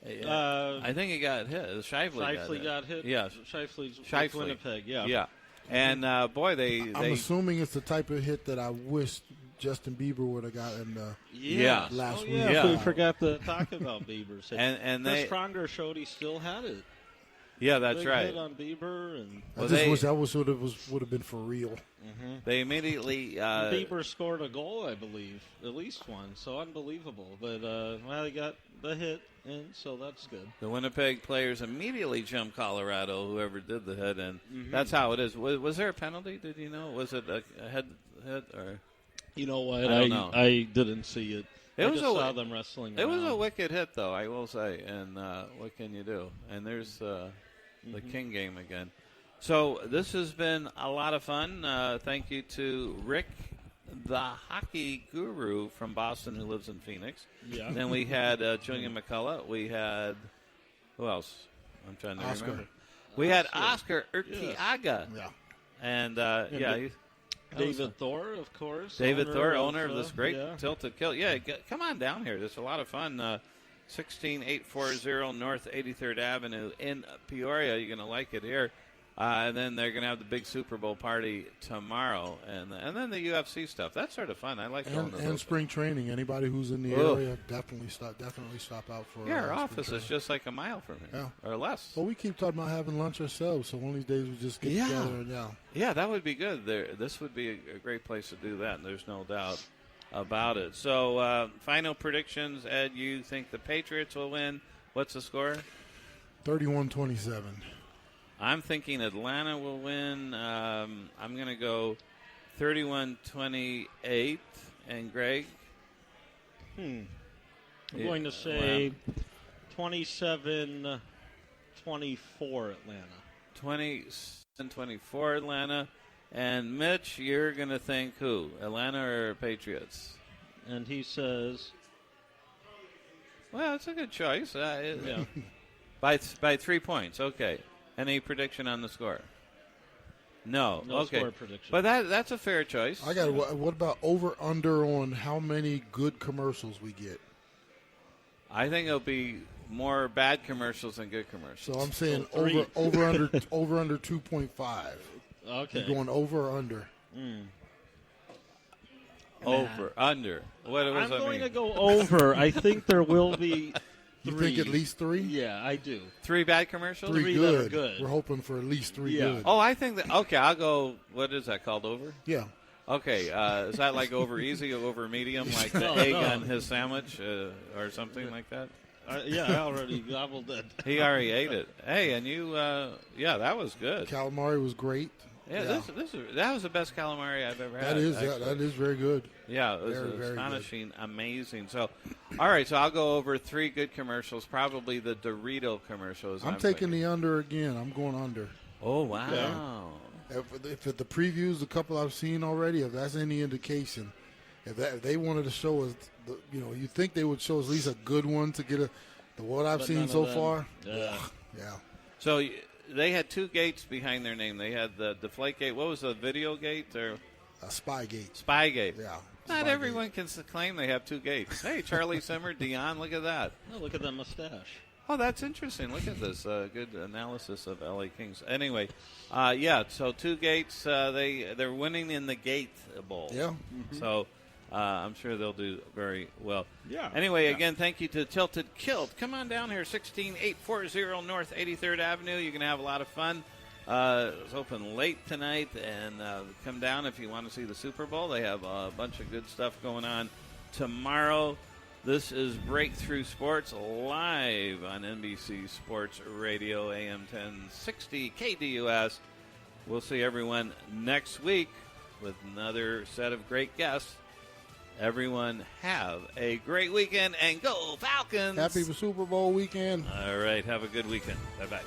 I think he got hit. Shively got hit. Yeah, Shively. Winnipeg. Yeah. Yeah. And boy, I'm assuming it's the type of hit that I wish Justin Bieber would have gotten last week. Yeah, we forgot to talk about Bieber's hit. and Chris Pronger showed he still had it. Yeah, that's Big right. Hit on Bieber, and I just wish that would have been for real. Mm-hmm. They immediately Bieber scored a goal, I believe, at least one. So unbelievable. But they got the hit, and so that's good. The Winnipeg players immediately jumped Colorado, whoever did the hit, and that's how it is. Was there a penalty? Did you know? Was it a head hit or? You know what? I don't know. I didn't see it. I just saw them wrestling. It was a wicked hit, though, I will say. And what can you do? And there's the King game again. So this has been a lot of fun. Thank you to Rick, the hockey guru from Boston who lives in Phoenix. Yeah. Then we had Julian McCullough. We had, who else? I'm trying to remember. We had Oscar Urquiaga. Yeah. And, David Thor, of course. David Thor, owner of this great Tilted Kilt. Yeah, come on down here. It's a lot of fun. 16840 North 83rd Avenue in Peoria. You're going to like it here. And then they're going to have the big Super Bowl party tomorrow. And then the UFC stuff. That's sort of fun. I like going to those. And spring training. Anybody who's in the area, definitely stop out for our office is just like a mile from here. Or less. Well, we keep talking about having lunch ourselves, so one of these days we just get together and Yeah, that would be good. This would be a great place to do that, and there's no doubt about it. So, final predictions. Ed, you think the Patriots will win. What's the score? 31-27. I'm thinking Atlanta will win. I'm going to go 31-28. And Greg? I'm going to say 27-24 Atlanta. 27-24 Atlanta. And Mitch, you're going to think who? Atlanta or Patriots? And he says... Well, it's a good choice. Yeah. by 3 points. Okay. Any prediction on the score? No. Okay. Score prediction. But that's a fair choice. I got. What about over/under on how many good commercials we get? I think it'll be more bad commercials than good commercials. So I'm saying over under 2.5. Okay. You're going over or under? Over, under. What does I'm that going mean? to go over. I think there will be 3. You think at least 3? Yeah, I do. 3 bad commercials? 3 that good. are good. We're hoping for at least 3 Yeah. good. Oh, I think that. Okay, I'll go. What is that called? Over? Yeah. Okay, is that like over easy or over medium, like the egg on his sandwich or something like that? Yeah, I already gobbled it. He already ate it. Hey, and you, that was good. Calamari was great. Yeah, that was the best calamari I've ever had. That is very good. Yeah, it was very astonishing, amazing. So, all right, so I'll go over 3 good commercials, probably the Dorito commercials. I'm taking the under again. I'm going under. Oh, wow. Yeah. If the previews, the couple I've seen already, if that's any indication, if they wanted to show us, you think they would show us at least a good one to get what I've seen so far. Yeah. So they had 2 gates behind their name. They had the Deflate Gate. What was the Video Gate or Spygate? Spygate. Yeah. Not everyone can claim they have 2 gates. Hey, Charlie Simmer, Dion, look at that. Oh, look at that mustache. Oh, that's interesting. Look at this. Good analysis of LA Kings. Anyway, so 2 gates. They're winning in the Gate Bowl. Yeah. Mm-hmm. So I'm sure they'll do very well. Yeah. Anyway, again, thank you to Tilted Kilt. Come on down here, 16840 North 83rd Avenue. You're going to have a lot of fun. It's open late tonight, and come down if you want to see the Super Bowl. They have a bunch of good stuff going on tomorrow. This is Breakthrough Sports live on NBC Sports Radio AM 1060 KDUS. We'll see everyone next week with another set of great guests. Everyone have a great weekend and go Falcons. Happy Super Bowl weekend. All right. Have a good weekend. Bye-bye.